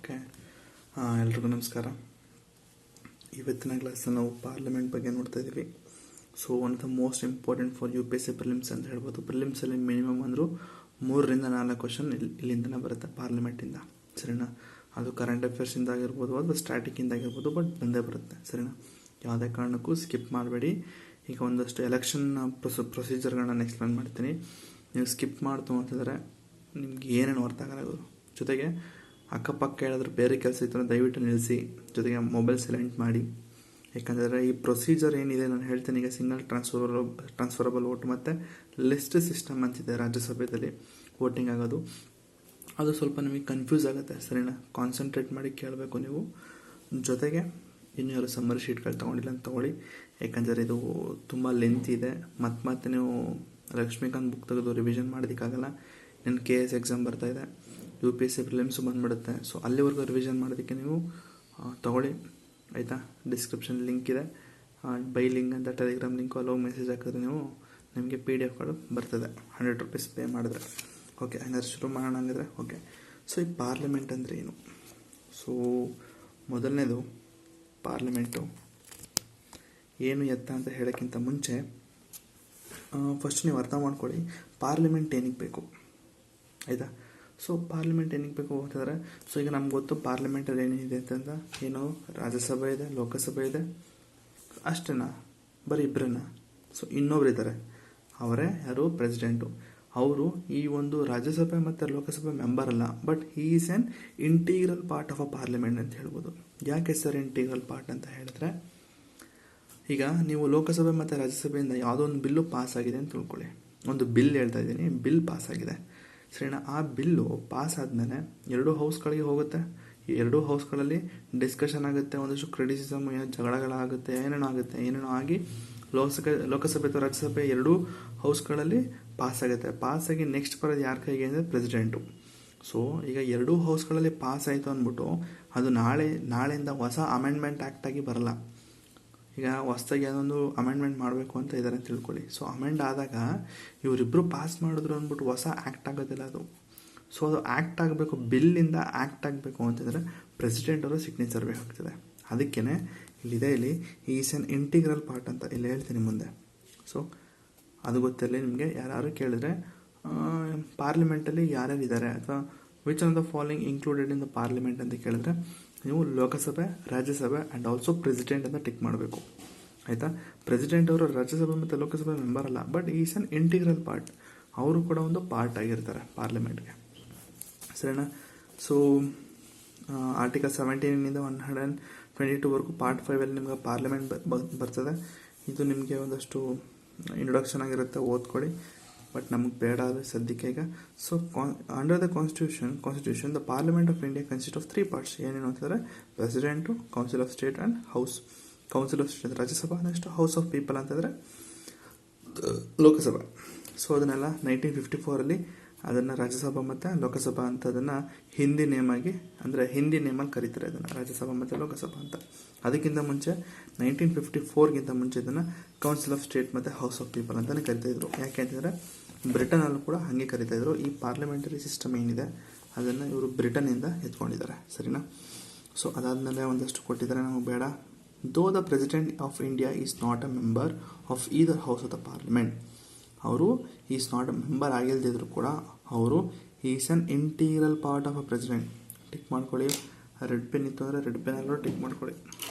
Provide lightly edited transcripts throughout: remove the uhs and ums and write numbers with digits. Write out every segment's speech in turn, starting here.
Okay, ಎಲ್ರಿಗೂ ನಮಸ್ಕಾರ. ಇವತ್ತಿನ ಕ್ಲಾಸಲ್ಲಿ ನಾವು ಪಾರ್ಲಿಮೆಂಟ್ ಬಗ್ಗೆ ನೋಡ್ತಾ ಇದ್ದೀವಿ. So one of the most important for UPSC prelims ಅಂತ ಹೇಳ್ಬೋದು. ಪ್ರಿಲಿಮ್ಸಲ್ಲಿ ಮಿನಿಮಮ್ ಅಂದರೂ 3-4 ಕ್ವಶನ್ ಇಲ್ಲಿಂದನೇ ಬರುತ್ತೆ ಪಾರ್ಲಿಮೆಂಟಿಂದ, ಸರಿನಾ. ಅದು ಕರೆಂಟ್ ಅಫೇರ್ಸಿಂದ ಆಗಿರ್ಬೋದು ಅಥವಾ ಸ್ಟ್ಯಾಟಿಕ್ಕಿಂದ ಆಗಿರ್ಬೋದು, ಬಟ್ ಬಂದೇ ಬರುತ್ತೆ, ಸರಿನಾ. ಯಾವುದೇ ಕಾರಣಕ್ಕೂ ಸ್ಕಿಪ್ ಮಾಡಬೇಡಿ. ಈಗ ಒಂದಷ್ಟು ಎಲೆಕ್ಷನ್ ಪ್ರೊಸೀಜರ್ಗಳನ್ನ ಎಕ್ಸ್ಪ್ಲೇನ್ ಮಾಡ್ತೀನಿ. ನೀವು ಸ್ಕಿಪ್ ಮಾಡ್ತು ಅಂತಂದರೆ ನಿಮ್ಗೆ ಏನೇನು ಅರ್ಥ ಆಗಲ್ಲ. ಜೊತೆಗೆ ಅಕ್ಕಪಕ್ಕ ಹೇಳಿದ್ರೆ ಬೇರೆ ಕೆಲಸ ಇತ್ತು ಅಂದರೆ ದಯವಿಟ್ಟು ನಿಲ್ಲಿಸಿ, ಜೊತೆಗೆ ಮೊಬೈಲ್ ಸೈಲೆಂಟ್ ಮಾಡಿ. ಯಾಕಂದರೆ ಈ ಪ್ರೊಸೀಜರ್ ಏನಿದೆ ನಾನು ಹೇಳ್ತೀನಿ. ಈಗ ಸಿಂಗಲ್ ಟ್ರಾನ್ಸ್ಫರಬಲ್ ವೋಟ್ ಮತ್ತು ಲಿಸ್ಟ್ ಸಿಸ್ಟಮ್ ಅಂತಿದೆ ರಾಜ್ಯಸಭೆಯಲ್ಲಿ ವೋಟಿಂಗ್ ಆಗೋದು. ಅದು ಸ್ವಲ್ಪ ನಿಮಗೆ ಕನ್ಫ್ಯೂಸ್ ಆಗುತ್ತೆ, ಸರಿನಾ. ಕಾನ್ಸಂಟ್ರೇಟ್ ಮಾಡಿ ಕೇಳಬೇಕು ನೀವು. ಜೊತೆಗೆ ಇನ್ನೂ ಯಾರು ಸಮ್ಮರ್ ಶೀಟ್ಗಳು ತೊಗೊಂಡಿಲ್ಲ ಅಂತ ತೊಗೊಳ್ಳಿ, ಯಾಕಂದರೆ ಇದು ತುಂಬ ಲೆಂತ್ ಇದೆ. ಮತ್ತೆ ನೀವು ಲಕ್ಷ್ಮೀಕಾಂತ್ ಬುಕ್ ತೆಗೆದು ರಿವಿಷನ್ ಮಾಡೋದಕ್ಕಾಗಲ್ಲ. ನನ್ನ KS ಎಕ್ಸಾಮ್ ಬರ್ತಾಯಿದೆ, UPSC ಪ್ರಿಲಿಮ್ಸು ಬಂದುಬಿಡುತ್ತೆ. ಸೊ ಅಲ್ಲಿವರೆಗೂ ರಿವಿಷನ್ ಮಾಡೋದಕ್ಕೆ ನೀವು ತೊಗೊಳ್ಳಿ, ಆಯಿತಾ. ಡಿಸ್ಕ್ರಿಪ್ಷನ್ ಲಿಂಕ್ ಇದೆ, ಬೈ ಲಿಂಕ್ ಅಂತ ಟೆಲಿಗ್ರಾಮ್ ಲಿಂಕು, ಅಲ್ಲೋಗಿ ಮೆಸೇಜ್ ಹಾಕಿದ್ರೆ ನಿಮಗೆ PDF ಬರ್ತದೆ 100 ರೂಪೀಸ್ ಪೇ ಮಾಡಿದ್ರೆ. ಓಕೆ, ಹಂಗಾದ್ರೆ ಶುರು ಮಾಡೋಣ ಹಂಗಿದ್ರೆ. ಓಕೆ, ಸೊ ಈ ಪಾರ್ಲಿಮೆಂಟ್ ಅಂದರೆ ಏನು? ಸೊ ಮೊದಲನೇದು ಪಾರ್ಲಿಮೆಂಟು ಏನು ಎತ್ತ ಅಂತ ಹೇಳೋಕ್ಕಿಂತ ಮುಂಚೆ ಫಸ್ಟ್ ನೀವು ಅರ್ಥ ಮಾಡ್ಕೊಳ್ಳಿ ಪಾರ್ಲಿಮೆಂಟ್ ಏನಕ್ಕೆ ಬೇಕು, ಆಯಿತಾ. ಸೊ ಪಾರ್ಲಿಮೆಂಟ್ ಏನಕ್ಕೆ ಬೇಕು ಅಂತಂದರೆ, ಸೊ ಈಗ ನಮ್ಗೆ ಗೊತ್ತು ಪಾರ್ಲಿಮೆಂಟಲ್ಲಿ ಏನಿದೆ ಅಂತಂದ, ಏನು ರಾಜ್ಯಸಭೆ ಇದೆ, ಲೋಕಸಭೆ ಇದೆ, ಅಷ್ಟೇನಾ? ಬರೀ ಇಬ್ಬರನ್ನ? ಸೊ ಇನ್ನೊಬ್ರು ಇದ್ದಾರೆ, ಅವರೇ ಯಾರು? ಪ್ರೆಸಿಡೆಂಟು. ಅವರು ಈ ಒಂದು ರಾಜ್ಯಸಭೆ ಮತ್ತು ಲೋಕಸಭೆ ಮೆಂಬರ್ ಅಲ್ಲ, but he is an integral part of a parliament ಅಂತ ಹೇಳ್ಬೋದು. ಯಾಕೆ ಸರ್ ಇಂಟೀಗ್ರಲ್ ಪಾರ್ಟ್ ಅಂತ ಹೇಳಿದ್ರೆ, ಈಗ ನೀವು ಲೋಕಸಭೆ ಮತ್ತು ರಾಜ್ಯಸಭೆಯಿಂದ ಯಾವುದೋ ಒಂದು ಬಿಲ್ಲು ಪಾಸ್ ಆಗಿದೆ ಅಂತ ತಿಳ್ಕೊಳ್ಳಿ. ಒಂದು ಬಿಲ್ ಹೇಳ್ತಾ ಇದ್ದೀನಿ, ಬಿಲ್ ಪಾಸ್ ಆಗಿದೆ, ಸರಿನಾ. ಆ ಬಿಲ್ಲು ಪಾಸ್ ಆದಮೇಲೆ 2 ಹೌಸ್ಗಳಿಗೆ ಹೋಗುತ್ತೆ. ಈ 2 ಹೌಸ್ಗಳಲ್ಲಿ ಡಿಸ್ಕಷನ್ ಆಗುತ್ತೆ, ಒಂದಷ್ಟು ಕ್ರಿಟಿಸಿಸಮ್, ಜಗಳಗಳಾಗುತ್ತೆ, ಏನೇನೋ ಆಗಿ ಲೋಕಸಭೆ ಅಥವಾ ರಾಜ್ಯಸಭೆ 2 ಹೌಸ್ಗಳಲ್ಲಿ ಪಾಸ್ ಆಗುತ್ತೆ. ಪಾಸಾಗಿ ನೆಕ್ಸ್ಟ್ ಬರೋದು ಯಾರ ಕೈಗೆ ಅಂದರೆ ಪ್ರೆಸಿಡೆಂಟು. ಸೊ ಈಗ 2 ಹೌಸ್ಗಳಲ್ಲಿ ಪಾಸ್ ಆಯಿತು ಅಂದ್ಬಿಟ್ಟು ಅದು ನಾಳೆಯಿಂದ ಹೊಸ ಅಮೆಂಡ್ಮೆಂಟ್ ಆ್ಯಕ್ಟಾಗಿ ಬರಲ್ಲ. ಈಗ ಹೊಸದಾಗಿ ಯಾವುದೊಂದು ಅಮೆಂಡ್ಮೆಂಟ್ ಮಾಡಬೇಕು ಅಂತ ಇದ್ದಾರೆ ಅಂತ ತಿಳ್ಕೊಳ್ಳಿ. ಸೊ ಅಮೆಂಡ್ ಆದಾಗ ಇವರಿಬ್ಬರು ಪಾಸ್ ಮಾಡಿದ್ರು ಅಂದ್ಬಿಟ್ಟು ಹೊಸ ಆ್ಯಕ್ಟ್ ಆಗೋದಿಲ್ಲ ಅದು. ಸೊ ಅದು ಆ್ಯಕ್ಟ್ ಆಗಬೇಕು, ಬಿಲ್ಲಿಂದ ಆ್ಯಕ್ಟ್ ಆಗಬೇಕು ಅಂತಂದರೆ ಪ್ರೆಸಿಡೆಂಟ್ ಅವರು ಸಿಗ್ನೇಚರ್ ಬೇಕಾಗ್ತದೆ. ಅದಕ್ಕೇ ಇಲ್ಲಿ ಈಸ್ ಆನ್ ಇಂಟಿಗ್ರಲ್ ಪಾರ್ಟ್ ಅಂತ ಇಲ್ಲಿ ಹೇಳ್ತೀನಿ ಮುಂದೆ. ಸೊ ಅದು ಗೊತ್ತಿರಲಿ ನಿಮಗೆ. ಯಾರು ಕೇಳಿದ್ರೆ ಪಾರ್ಲಿಮೆಂಟಲ್ಲಿ ಯಾರ್ಯಾರು ಇದ್ದಾರೆ ಅಥವಾ which on the following included in the parliament ಅಂತ ಕೇಳಿದ್ರೆ ನೀವು ಲೋಕಸಭೆ, ರಾಜ್ಯಸಭೆ ಆ್ಯಂಡ್ ಆಲ್ಸೋ ಪ್ರೆಸಿಡೆಂಟ್ ಅಂತ ಟಿಕ್ ಮಾಡಬೇಕು, ಆಯಿತಾ. ಪ್ರೆಸಿಡೆಂಟ್ ಅವರು ರಾಜ್ಯಸಭೆ ಮತ್ತು ಲೋಕಸಭೆ ಮೆಂಬರ್ ಅಲ್ಲ, but is on integral part. ಅವರು ಕೂಡ ಒಂದು ಪಾರ್ಟ್ ಆಗಿರ್ತಾರೆ ಪಾರ್ಲಿಮೆಂಟ್ಗೆ, ಸರಿನಾ. ಸೊ ಆರ್ಟಿಕಲ್ 17 122ವರೆಗೂ ಪಾರ್ಟ್ 5 ನಿಮ್ಗೆ ಪಾರ್ಲಿಮೆಂಟ್ ಬರ್ತದೆ. ಇದು ನಿಮಗೆ ಒಂದಷ್ಟು ಇಂಟ್ರೊಡಕ್ಷನ್ ಆಗಿರುತ್ತೆ, ಓದ್ಕೊಳ್ಳಿ. ಬಟ್ ನಮಗೆ ಬೇಡ ಅದು ಸದ್ಯಕ್ಕೆ ಈಗ. So under the constitution the parliament of India consist of 3 parts. ಏನೇನು ಅಂತಂದರೆ president, council of state and house. Council of state Rajya Sabha, next house of people ಅಂತಂದರೆ ಲೋಕಸಭಾ. ಸೊ ಅದನ್ನೆಲ್ಲ 1954 ಅದನ್ನು ರಾಜ್ಯಸಭಾ ಮತ್ತು ಲೋಕಸಭಾ ಅಂತ ಅದನ್ನು ಹಿಂದಿ ನೇಮಾಗಿ, ಅಂದರೆ ಹಿಂದಿ ನೇಮಲ್ಲಿ ಕರೀತಾರೆ ಅದನ್ನು ರಾಜ್ಯಸಭಾ ಮತ್ತು ಲೋಕಸಭಾ ಅಂತ. ಅದಕ್ಕಿಂತ ಮುಂಚೆ 1954ಗಿಂತ ಮುಂಚೆ ಇದನ್ನು ಕೌನ್ಸಿಲ್ ಆಫ್ ಸ್ಟೇಟ್ ಮತ್ತು ಹೌಸ್ ಆಫ್ ಪೀಪಲ್ ಅಂತಲೇ ಕರಿತಾಯಿದ್ರು. ಯಾಕೆ ಅಂತಂದರೆ ಬ್ರಿಟನಲ್ಲೂ ಕೂಡ ಹಾಗೆ ಕರಿತಾಯಿದ್ರು. ಈ ಪಾರ್ಲಿಮೆಂಟರಿ ಸಿಸ್ಟಮ್ ಏನಿದೆ ಅದನ್ನು ಇವರು ಬ್ರಿಟನ್ನಿಂದ ಎತ್ಕೊಂಡಿದ್ದಾರೆ, ಸರಿನಾ. ಸೊ ಅದಾದಮೇಲೆ ಒಂದಷ್ಟು ಕೊಟ್ಟಿದ್ದಾರೆ, ನಮಗೆ ಬೇಡ. Though the president of India is not a member of either house of the parliament. ಅವರು ಈಸ್ ನಾಟ್ ಅ ಮೆಂಬರ್ ಆಗಿಲ್ದಿದ್ರು ಕೂಡ ಅವರು is on integral part of a president. Tick ಮಾಡ್ಕೊಳ್ಳಿ. ರೆಡ್ ಪೆನ್ ಇತ್ತು ಅಂದರೆ ರೆಡ್ ಪೆನ್ನಲ್ಲೂ ಟಿಕ್ ಮಾಡ್ಕೊಳ್ಳಿ.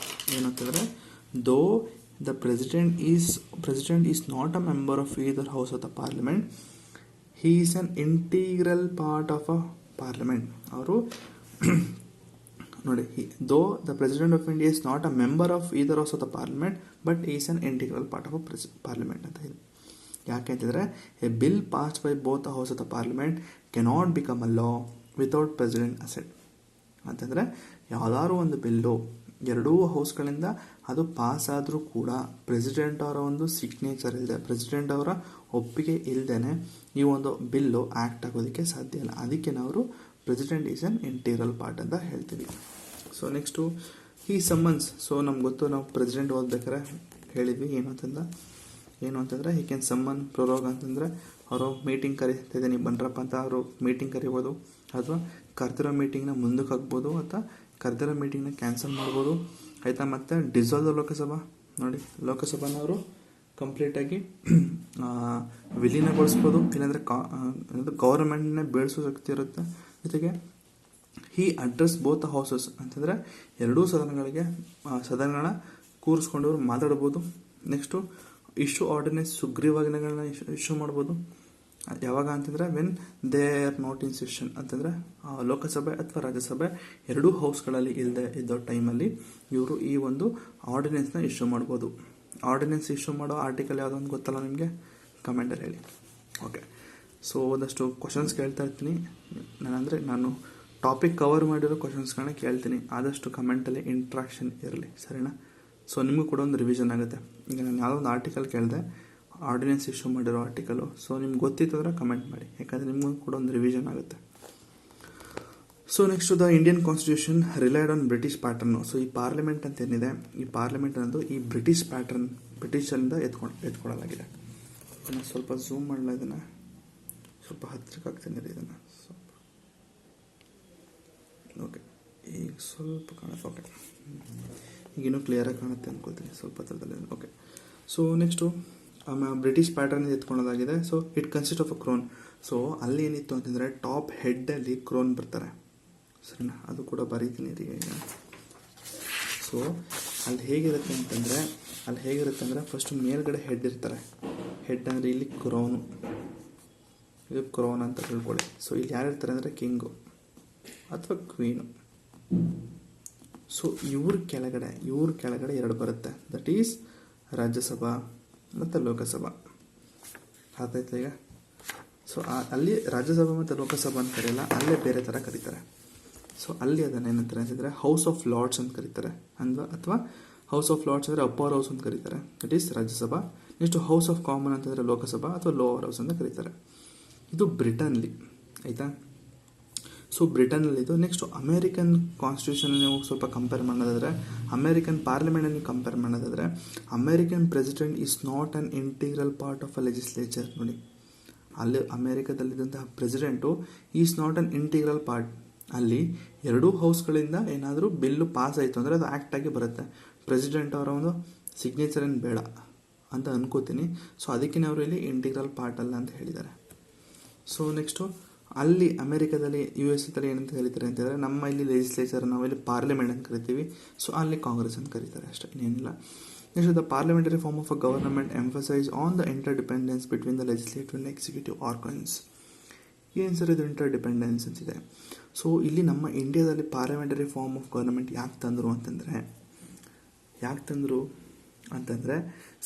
ಏನಂತಂದರೆ though the president is not a member of either house of the parliament, he is on integral part of a parliament. ಅವರು ನೋಡಿ, though the president of India is not a member of either house of the parliament but is on integral part of a parliament ಅಂತ ಇದೆ. ಯಾಕೆ ಅಂತಂದರೆ A bill passed by both the house of the parliament cannot become a law without president asset. ಅಂತಂದರೆ ಯಾವುದಾದ್ರು ಒಂದು bill 2 ಹೌಸ್ಗಳಿಂದ ಅದು pass ಆದರೂ ಕೂಡ ಪ್ರೆಸಿಡೆಂಟ್ ಅವರ ಒಂದು ಸಿಗ್ನೇಚರ್ ಇಲ್ಲದೆ, ಪ್ರೆಸಿಡೆಂಟ್ ಅವರ ಒಪ್ಪಿಗೆ ಇಲ್ಲದೇ ಈ ಒಂದು ಬಿಲ್ಲು ಆ್ಯಕ್ಟ್ ಆಗೋದಕ್ಕೆ ಸಾಧ್ಯ ಇಲ್ಲ. ಅದಕ್ಕೆ ನಾವು president is on integral part ಅಂತ ಹೇಳ್ತೀವಿ. ಸೊ ನೆಕ್ಸ್ಟು ಈ ಸಮ್ಮನ್ಸ್. ಸೊ ನಮ್ಗೆ ಗೊತ್ತು, ನಾವು ಪ್ರೆಸಿಡೆಂಟ್ ಓದ್ಬೇಕಾರೆ ಹೇಳಿದ್ವಿ ಏನು ಅಂತಂದರೆ ಈ ಕ್ಯಾನ್ ಸಮ್ಮನ್ ಪ್ರೊರೋಗ್ ಅಂತಂದರೆ ಅವರು ಮೀಟಿಂಗ್ ಕರೀತಿದ್ದೀನಿ ಬನ್ರಪ್ಪ ಅಂತ ಅವರು ಮೀಟಿಂಗ್ ಕರಿಬೋದು, ಅಥವಾ ಕರೆದಿರೋ ಮೀಟಿಂಗ್ನ ಮುಂದಕ್ಕೆ ಹಾಕ್ಬೋದು ಅಥವಾ ಕರೆದಿರೋ ಮೀಟಿಂಗ್ನ ಕ್ಯಾನ್ಸಲ್ ಮಾಡ್ಬೋದು ಆಯಿತಾ. ಮತ್ತು ಡಿಸಾಲ್ವ್ ಲೋಕಸಭಾ ನೋಡಿ, ಲೋಕಸಭಾನವರು ಕಂಪ್ಲೀಟಾಗಿ ವಿಲೀನಗೊಳಿಸ್ಬೋದು, ಇಲ್ಲಾಂದರೆ ಗೌರ್ಮೆಂಟ್ನ ಬೀಳಿಸೋ ಶಕ್ತಿ ಇರುತ್ತೆ. ಜೊತೆಗೆ ಈ ಅಡ್ರೆಸ್ ಬೋತ್ ಹೌಸಸ್ ಅಂತಂದರೆ ಎರಡೂ ಸದನಗಳನ್ನ ಕೂರಿಸ್ಕೊಂಡು ಅವರು ಮಾತಾಡ್ಬೋದು. ನೆಕ್ಸ್ಟು ಇಶ್ಯೂ ಆರ್ಡಿನೆನ್ಸ್ ಸುಗ್ರೀವಾಜ್ಞೆಗಳನ್ನ ಇಶ್ಯೂ ಮಾಡ್ಬೋದು. ಯಾವಾಗ ಅಂತಂದರೆ when they are not in session ಅಂತಂದರೆ ಲೋಕಸಭೆ ಅಥವಾ ರಾಜ್ಯಸಭೆ ಎರಡೂ ಹೌಸ್ಗಳಲ್ಲಿ ಇಲ್ಲದೆ ಇದ್ದೋ ಟೈಮಲ್ಲಿ ಇವರು ಈ ಒಂದು ಆರ್ಡಿನೆನ್ಸ್ನ ಇಶ್ಯೂ ಮಾಡ್ಬೋದು. ಆರ್ಡಿನೆನ್ಸ್ ಇಶ್ಯೂ ಮಾಡೋ ಆರ್ಟಿಕಲ್ ಯಾವುದೋ ಒಂದು ಗೊತ್ತಲ್ಲ ನಿಮಗೆ, ಕಮೆಂಟಲ್ಲಿ ಹೇಳಿ. ಓಕೆ, ಸೊ ಒಂದಷ್ಟು ಕ್ವಶನ್ಸ್ ಕೇಳ್ತಾ ಇರ್ತೀನಿ ನಾನು ಟಾಪಿಕ್ ಕವರ್ ಮಾಡಿರೋ ಕ್ವಶನ್ಸ್ಗಳನ್ನ ಕೇಳ್ತೀನಿ. ಆದಷ್ಟು ಕಮೆಂಟಲ್ಲಿ ಇಂಟ್ರಾಕ್ಷನ್ ಇರಲಿ, ಸರಿನಾ. ಸೊ ನಿಮಗೂ ಕೂಡ ಒಂದು ರಿವಿಷನ್ ಆಗುತ್ತೆ. ಈಗ ನಾನು ಯಾವುದೋ ಒಂದು ಆರ್ಟಿಕಲ್ ಕೇಳಿದೆ, ಆರ್ಡಿನೆನ್ಸ್ ಇಶ್ಯೂ ಮಾಡಿರೋ ಆರ್ಟಿಕಲು, ಸೊ ನಿಮ್ಗೆ ಗೊತ್ತಿತ್ತಂದ್ರೆ ಕಮೆಂಟ್ ಮಾಡಿ, ಯಾಕಂದರೆ ನಿಮಗೂ ಕೂಡ ಒಂದು ರಿವಿಷನ್ ಆಗುತ್ತೆ. So next the Indian constitution relied on British pattern. So ಈ ಪಾರ್ಲಿಮೆಂಟ್ ಅಂತ ಏನಿದೆ, ಈ ಪಾರ್ಲಿಮೆಂಟ್ ಅನ್ನೋದು ಈ ಬ್ರಿಟಿಷ್ ಪ್ಯಾಟರ್ನ್, ಬ್ರಿಟಿಷರಿಂದ ಎತ್ಕೊಳ್ಳಲಾಗಿದೆ. ನಾನು ಸ್ವಲ್ಪ ಝೂಮ್ ಮಾಡಲ, ಇದನ್ನು ಸ್ವಲ್ಪ ಹತ್ತಿರಕ್ಕೆ ಆಗ್ತೀನಿ ಇದನ್ನು ಸ್ವಲ್ಪ. ಓಕೆ, ಈಗ ಸ್ವಲ್ಪ ಕಾಣುತ್ತೆ. ಓಕೆ, ಈಗಿನ್ನೂ ಕ್ಲಿಯರಾಗಿ ಕಾಣುತ್ತೆ ಅಂದ್ಕೊಳ್ತೀನಿ ಸ್ವಲ್ಪ ಹತ್ರದಲ್ಲಿ. Okay, so next British pattern ಎತ್ಕೊಳ್ಳೋದಾಗಿದೆ. So it consist of a crown. So ಅಲ್ಲಿ ಏನಿತ್ತು ಅಂತಂದರೆ ಟಾಪ್ ಹೆಡ್ಡಲ್ಲಿ ಕ್ರೋನ್ ಬರ್ತಾರೆ, ಸರಿನಾ. ಅದು ಕೂಡ ಬರೀತೀನಿ ರೀ ಈಗ. ಸೊ ಅಲ್ಲಿ ಹೇಗಿರುತ್ತೆ ಅಂತಂದರೆ ಫಸ್ಟ್ ಮೇಲ್ಗಡೆ ಹೆಡ್ ಇರ್ತಾರೆ. ಹೆಡ್ ಅಂದರೆ ಇಲ್ಲಿ ಕ್ರೌನು, ಇದು ಕ್ರೌನ್ ಅಂತ ತಿಳ್ಕೊಳ್ಳಿ. ಸೊ ಇಲ್ಲಿ ಯಾರು ಇರ್ತಾರೆ ಅಂದರೆ ಕಿಂಗು ಅಥವಾ ಕ್ವೀನು. ಸೊ ಇವ್ರ ಕೆಳಗಡೆ ಎರಡು ಬರುತ್ತೆ, ದಟ್ ಈಸ್ ರಾಜ್ಯಸಭಾ ಮತ್ತು ಲೋಕಸಭಾ. ಅರ್ಥಾಯ್ತು ಈಗ. ಸೊ ಅಲ್ಲಿ ರಾಜ್ಯಸಭಾ ಮತ್ತು ಲೋಕಸಭಾ ಅಂತ ಕರೆಯಲ್ಲ, ಅಲ್ಲೇ ಬೇರೆ ಥರ ಕರೀತಾರೆ. ಸೊ ಅಲ್ಲಿ ಅದನ್ನು ಏನಂತಾರೆ ಅಂತಂದರೆ ಹೌಸ್ ಆಫ್ ಲಾರ್ಡ್ಸ್ ಅಂತ ಕರೀತಾರೆ ಅಥವಾ ಹೌಸ್ ಆಫ್ ಲಾರ್ಡ್ಸ್ ಅಂದರೆ ಅಪ್ಪರ್ ಹೌಸ್ ಅಂತ ಕರೀತಾರೆ, that is Rajya Sabha. Next house of common ಅಂತಂದರೆ ಲೋಕಸಭಾ ಅಥವಾ ಲೋವರ್ ಹೌಸ್ ಅಂತ ಕರೀತಾರೆ. ಇದು ಬ್ರಿಟನ್ಲಿ, ಆಯಿತಾ. ಸೊ ಬ್ರಿಟನ್ನಲ್ಲಿದ್ದು. ನೆಕ್ಸ್ಟ್ ಅಮೇರಿಕನ್ ಕಾನ್ಸ್ಟಿಟ್ಯೂಷನ್ ನೀವು ಸ್ವಲ್ಪ ಕಂಪೇರ್ ಮಾಡೋದಾದರೆ, ಅಮೇರಿಕನ್ ಪಾರ್ಲಿಮೆಂಟನ್ನು ಕಂಪೇರ್ ಮಾಡೋದಾದರೆ, American president is not an integral part of a legislature. ನೋಡಿ, ಅಲ್ಲಿ ಅಮೇರಿಕಾದಲ್ಲಿದ್ದಂತಹ president is not an integral part. ಅಲ್ಲಿ ಎರಡೂ ಹೌಸ್ಗಳಿಂದ ಏನಾದರೂ ಬಿಲ್ಲು ಪಾಸ್ ಆಯಿತು ಅಂದರೆ ಅದು ಆ್ಯಕ್ಟ್ ಆಗಿ ಬರುತ್ತೆ. ಪ್ರೆಸಿಡೆಂಟ್ ಅವರ ಒಂದು ಸಿಗ್ನೇಚರ್ ಏನು ಬೇಡ ಅಂತ ಅನ್ಕೋತೀನಿ. ಸೊ ಅದಕ್ಕೆ ಅವರು ಇಲ್ಲಿ ಇಂಟಿಗ್ರಲ್ ಪಾರ್ಟ್ ಅಲ್ಲ ಅಂತ ಹೇಳಿದ್ದಾರೆ. ಸೊ ನೆಕ್ಸ್ಟು ಅಲ್ಲಿ ಅಮೇರಿಕಾದಲ್ಲಿ US ಏನಂತ ಕರೀತಾರೆ ಅಂತಂದರೆ, ನಮ್ಮ ಇಲ್ಲಿ ಲೆಜಿಸ್ಲೇಚರ್, ನಾವಿಲ್ಲಿ ಪಾರ್ಲಿಮೆಂಟ್ ಅಂತ ಕರಿತೀವಿ. ಸೊ ಅಲ್ಲಿ ಕಾಂಗ್ರೆಸ್ ಅಂತ ಕರೀತಾರೆ, ಅಷ್ಟೇ, ಇನ್ನೇನಿಲ್ಲ. Next the parliamentary form of a government emphasise on the interdependence between the legislative and executive organs. ಏನು ಸರ್ ಇದು ಇಂಟರ್ಡಿಪೆಂಡೆನ್ಸ್ ಅಂತಿದೆ. ಸೊ ಇಲ್ಲಿ ನಮ್ಮ ಇಂಡಿಯಾದಲ್ಲಿ ಪಾರ್ಲಿಮೆಂಟರಿ ಫಾರ್ಮ್ ಆಫ್ ಗವರ್ನಮೆಂಟ್ ಯಾಕೆ ತಂದರು ಅಂತಂದರೆ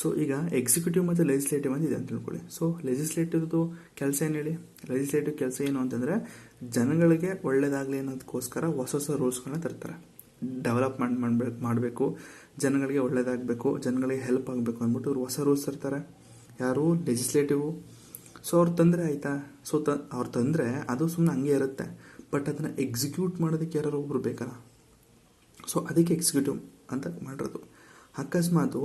ಸೊ ಈಗ ಎಕ್ಸಿಕ್ಯೂಟಿವ್ ಮತ್ತು ಲೆಜಿಸ್ಲೇಟಿವ್ ಅಂತ ಇದೆ ಅಂತ ತಿಳ್ಕೊಳ್ಳಿ. ಸೊ ಲೆಜಿಸ್ಲೇಟಿವ್ದು ಕೆಲಸ ಏನು ಹೇಳಿ, ಲೆಜಿಸ್ಲೇಟಿವ್ ಕೆಲಸ ಏನು ಅಂತಂದರೆ ಜನಗಳಿಗೆ ಒಳ್ಳೆಯದಾಗಲಿ ಅನ್ನೋದಕ್ಕೋಸ್ಕರ ಹೊಸ ರೂಲ್ಸ್ಗಳನ್ನ ತರ್ತಾರೆ. ಡೆವಲಪ್ಮೆಂಟ್ ಮಾಡಬೇಕು, ಜನಗಳಿಗೆ ಒಳ್ಳೆಯದಾಗಬೇಕು, ಜನಗಳಿಗೆ ಹೆಲ್ಪ್ ಆಗಬೇಕು ಅಂದ್ಬಿಟ್ಟು ಇವ್ರು ಹೊಸ ರೂಲ್ಸ್ ತರ್ತಾರೆ. ಯಾರು? ಲೆಜಿಸ್ಲೇಟಿವ್. ಸೊ ಅವ್ರು ತಂದರೆ ಆಯಿತಾ. ಸೊ ಅವ್ರು ತಂದರೆ ಅದು ಸುಮ್ಮನೆ ಹಂಗೆ ಇರುತ್ತೆ, ಬಟ್ ಅದನ್ನು ಎಕ್ಸಿಕ್ಯೂಟ್ ಮಾಡೋದಕ್ಕೆ ಯಾರು ಒಬ್ಬರು ಬೇಕಲ್ಲ. ಸೊ ಅದಕ್ಕೆ ಎಕ್ಸಿಕ್ಯೂಟಿವ್ ಅಂತ ಮಾಡಿರೋದು. ಅಕಸ್ಮಾತು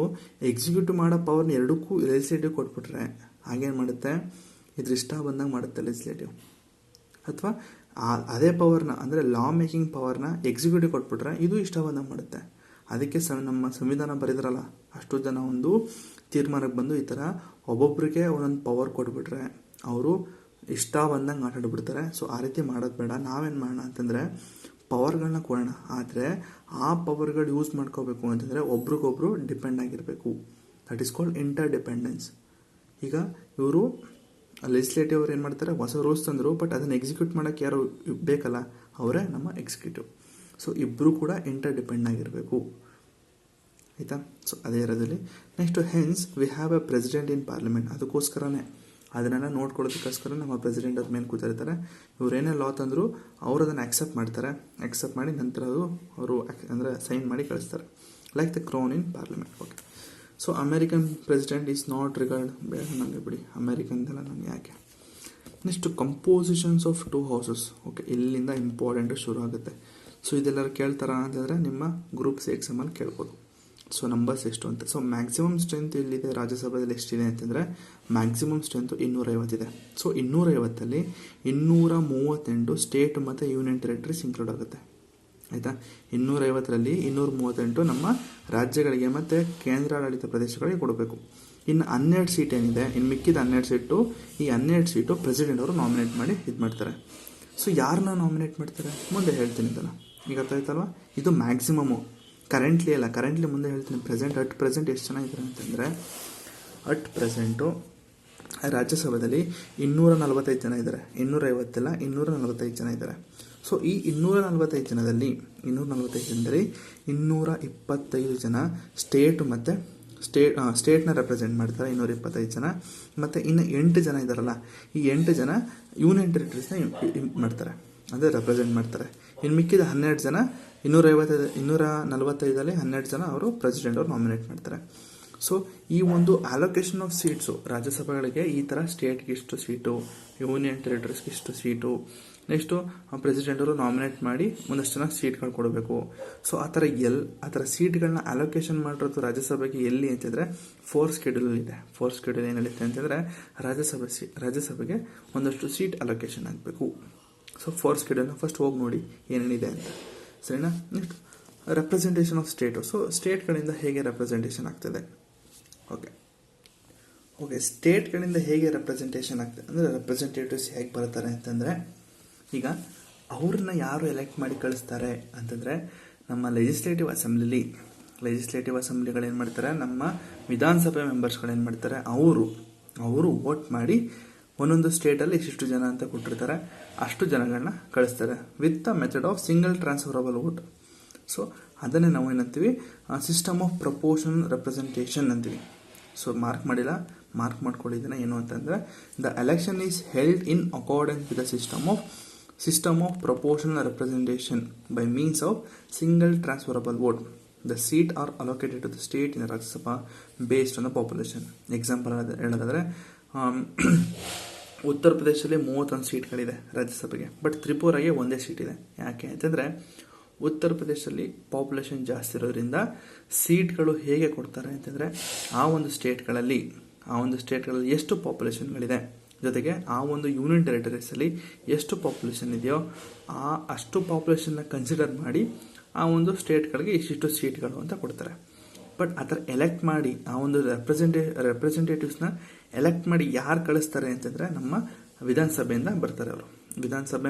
ಎಕ್ಸಿಕ್ಯೂಟಿವ್ ಮಾಡೋ ಪವರ್ನ ಎರಡಕ್ಕೂ ಲೆಜಿಸ್ಲೇಟಿವ್ ಕೊಟ್ಬಿಟ್ರೆ ಹಾಗೇನು ಮಾಡುತ್ತೆ, ಇದ್ರ ಇಷ್ಟ ಬಂದಂಗೆ ಮಾಡುತ್ತೆ ಲೆಜಿಸ್ಲೇಟಿವ್. ಅಥವಾ ಅದೇ ಪವರ್ನ ಅಂದರೆ ಲಾ ಮೇಕಿಂಗ್ ಪವರ್ನ ಎಕ್ಸಿಕ್ಯೂಟಿವ್ ಕೊಟ್ಬಿಟ್ರೆ ಇದು ಇಷ್ಟ ಬಂದಂಗೆ ಮಾಡುತ್ತೆ. ಅದಕ್ಕೆ ನಮ್ಮ ಸಂವಿಧಾನ ಬರೆದ್ರಲ್ಲ, ಅಷ್ಟು ಜನ ಒಂದು ತೀರ್ಮಾನಕ್ಕೆ ಬಂದು ಈ ಥರ ಒಬ್ಬೊಬ್ಬರಿಗೆ ಒಂದೊಂದು ಪವರ್ ಕೊಟ್ಬಿಟ್ರೆ ಅವರು ಇಷ್ಟ ಬಂದಂಗೆ ಆಟಾಡ್ಬಿಡ್ತಾರೆ. ಸೊ ಆ ರೀತಿ ಮಾಡೋದು ಬೇಡ. ನಾವೇನು ಮಾಡೋಣ ಅಂತಂದರೆ ಪವರ್ಗಳನ್ನ ಕೊಡೋಣ, ಆದರೆ ಆ ಪವರ್ಗಳು ಯೂಸ್ ಮಾಡ್ಕೋಬೇಕು ಅಂತಂದರೆ ಒಬ್ರಿಗೊಬ್ರು ಡಿಪೆಂಡ್ ಆಗಿರಬೇಕು. That is called inter dependence. ಈಗ ಇವರು ಲೆಜಿಸ್ಲೇಟಿವ್ ಅವ್ರು ಏನು ಮಾಡ್ತಾರೆ, ಹೊಸ ರೂಲ್ಸ್ ತಂದರು, ಬಟ್ ಅದನ್ನು ಎಕ್ಸಿಕ್ಯೂಟ್ ಮಾಡೋಕ್ಕೆ ಯಾರು ಬೇಕಲ್ಲ, ಅವರೇ ನಮ್ಮ ಎಕ್ಸಿಕ್ಯೂಟಿವ್. ಸೊ ಇಬ್ಬರು ಕೂಡ ಇಂಟರ್ ಡಿಪೆಂಡ್ ಆಗಿರಬೇಕು, ಆಯಿತಾ. ಸೊ ಅದೇ ಇರೋದಲ್ಲಿ next hence we have a president in parliament. ಅದಕ್ಕೋಸ್ಕರನೇ ಅದನ್ನೆಲ್ಲ ನೋಡ್ಕೊಳ್ಳೋದಕ್ಕೋಸ್ಕರ ನಮ್ಮ ಪ್ರೆಸಿಡೆಂಟ್ ಅದ್ರ ಮೇಲೆ ಕೂತಿರ್ತಾರೆ. ಇವರೇನೇ ಲಾ ತಂದರೂ ಅವರು ಅದನ್ನು ಆಕ್ಸೆಪ್ಟ್ ಮಾಡ್ತಾರೆ. ಆಕ್ಸೆಪ್ಟ್ ಮಾಡಿ ನಂತರ ಅವರು ಅಂದರೆ ಸೈನ್ ಮಾಡಿ ಕಳಿಸ್ತಾರೆ, like the crown in parliament. Okay, so American president is not regard, ಬೇಡ ನನಗೆ ಬಿಡಿ, ಅಮೇರಿಕನ್ದೆಲ್ಲ ನನಗೆ ಯಾಕೆ. Next compositions of 2 houses. Okay, ಇಲ್ಲಿಂದ ಇಂಪಾರ್ಟೆಂಟು ಶುರು ಆಗುತ್ತೆ. ಸೊ ಇದೆಲ್ಲರೂ ಕೇಳ್ತಾರ ಅಂತಂದರೆ ನಿಮ್ಮ ಗ್ರೂಪ್ ಸಿ ಎಕ್ಸಾಮಲ್ಲಿ ಕೇಳ್ಬೋದು, ಸೊ ನಂಬರ್ಸ್ ಎಷ್ಟು ಅಂತ. ಸೊ ಮ್ಯಾಕ್ಸಿಮಮ್ ಸ್ಟ್ರೆಂತ್ ಎಲ್ಲಿದೆ ರಾಜ್ಯಸಭೆಯಲ್ಲಿ ಎಷ್ಟಿದೆ ಅಂತಂದರೆ ಮ್ಯಾಕ್ಸಿಮಮ್ ಸ್ಟ್ರೆಂತು 250 ಇದೆ. ಸೊ 250ಅಲ್ಲಿ 238 ಸ್ಟೇಟ್ ಮತ್ತು ಯೂನಿಯನ್ ಟೆರಿಟರೀಸ್ ಇನ್ಕ್ಲೂಡ್ ಆಗುತ್ತೆ. ಆಯಿತಾ, 250ರಲ್ಲಿ 238 ನಮ್ಮ ರಾಜ್ಯಗಳಿಗೆ ಮತ್ತು ಕೇಂದ್ರಾಡಳಿತ ಪ್ರದೇಶಗಳಿಗೆ ಕೊಡಬೇಕು. ಇನ್ನು 12 ಸೀಟ್ ಏನಿದೆ, ಇನ್ನು ಮಿಕ್ಕಿದ 12 ಸೀಟು, ಈ 12 ಸೀಟು ಪ್ರೆಸಿಡೆಂಟ್ ಅವರು ನಾಮಿನೇಟ್ ಮಾಡಿ ಇದು ಮಾಡ್ತಾರೆ. ಸೊ ಯಾರನ್ನ ನಾಮಿನೇಟ್ ಮಾಡ್ತಾರೆ ಮುಂದೆ ಹೇಳ್ತೀನಿ ಇದನ್ನು. ಈಗ ಅರ್ಥ ಆಯ್ತಲ್ವ, ಇದು ಮ್ಯಾಕ್ಸಿಮಮು. ಕರೆಂಟ್ಲಿ ಮುಂದೆ ಹೇಳ್ತೀನಿ. ಅಟ್ ಪ್ರೆಸೆಂಟ್ ಎಷ್ಟು ಜನ ಇದ್ದಾರೆ ಅಂತಂದರೆ, ಅಟ್ ಪ್ರೆಸೆಂಟು ರಾಜ್ಯಸಭೆಯಲ್ಲಿ 245 ಜನ ಇದ್ದಾರೆ. 250 245 ಜನ ಇದ್ದಾರೆ. ಸೊ ಈ 245 ಜನದಲ್ಲಿ 225 ಜನ ಸ್ಟೇಟ್ ಮತ್ತು ಸ್ಟೇಟ್ನ ರೆಪ್ರೆಸೆಂಟ್ ಮಾಡ್ತಾರೆ, 225 ಜನ. ಮತ್ತು ಇನ್ನು 8 ಜನ ಇದ್ದಾರಲ್ಲ, ಈ 8 ಜನ ಯೂನಿಯನ್ ಟೆರಿಟರೀಸ್ನ ಮಾಡ್ತಾರೆ, ಅಂದರೆ ರೆಪ್ರೆಸೆಂಟ್ ಮಾಡ್ತಾರೆ. ಇನ್ನು ಮಿಕ್ಕಿದ 12 ಜನ 245 12 ಜನ ಅವರು ಪ್ರೆಸಿಡೆಂಟ್ ಅವರು ನಾಮಿನೇಟ್ ಮಾಡ್ತಾರೆ. ಸೊ ಈ ಒಂದು ಅಲೋಕೇಶನ್ ಆಫ್ ಸೀಟ್ಸು ರಾಜ್ಯಸಭೆಗಳಿಗೆ ಈ ಥರ ಸ್ಟೇಟ್ಗೆ ಇಷ್ಟು ಸೀಟು, ಯೂನಿಯನ್ ಟೆರಿಟರೀಸ್ಗೆ ಇಷ್ಟು ಸೀಟು, ನೆಕ್ಸ್ಟು ಪ್ರೆಸಿಡೆಂಟ್ ಅವರು ನಾಮಿನೇಟ್ ಮಾಡಿ ಒಂದಷ್ಟು ಜನ ಸೀಟ್ಗಳು ಕೊಡಬೇಕು. ಸೊ ಆ ಥರ ಸೀಟ್ಗಳನ್ನ ಅಲೋಕೇಶನ್ ಮಾಡಿರೋದು ರಾಜ್ಯಸಭೆಗೆ ಎಲ್ಲಿ ಅಂತಂದರೆ 4 ಸ್ಕೆಡ್ಯೂಲ್ ಇದೆ. 4 ಸ್ಕೆಡ್ಯೂಲ್ ಏನು ಹೇಳುತ್ತೆ ಅಂತಂದರೆ ರಾಜ್ಯಸಭೆಗೆ ಒಂದಷ್ಟು ಸೀಟ್ ಅಲೋಕೇಶನ್ ಆಗಬೇಕು. ಸೊ 4 ಸ್ಕೆಡ್ಯೂಲ್ನ ಫಸ್ಟ್ ಹೋಗಿ ನೋಡಿ ಏನೇನಿದೆ ಅಂತ, ಸರಿನಾ. Next representation of state. So ಸ್ಟೇಟ್ಗಳಿಂದ ಹೇಗೆ ರೆಪ್ರೆಸೆಂಟೇಷನ್ ಆಗ್ತದೆ, ಓಕೆ ಸ್ಟೇಟ್ಗಳಿಂದ ಹೇಗೆ ರೆಪ್ರೆಸೆಂಟೇಷನ್ ಆಗ್ತದೆ ಅಂದರೆ ರೆಪ್ರೆಸೆಂಟೇಟಿವ್ಸ್ ಹೇಗೆ ಬರ್ತಾರೆ ಅಂತಂದರೆ, ಈಗ ಅವ್ರನ್ನ ಯಾರು ಎಲೆಕ್ಟ್ ಮಾಡಿ ಕಳಿಸ್ತಾರೆ ಅಂತಂದರೆ, ನಮ್ಮ ಲೆಜಿಸ್ಲೇಟಿವ್ ಅಸೆಂಬ್ಲಿಗಳೇನು ಮಾಡ್ತಾರೆ, ನಮ್ಮ ವಿಧಾನಸಭೆ ಮೆಂಬರ್ಸ್ಗಳೇನು ಮಾಡ್ತಾರೆ, ಅವರು ವೋಟ್ ಮಾಡಿ ಒಂದೊಂದು ಸ್ಟೇಟಲ್ಲಿ ಇಷ್ಟಿಷ್ಟು ಜನ ಅಂತ ಕೊಟ್ಟಿರ್ತಾರೆ, ಅಷ್ಟು ಜನಗಳನ್ನ ಕಳಿಸ್ತಾರೆ with the method of single transferable vote. So ಅದನ್ನೇ ನಾವು ಏನಂತೀವಿ, ಸಿಸ್ಟಮ್ ಆಫ್ ಪ್ರಪೋರ್ಷನಲ್ ರೆಪ್ರೆಸೆಂಟೇಷನ್ ಅಂತೀವಿ. ಸೊ ಮಾರ್ಕ್ ಮಾಡ್ಕೊಳ್ಳಿದ್ದನ್ನ ಏನು ಅಂತಂದರೆ, the election is held in accordance with the system of proportional representation by means of single transferable vote. The seat are allocated to the state in Rajya Sabha based on the population. Example ಹೇಳೋದಾದರೆ, ಉತ್ತರ ಪ್ರದೇಶದಲ್ಲಿ 31 ಸೀಟ್ಗಳಿದೆ ರಾಜ್ಯಸಭೆಗೆ, but ತ್ರಿಪುರಾಗೆ ಒಂದೇ seat ಇದೆ. ಯಾಕೆ ಅಂತಂದರೆ ಉತ್ತರ ಪ್ರದೇಶದಲ್ಲಿ ಪಾಪ್ಯುಲೇಷನ್ ಜಾಸ್ತಿ ಇರೋದ್ರಿಂದ ಸೀಟ್ಗಳು ಹೇಗೆ ಕೊಡ್ತಾರೆ ಅಂತಂದರೆ, ಆ ಒಂದು ಸ್ಟೇಟ್ಗಳಲ್ಲಿ ಎಷ್ಟು ಪಾಪ್ಯುಲೇಷನ್ಗಳಿದೆ, ಜೊತೆಗೆ ಆ ಒಂದು ಯೂನಿಯನ್ ಟೆರಿಟರೀಸಲ್ಲಿ ಎಷ್ಟು ಪಾಪ್ಯುಲೇಷನ್ ಇದೆಯೋ ಅಷ್ಟು ಪಾಪ್ಯುಲೇಷನ್ನ ಕನ್ಸಿಡರ್ ಮಾಡಿ ಆ ಒಂದು ಸ್ಟೇಟ್ಗಳಿಗೆ ಇಷ್ಟಿಷ್ಟು ಸೀಟ್ಗಳು ಅಂತ ಕೊಡ್ತಾರೆ. ಬಟ್ ಆ ಥರ ಎಲೆಕ್ಟ್ ಮಾಡಿ ಆ ಒಂದು ರೆಪ್ರೆಸೆಂಟೇಟಿವ್ಸ್ನ ಎಲೆಕ್ಟ್ ಮಾಡಿ ಯಾರು ಕಳಿಸ್ತಾರೆ ಅಂತಂದರೆ, ನಮ್ಮ ವಿಧಾನಸಭೆಯಿಂದ ಬರ್ತಾರೆ ಅವರು. ವಿಧಾನಸಭೆ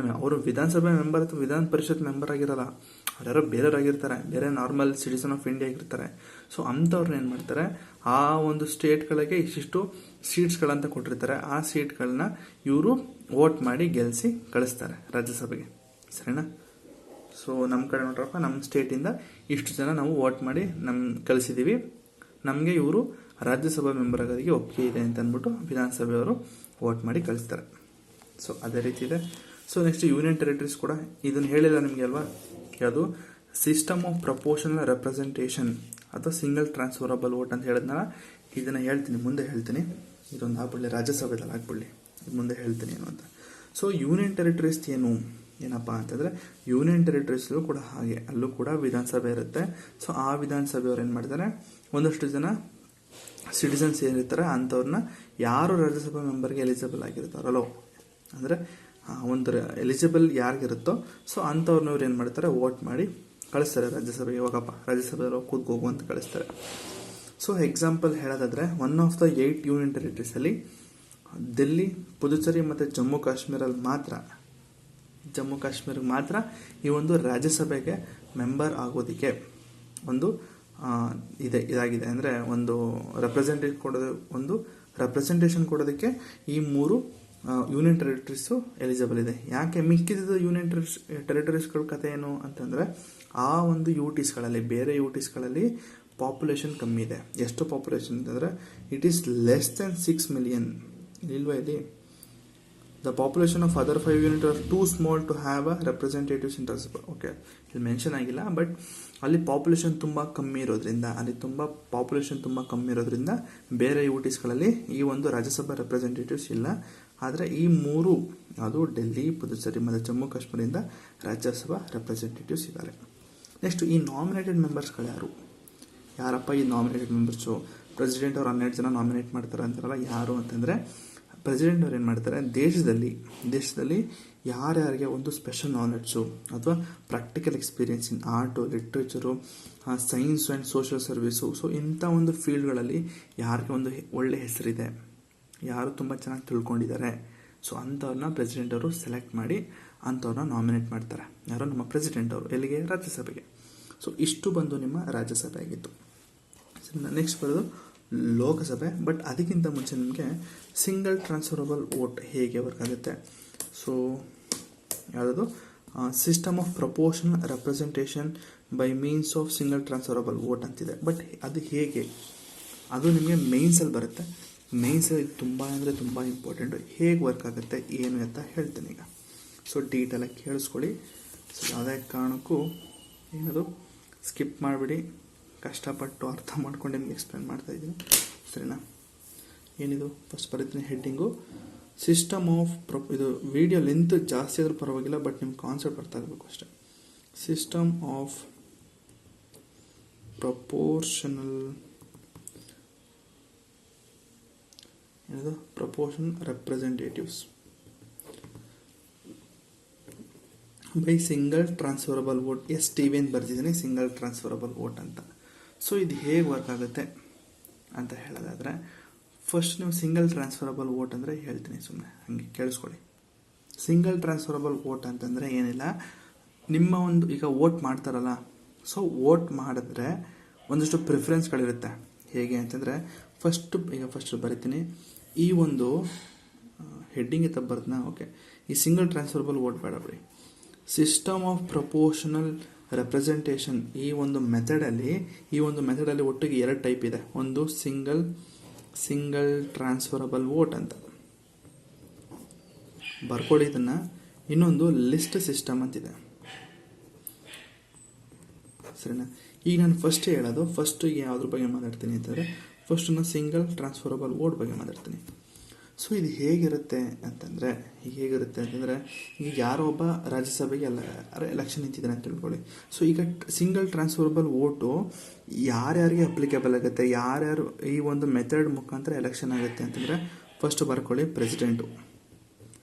ಮೆಂಬರ್ ಅಥವಾ ವಿಧಾನ ಪರಿಷತ್ ಮೆಂಬರ್ ಆಗಿರಲ್ಲ, ಅವರ್ಯಾರೋ ಬೇರೆಯವರಾಗಿರ್ತಾರೆ, ಬೇರೆ ನಾರ್ಮಲ್ ಸಿಟಿಸನ್ ಆಫ್ ಇಂಡಿಯಾ ಆಗಿರ್ತಾರೆ. ಸೊ ಅಂಥವ್ರನ್ನ ಏನು ಮಾಡ್ತಾರೆ, ಆ ಒಂದು ಸ್ಟೇಟ್ಗಳಿಗೆ ಇಷ್ಟಿಷ್ಟು ಸೀಟ್ಸ್ಗಳಂತ ಕೊಟ್ಟಿರ್ತಾರೆ, ಆ ಸೀಟ್ಗಳನ್ನ ಇವರು ವೋಟ್ ಮಾಡಿ ಗೆಲ್ಲಿಸಿ ಕಳಿಸ್ತಾರೆ ರಾಜ್ಯಸಭೆಗೆ, ಸರಿನಾ. ಸೊ ನಮ್ಮ ಕಡೆ ನೋಡ್ರಪ್ಪ, ನಮ್ಮ ಸ್ಟೇಟಿಂದ ಇಷ್ಟು ಜನ ನಾವು ವೋಟ್ ಮಾಡಿ ಕಳಿಸಿದ್ದೀವಿ, ನಮಗೆ ಇವರು ರಾಜ್ಯಸಭಾ ಮೆಂಬರ್ ಆಗೋದಕ್ಕೆ ಒಪ್ಪಿಗೆ ಇದೆ ಅಂತ ಅಂದ್ಬಿಟ್ಟು ವಿಧಾನಸಭೆಯವರು ವೋಟ್ ಮಾಡಿ ಕಳಿಸ್ತಾರೆ. ಸೊ ಅದೇ ರೀತಿ ಇದೆ. ಸೊ ನೆಕ್ಸ್ಟ್ ಯೂನಿಯನ್ ಟೆರಿಟರೀಸ್ ಕೂಡ ಇದನ್ನು ಹೇಳಿಲ್ಲ ನಿಮಗೆ ಅಲ್ವಾ, ಯಾವುದು ಸಿಸ್ಟಮ್ ಆಫ್ ಪ್ರಪೋರ್ಷನಲ್ ರೆಪ್ರೆಸೆಂಟೇಷನ್ ಅಥವಾ ಸಿಂಗಲ್ ಟ್ರಾನ್ಸ್ಫರಬಲ್ ವೋಟ್ ಅಂತ ಹೇಳಿದ್ನಲ್ಲ, ಇದನ್ನು ಮುಂದೆ ಹೇಳ್ತೀನಿ. ಇದೊಂದು ಆಗ್ಬಿಡಲಿ, ರಾಜ್ಯಸಭೆದಲ್ಲಿ ಆಗ್ಬಿಡಲಿ, ಮುಂದೆ ಹೇಳ್ತೀನಿ ಏನು ಅಂತ. ಸೊ ಯೂನಿಯನ್ ಟೆರಿಟರೀಸ್ ಏನಪ್ಪ ಅಂತಂದರೆ, ಯೂನಿಯನ್ ಟೆರಿಟರೀಸ್ಲೂ ಕೂಡ ಹಾಗೆ, ಅಲ್ಲೂ ಕೂಡ ವಿಧಾನಸಭೆ ಇರುತ್ತೆ. ಸೊ ಆ ವಿಧಾನಸಭೆಯವ್ರು ಏನು ಮಾಡ್ತಾರೆ, ಒಂದಷ್ಟು ಜನ ಸಿಟಿಸನ್ಸ್ ಏನಿರ್ತಾರೆ ಅಂಥವ್ರನ್ನ ಯಾರು ರಾಜ್ಯಸಭಾ ಮೆಂಬರ್ಗೆ ಎಲಿಜಿಬಲ್ ಆಗಿರ್ತಾರಲ್ಲೋ, ಅಂದರೆ ಒಂದು ಎಲಿಜಿಬಲ್ ಯಾರಿಗಿರುತ್ತೋ ಸೊ ಅಂಥವ್ರನ್ನ ಇವ್ರು ಏನು ಮಾಡ್ತಾರೆ, ವೋಟ್ ಮಾಡಿ ಕಳಿಸ್ತಾರೆ ರಾಜ್ಯಸಭೆಗೆ. ಹೋಗಪ್ಪ ರಾಜ್ಯಸಭೆಯಲ್ಲಿ ಕೂತ್ಕೋಗು ಅಂತ ಕಳಿಸ್ತಾರೆ. ಸೊ ಎಕ್ಸಾಂಪಲ್ ಹೇಳೋದಾದರೆ, 1 ಆಫ್ ದ 8 ಯೂನಿಯನ್ ಟೆರಿಟರೀಸಲ್ಲಿ ದಿಲ್ಲಿ, ಪುದುಚೇರಿ ಮತ್ತು ಜಮ್ಮು ಕಾಶ್ಮೀರಿಗೆ ಮಾತ್ರ ಈ ಒಂದು ರಾಜ್ಯಸಭೆಗೆ ಮೆಂಬರ್ ಆಗೋದಕ್ಕೆ ಒಂದು ಇದಾಗಿದೆ, ಅಂದರೆ ಒಂದು ರೆಪ್ರೆಸೆಂಟೇಷನ್ ಕೊಡೋದಕ್ಕೆ ಈ 3 ಯೂನಿಯನ್ ಟೆರಿಟರೀಸು ಎಲಿಜಿಬಲ್ ಇದೆ. ಯಾಕೆ ಮಿಕ್ಕಿದ ಯೂನಿಯನ್ ಟೆರಿಟರೀಸ್ಗಳ ಕಥೆ ಏನು ಅಂತಂದರೆ, ಆ ಒಂದು ಬೇರೆ ಯೂಟಿಸ್ಗಳಲ್ಲಿ ಪಾಪ್ಯುಲೇಷನ್ ಕಮ್ಮಿ ಇದೆ. ಎಷ್ಟು ಪಾಪ್ಯುಲೇಷನ್ ಅಂತಂದರೆ, it is less than 6 million. ಇಲ್ವಾ ಇಲ್ಲಿ, the population of other 5 unit are too small to have a representatives in Rajya Sabha. Okay, ಇಲ್ಲಿ ಮೆನ್ಷನ್ ಆಗಿಲ್ಲ, ಬಟ್ ಅಲ್ಲಿ ಪಾಪ್ಯುಲೇಷನ್ ತುಂಬ ಕಮ್ಮಿ ಇರೋದ್ರಿಂದ ಬೇರೆ ಯೂಟಿಸ್ಗಳಲ್ಲಿ ಈ ಒಂದು ರಾಜ್ಯಸಭಾ ರೆಪ್ರೆಸೆಂಟೇಟಿವ್ಸ್ ಇಲ್ಲ. ಆದರೆ ಈ 3 ಅದು ಡೆಲ್ಲಿ, ಪುದುಚೇರಿ ಮತ್ತು ಜಮ್ಮು ಕಾಶ್ಮೀರದಿಂದ ರಾಜ್ಯಸಭಾ ರೆಪ್ರೆಸೆಂಟೇಟಿವ್ಸ್ ಇದ್ದಾರೆ. ನೆಕ್ಸ್ಟ್ ಈ ನಾಮಿನೇಟೆಡ್ ಮೆಂಬರ್ಸ್ಗಳು ಯಾರು? ಯಾರಪ್ಪ ಈ ನಾಮಿನೇಟೆಡ್ ಮೆಂಬರ್ಸು, ಪ್ರೆಸಿಡೆಂಟ್ ಅವ್ರು 12 ಜನ ನಾಮಿನೇಟ್ ಮಾಡ್ತಾರೆ ಅಂತಾರಲ್ಲ, ಯಾರು ಅಂತಂದರೆ ಪ್ರೆಸಿಡೆಂಟ್ ಅವ್ರು ಏನು ಮಾಡ್ತಾರೆ, ದೇಶದಲ್ಲಿ ಯಾರ್ಯಾರಿಗೆ ಒಂದು ಸ್ಪೆಷಲ್ ನಾಲೆಡ್ಜು ಅಥವಾ practical experience in art, literature, science and social service, so ಇಂಥ ಒಂದು ಫೀಲ್ಡ್ಗಳಲ್ಲಿ ಯಾರಿಗೆ ಒಂದು ಒಳ್ಳೆ ಹೆಸರಿದೆ, ಯಾರು ತುಂಬ ಚೆನ್ನಾಗಿ ತಿಳ್ಕೊಂಡಿದ್ದಾರೆ, ಸೊ ಅಂಥವ್ರನ್ನ ಪ್ರೆಸಿಡೆಂಟ್ ಅವರು ಸೆಲೆಕ್ಟ್ ಮಾಡಿ ಅಂಥವ್ರನ್ನ ನಾಮಿನೇಟ್ ಮಾಡ್ತಾರೆ. ಯಾರೋ ನಮ್ಮ ಪ್ರೆಸಿಡೆಂಟ್ ಅವರು, ಎಲ್ಲಿಗೆ, ರಾಜ್ಯಸಭೆಗೆ. ಸೊ ಇಷ್ಟು ಬಂದು ನಿಮ್ಮ ರಾಜ್ಯಸಭೆ ಆಗಿತ್ತು. ನೆಕ್ಸ್ಟ್ ಬರೋದು ಲೋಕಸಭೆ. ಬಟ್ ಅದಕ್ಕಿಂತ ಮುಂಚೆ ನಿಮಗೆ ಸಿಂಗಲ್ ಟ್ರಾನ್ಸ್ಫರಬಲ್ ವೋಟ್ ಹೇಗೆ ವರ್ಕ್ ಆಗುತ್ತೆ. ಸೊ ಯಾವುದದು system of proportional representation by means of single transferable vote ಅಂತಿದೆ. ಬಟ್ ಅದು ಹೇಗೆ, ಅದು ನಿಮಗೆ ಮೇನ್ಸಲ್ಲಿ ಬರುತ್ತೆ. ಮೇನ್ಸಲ್ಲಿ ತುಂಬ ಅಂದರೆ ತುಂಬ ಇಂಪಾರ್ಟೆಂಟು. ಹೇಗೆ ವರ್ಕ್ ಆಗುತ್ತೆ ಏನು ಅಂತ ಹೇಳ್ತೀನಿ ಈಗ. ಸೊ ಡೀಟೇಲಾಗಿ ಕೇಳಿಸ್ಕೊಳ್ಳಿ. ಸೊ ಯಾವುದೇ ಕಾರಣಕ್ಕೂ ಏನದು ಸ್ಕಿಪ್ ಮಾಡಿಬಿಡಿ, ಕಷ್ಟಪಟ್ಟು ಅರ್ಥ ಮಾಡ್ಕೊಂಡು ನಿಮ್ಗೆ ಎಕ್ಸ್ಪ್ಲೇನ್ ಮಾಡ್ತಾಯಿದ್ದೀನಿ, ಸರಿನಾ. ಏನಿದು ಫಸ್ಟ್ ಬರೀತೀನಿ ಹೆಡ್ಡಿಂಗು, ಸಿಸ್ಟಮ್ ಆಫ್ ಇದು ವಿಡಿಯೋ ಲೆಂತ್ ಜಾಸ್ತಿ ಆದರೂ ಪರವಾಗಿಲ್ಲ, ಬಟ್ ನಿಮ್ಮ ಕಾನ್ಸೆಪ್ಟ್ ಅರ್ಥ ಆಗಬೇಕು ಅಷ್ಟೇ. ಸಿಸ್ಟಮ್ ಆಫ್ ಪ್ರಪೋರ್ಷನಲ್ ಏನದು proportional representatives by single transferable vote. STV ಅಂತ ಬರ್ತಿದ್ದೀನಿ, ಸಿಂಗಲ್ ಟ್ರಾನ್ಸ್ಫರಬಲ್ ವೋಟ್ ಅಂತ. ಸೊ ಇದು ಹೇಗೆ ವರ್ಕ್ ಆಗುತ್ತೆ ಅಂತ ಹೇಳೋದಾದರೆ, ಫಸ್ಟ್ ನೀವು ಸಿಂಗಲ್ ಟ್ರಾನ್ಸ್ಫರಬಲ್ ವೋಟ್ ಅಂದರೆ ಹೇಳ್ತೀನಿ, ಸುಮ್ಮನೆ ಹಾಗೆ ಕೇಳಿಸ್ಕೊಳ್ಳಿ. ಸಿಂಗಲ್ ಟ್ರಾನ್ಸ್ಫರಬಲ್ ವೋಟ್ ಅಂತಂದರೆ ಏನಿಲ್ಲ, ನಿಮ್ಮ ಒಂದು ಈಗ ವೋಟ್ ಮಾಡ್ತಾರಲ್ಲ, ಸೊ ವೋಟ್ ಮಾಡಿದ್ರೆ ಒಂದಷ್ಟು ಪ್ರಿಫರೆನ್ಸ್ಗಳಿರುತ್ತೆ. ಹೇಗೆ ಅಂತಂದರೆ ಫಸ್ಟ್ ಬರಿತೀನಿ, ಈ ಒಂದು ಹೆಡ್ಡಿಂಗ್ ತಪ್ಪು ಬರ್ತನಾ, ಓಕೆ. ಈ ಸಿಂಗಲ್ ಟ್ರಾನ್ಸ್ಫರಬಲ್ ವೋಟ್ ಬೇಡ ಬಿಡಿ. ಸಿಸ್ಟಮ್ ಆಫ್ ಪ್ರಪೋರ್ಷನಲ್ ರೆಪ್ರೆಸೆಂಟೇಷನ್, ಈ ಒಂದು ಮೆಥಡಲ್ಲಿ ಒಟ್ಟಿಗೆ 2 ಟೈಪ್ ಇದೆ. ಒಂದು ಸಿಂಗಲ್ ಟ್ರಾನ್ಸ್ಫರಬಲ್ ವೋಟ್ ಅಂತ ಬರ್ಕೊಳ್ಳಿ ಇದನ್ನು. ಇನ್ನೊಂದು ಲಿಸ್ಟ್ ಸಿಸ್ಟಮ್ ಅಂತಿದೆ, ಸರಿನಾ. ಈಗ ನಾನು ಫಸ್ಟ್ ಹೇಳೋದು, ಈಗ ಯಾವುದ್ರ ಬಗ್ಗೆ ಮಾತಾಡ್ತೀನಿ ಅಂತಂದರೆ, ಫಸ್ಟ್ ನಾನು ಸಿಂಗಲ್ ಟ್ರಾನ್ಸ್ಫರಬಲ್ ವೋಟ್ ಬಗ್ಗೆ ಮಾತಾಡ್ತೀನಿ. ಸೊ ಇದು ಹೇಗಿರುತ್ತೆ ಅಂತಂದರೆ, ಈಗ ಯಾರೋ ಒಬ್ಬ ರಾಜ್ಯಸಭೆಗೆ ಎಲೆಕ್ಷನ್ ನಿಂತಿದ್ದಾನೆ ಅಂತ ತಿಳ್ಕೊಳ್ಳಿ. ಸೊ ಈಗ ಸಿಂಗಲ್ ಟ್ರಾನ್ಸ್ಫರಬಲ್ ವೋಟು ಯಾರ್ಯಾರಿಗೆ ಅಪ್ಲಿಕೇಬಲ್ ಆಗುತ್ತೆ, ಯಾರ್ಯಾರು ಈ ಒಂದು ಮೆಥಡ್ ಮುಖಾಂತರ ಎಲೆಕ್ಷನ್ ಆಗುತ್ತೆ ಅಂತಂದರೆ, ಫಸ್ಟ್ ಬರ್ಕೊಳ್ಳಿ ಪ್ರೆಸಿಡೆಂಟು,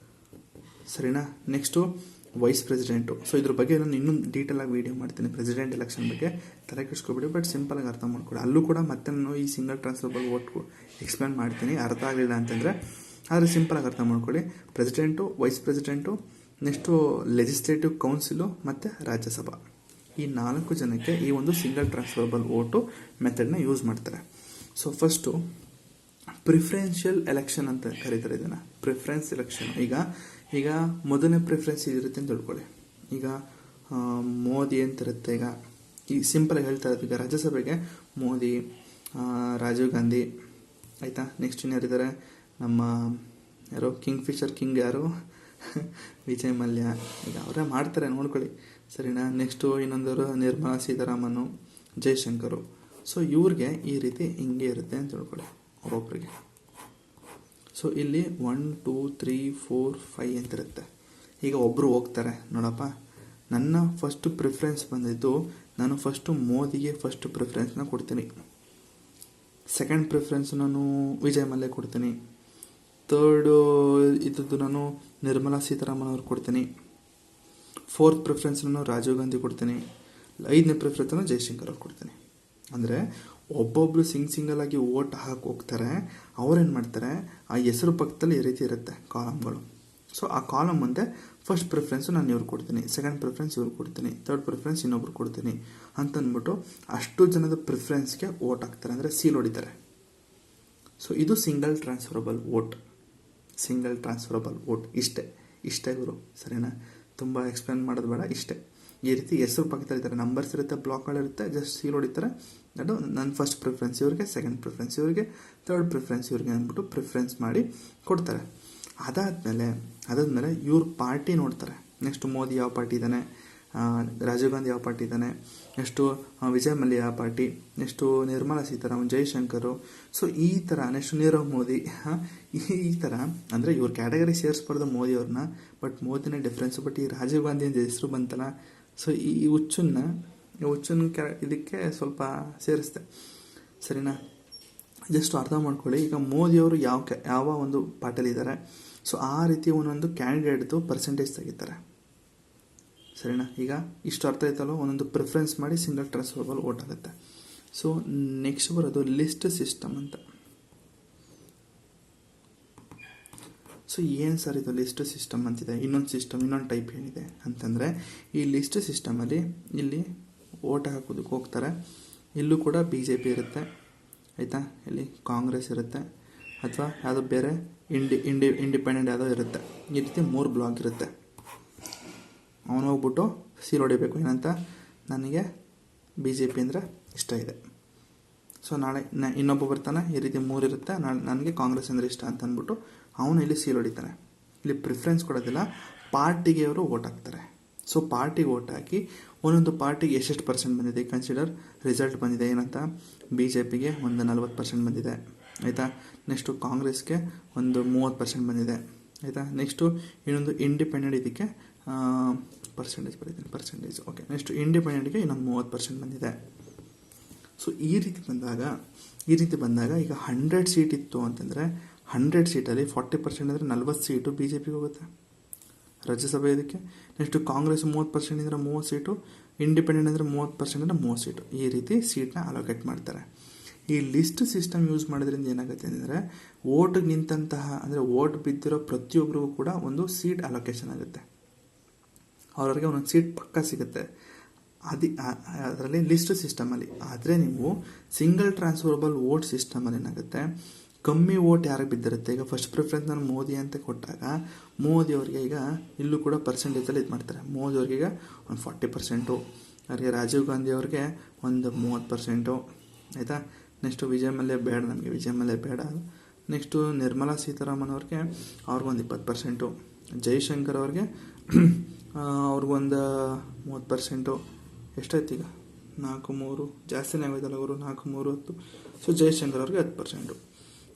ಸರಿನಾ. Next wise president. ಸೊ ಇದ್ರ ಬಗ್ಗೆ ನಾನು ಇನ್ನೂ ಡೀಟೇಲಾಗಿ ವೀಡಿಯೋ ಮಾಡ್ತೀನಿ, ಪ್ರೆಸಿಡೆಂಟ್ ಎಲೆಕ್ಷನ್ ಬಗ್ಗೆ ತಲೆ ಕೆಡಿಸ್ಕೊಬಿಡಿ. ಬಟ್ ಸಿಂಪಲಾಗಿ ಅರ್ಥ ಮಾಡ್ಕೊಳ್ಳಿ. ಅಲ್ಲೂ ಕೂಡ ಮತ್ತೆ ನಾನು ಈ ಸಿಂಗಲ್ ಟ್ರಾನ್ಸ್ಫರಬಲ್ ವೋಟ್ಗೂ ಎಕ್ಸ್ಪ್ಲೇನ್ ಮಾಡ್ತೀನಿ, ಅರ್ಥ ಆಗಲಿಲ್ಲ ಅಂತಂದರೆ. ಆದರೆ ಸಿಂಪಲಾಗಿ ಅರ್ಥ ಮಾಡ್ಕೊಳ್ಳಿ, president, wise president, next legislative council ಮತ್ತು ರಾಜ್ಯಸಭಾ, ಈ 4 ಜನಕ್ಕೆ ಈ ಒಂದು ಸಿಂಗಲ್ ಟ್ರಾನ್ಸ್ಫರಬಲ್ ವೋಟು ಮೆಥಡ್ನ ಯೂಸ್ ಮಾಡ್ತಾರೆ. ಸೊ ಫಸ್ಟು ಪ್ರಿಫರೆನ್ಷಿಯಲ್ ಎಲೆಕ್ಷನ್ ಅಂತ ಕರೀತಾರೆ ಇದನ್ನು, ಪ್ರಿಫರೆನ್ಸ್ ಎಲೆಕ್ಷನ್. ಈಗ ಮೊದಲನೇ ಪ್ರಿಫರೆನ್ಸ್ ಇರುತ್ತೆ ಅಂತ ತಿಳ್ಕೊಳ್ಳಿ. ಈಗ ಮೋದಿ ಅಂತಿರುತ್ತೆ. ಈಗ ಸಿಂಪಲಾಗಿ ಹೇಳ್ತಾ ಇರೋದು, ಈಗ ರಾಜ್ಯಸಭೆಗೆ ಮೋದಿ, ರಾಜೀವ್ ಗಾಂಧಿ, ಆಯಿತಾ. ನೆಕ್ಸ್ಟ್ ಇನ್ಯಾರಿದ್ದಾರೆ, ನಮ್ಮ ಯಾರೋ ಕಿಂಗ್ ಯಾರು ವಿಜಯ್ ಮಲ್ಯ, ಈಗ ಅವರೇ ಮಾಡ್ತಾರೆ ನೋಡ್ಕೊಳ್ಳಿ, ಸರಿನಾ. ನೆಕ್ಸ್ಟು ಇನ್ನೊಂದವರು ನಿರ್ಮಲಾ ಸೀತಾರಾಮನ್, ಜೈಶಂಕರು. ಸೊ ಇವ್ರಿಗೆ ಈ ರೀತಿ ಹಿಂಗೆ ಇರುತ್ತೆ ಅಂತ ತಿಳ್ಕೊಳ್ಳಿ ಒಬ್ಬೊಬ್ಬರಿಗೆ. ಸೊ ಇಲ್ಲಿ 1 2 3 4 5 ಅಂತಿರುತ್ತೆ. ಈಗ ಒಬ್ಬರು ಹೋಗ್ತಾರೆ, ನೋಡಪ್ಪ ನನ್ನ ಫಸ್ಟ್ ಪ್ರಿಫರೆನ್ಸ್ ಬಂದಿದ್ದು, ನಾನು ಫಸ್ಟು ಮೋದಿಗೆ ಫಸ್ಟ್ ಪ್ರಿಫರೆನ್ಸ್ನ ಕೊಡ್ತೀನಿ. ಸೆಕೆಂಡ್ ಪ್ರಿಫರೆನ್ಸ್ ನಾನು ವಿಜಯ್ ಮಲ್ಯ ಕೊಡ್ತೀನಿ. ಥರ್ಡು ಇದ್ದದ್ದು ನಾನು ನಿರ್ಮಲಾ ಸೀತಾರಾಮನ್ ಅವ್ರಿಗೆ ಕೊಡ್ತೀನಿ. 4th ಪ್ರಿಫರೆನ್ಸ್ ನಾನು ರಾಜೀವ್ ಗಾಂಧಿ ಕೊಡ್ತೀನಿ. 5ನೇ ಪ್ರಿಫರೆನ್ಸ್ ನಾನು ಜೈಶಂಕರ್ ಅವ್ರಿಗೆ ಕೊಡ್ತೀನಿ. ಅಂದರೆ ಒಬ್ಬೊಬ್ಬರು ಸಿಂಗಲ್ ಆಗಿ ವೋಟ್ ಹಾಕಿ ಹೋಗ್ತಾರೆ. ಅವ್ರೇನು ಮಾಡ್ತಾರೆ, ಆ ಹೆಸರು ಪಕ್ಕದಲ್ಲಿ ಈ ರೀತಿ ಇರುತ್ತೆ ಕಾಲಮ್ಗಳು. ಸೊ ಆ ಕಾಲಮ್ ಮುಂದೆ ಫಸ್ಟ್ ಪ್ರಿಫರೆನ್ಸು ನಾನು ಇವ್ರಿಗೆ ಕೊಡ್ತೀನಿ, ಸೆಕೆಂಡ್ ಪ್ರಿಫರೆನ್ಸ್ ಇವ್ರಿಗೆ ಕೊಡ್ತೀನಿ, ಥರ್ಡ್ ಪ್ರಿಫರೆನ್ಸ್ ಇನ್ನೊಬ್ರು ಕೊಡ್ತೀನಿ ಅಂತಂದ್ಬಿಟ್ಟು ಅಷ್ಟು ಜನದ ಪ್ರಿಫರೆನ್ಸ್ಗೆ ವೋಟ್ ಹಾಕ್ತಾರೆ, ಅಂದರೆ ಸೀಲ್ ಹೊಡಿತಾರೆ. ಸೊ ಇದು ಸಿಂಗಲ್ ಟ್ರಾನ್ಸ್ಫರಬಲ್ ವೋಟ್. ಇಷ್ಟೇ ಗುರು, ಸರಿನಾ. ತುಂಬ ಎಕ್ಸ್ಪ್ಲೇನ್ ಮಾಡೋದು ಬೇಡ, ಇಷ್ಟೇ. ಈ ರೀತಿ ಹೆಸರು ಪಕ್ಕದಲ್ಲಿ ಇರ್ತಾರೆ, ನಂಬರ್ಸ್ ಇರುತ್ತೆ, ಬ್ಲಾಕ್ಗಳಿರುತ್ತೆ, ಜಸ್ಟ್ ಸೀಲ್ ಹೊಡಿತಾರೆ. ಅದು ನನ್ನ ಫಸ್ಟ್ ಪ್ರಿಫರೆನ್ಸ್ ಇವ್ರಿಗೆ, ಸೆಕೆಂಡ್ ಪ್ರಿಫರೆನ್ಸ್ ಇವ್ರಿಗೆ, ಥರ್ಡ್ ಪ್ರಿಫರೆನ್ಸ್ ಇವ್ರಿಗೆ ಅಂದ್ಬಿಟ್ಟು ಪ್ರಿಫರೆನ್ಸ್ ಮಾಡಿ ಕೊಡ್ತಾರೆ. ಅದಾದಮೇಲೆ ಇವ್ರ ಪಾರ್ಟಿ ನೋಡ್ತಾರೆ. ನೆಕ್ಸ್ಟ್ ಮೋದಿ ಯಾವ ಪಾರ್ಟಿ ಇದ್ದಾನೆ, ರಾಜೀವ್ ಗಾಂಧಿ ಯಾವ ಪಾರ್ಟಿ ಇದ್ದಾನೆ, ನೆಕ್ಸ್ಟು ವಿಜಯ್ ಮಲ್ಯ ಯಾವ party, next Nirmala Sitharaman, Jaishankar. So ಈ ಥರ ನೆಕ್ಸ್ಟ್ ನೀರವ್ ಮೋದಿ, ಈ ಥರ ಅಂದರೆ ಇವ್ರ ಕ್ಯಾಟಗರಿ ಸೇರಿಸ್ಬಾರ್ದು ಮೋದಿಯವ್ರನ್ನ, ಬಟ್ ಮೋದಿನೇ ಡಿಫ್ರೆನ್ಸು. ಬಟ್ ಈ ರಾಜೀವ್ ಗಾಂಧಿ ಅಂತ ಹೆಸರು ಬಂತಲ್ಲ, ಸೊ ಈ ಹುಚ್ಚನ್ನ ಹುಚ್ಚನ ಇದಕ್ಕೆ ಸ್ವಲ್ಪ ಸೇರಿಸ್ತೆ, ಸರಿನಾ? ಜಸ್ಟ್ ಅರ್ಥ ಮಾಡ್ಕೊಳ್ಳಿ. ಈಗ ಮೋದಿಯವರು ಯಾವ ಒಂದು ಪಾರ್ಟಿಯಲ್ಲಿದ್ದಾರೆ, ಸೊ ಆ ರೀತಿ ಒಂದೊಂದು ಕ್ಯಾಂಡಿಡೇಟ್ದು ಪರ್ಸೆಂಟೇಜ್ ತೆಗಿತಾರೆ, ಸರಿನಾ? ಈಗ ಇಷ್ಟು ಅರ್ಥ ಆಯ್ತಲ್ಲ, ಒಂದೊಂದು ಪ್ರಿಫರೆನ್ಸ್ ಮಾಡಿ ಸಿಂಗಲ್ ಟ್ರಾನ್ಸ್ಫರಬಲ್ ವೋಟ್ ಆಗುತ್ತೆ. ಸೊ ನೆಕ್ಸ್ಟ್ ಬರೋದು ಲಿಸ್ಟ್ ಸಿಸ್ಟಮ್ ಅಂತ. ಸೊ ಏನು ಸರ್ ಇದು ಲಿಸ್ಟ್ ಸಿಸ್ಟಮ್ ಅಂತಿದೆ? ಇನ್ನೊಂದು ಟೈಪ್ ಏನಿದೆ ಅಂತಂದರೆ, ಈ ಲಿಸ್ಟ್ ಸಿಸ್ಟಮಲ್ಲಿ ಇಲ್ಲಿ ಓಟ್ ಹಾಕೋದಕ್ಕೆ ಹೋಗ್ತಾರೆ. ಇಲ್ಲೂ ಕೂಡ BJP ಇರುತ್ತೆ, ಆಯಿತಾ? ಇಲ್ಲಿ ಕಾಂಗ್ರೆಸ್ ಇರುತ್ತೆ, ಅಥವಾ ಯಾವುದೋ ಬೇರೆ ಇಂಡಿಪೆಂಡೆಂಟ್ ಯಾವುದೋ ಇರುತ್ತೆ. ಈ ರೀತಿ 3 ಬ್ಲಾಕ್ ಇರುತ್ತೆ. ಅವನು ಹೋಗ್ಬಿಟ್ಟು ಸೀಲ್ ಹೊಡಿಬೇಕು, ಏನಂತ, ನನಗೆ BJP ಅಂದರೆ ಇಷ್ಟ ಇದೆ. ಸೊ ನಾಳೆ ಇನ್ನೊಬ್ಬ ಬರ್ತಾನೆ, ಈ ರೀತಿ 3 ಇರುತ್ತೆ, ನನಗೆ ಕಾಂಗ್ರೆಸ್ ಅಂದರೆ ಇಷ್ಟ ಅಂತ ಅಂದ್ಬಿಟ್ಟು ಅವನು ಇಲ್ಲಿ ಸೀಲ್ ಹೊಡಿತಾನೆ. ಇಲ್ಲಿ ಪ್ರಿಫರೆನ್ಸ್ ಕೊಡೋದಿಲ್ಲ, ಪಾರ್ಟಿಗೆ ಅವರು ಓಟ್ ಹಾಕ್ತಾರೆ. ಸೊ ಪಾರ್ಟಿಗೆ ಓಟ್ ಹಾಕಿ ಒಂದೊಂದು ಪಾರ್ಟಿಗೆ ಎಷ್ಟೆಷ್ಟು ಪರ್ಸೆಂಟ್ ಬಂದಿದೆ ಕನ್ಸಿಡರ್ ರಿಸಲ್ಟ್ ಬಂದಿದೆ. ಏನಂತ, BJPಗೆ ಒಂದು 40% ಬಂದಿದೆ, ಆಯಿತಾ? ನೆಕ್ಸ್ಟು ಕಾಂಗ್ರೆಸ್ಗೆ ಒಂದು 30% ಬಂದಿದೆ, ಆಯಿತಾ? ನೆಕ್ಸ್ಟು ಇನ್ನೊಂದು ಇಂಡಿಪೆಂಡೆಂಟ್ ಇದಕ್ಕೆ ಪರ್ಸೆಂಟೇಜ್ ಓಕೆ. ನೆಕ್ಸ್ಟು ಇಂಡಿಪೆಂಡೆಂಟ್ಗೆ ಇನ್ನೊಂದು 30% ಬಂದಿದೆ. ಸೊ ಈ ರೀತಿ ಬಂದಾಗ ಈಗ 100 ಸೀಟ್ ಇತ್ತು ಅಂತಂದರೆ 100 ಸೀಟಲ್ಲಿ 40% ಅಂದರೆ 40 ಸೀಟು BJPಗೆ ಹೋಗುತ್ತೆ ರಾಜ್ಯಸಭೆ ಇದಕ್ಕೆ. ನೆಕ್ಸ್ಟು ಕಾಂಗ್ರೆಸ್ 30% ಅಂದರೆ 30 ಸೀಟು, ಇಂಡಿಪೆಂಡೆಂಟ್ ಅಂದರೆ 30% ಅಂದರೆ 30 ಸೀಟು. ಈ ರೀತಿ ಸೀಟ್ನ ಅಲೋಕೇಟ್ ಮಾಡ್ತಾರೆ. ಈ ಲಿಸ್ಟ್ ಸಿಸ್ಟಮ್ ಯೂಸ್ ಮಾಡೋದ್ರಿಂದ ಏನಾಗುತ್ತೆ ಅಂದರೆ, ಓಟಿಗೆ ನಿಂತಹ ಅಂದರೆ ಓಟ್ ಬಿದ್ದಿರೋ ಪ್ರತಿಯೊಬ್ಬರಿಗೂ ಕೂಡ ಒಂದು ಸೀಟ್ ಅಲೋಕೇಶನ್ ಆಗುತ್ತೆ, ಅವ್ರಿಗೆ ಒಂದೊಂದು ಸೀಟ್ ಪಕ್ಕ ಸಿಗುತ್ತೆ ಅದರಲ್ಲಿ ಲಿಸ್ಟ್ ಸಿಸ್ಟಮಲ್ಲಿ. ಆದರೆ ನೀವು ಸಿಂಗಲ್ ಟ್ರಾನ್ಸ್ಫರಬಲ್ ವೋಟ್ ಸಿಸ್ಟಮಲ್ಲಿ ಏನಾಗುತ್ತೆ, ಕಮ್ಮಿ ವೋಟ್ ಯಾರಿಗೆ ಬಿದ್ದಿರುತ್ತೆ. ಈಗ ಫಸ್ಟ್ ಪ್ರಿಫರೆನ್ಸ್ ನಾನು ಮೋದಿ ಅಂತ ಕೊಟ್ಟಾಗ ಮೋದಿಯವ್ರಿಗೆ ಈಗ ಇಲ್ಲೂ ಕೂಡ ಪರ್ಸೆಂಟೇಜಲ್ಲಿ ಇದು ಮಾಡ್ತಾರೆ. ಮೋದಿಯವ್ರಿಗೆ ಈಗ ಒಂದು 40%, ಅವರಿಗೆ ರಾಜೀವ್ ಗಾಂಧಿ ಅವ್ರಿಗೆ ಒಂದು 30%, ಆಯಿತಾ? ನೆಕ್ಸ್ಟು ವಿಜಯ್ ಮಲ್ಯ ಬೇಡ. ನೆಕ್ಸ್ಟು ನಿರ್ಮಲಾ ಸೀತಾರಾಮನ್ ಅವ್ರಿಗೆ ಅವ್ರಿಗೊಂದು 20%, ಜೈಶಂಕರ್ ಅವ್ರಿಗೆ ಅವ್ರಿಗೊಂದು 30%. ಎಷ್ಟಾಯ್ತು ಈಗ? 4-3 ಜಾಸ್ತಿನೇ ಆಗೋಯ್ತಲ್ಲ ಅವರು, 4-3-10. ಸೊ ಜೈಶಂಕರ್ ಅವ್ರಿಗೆ 10%.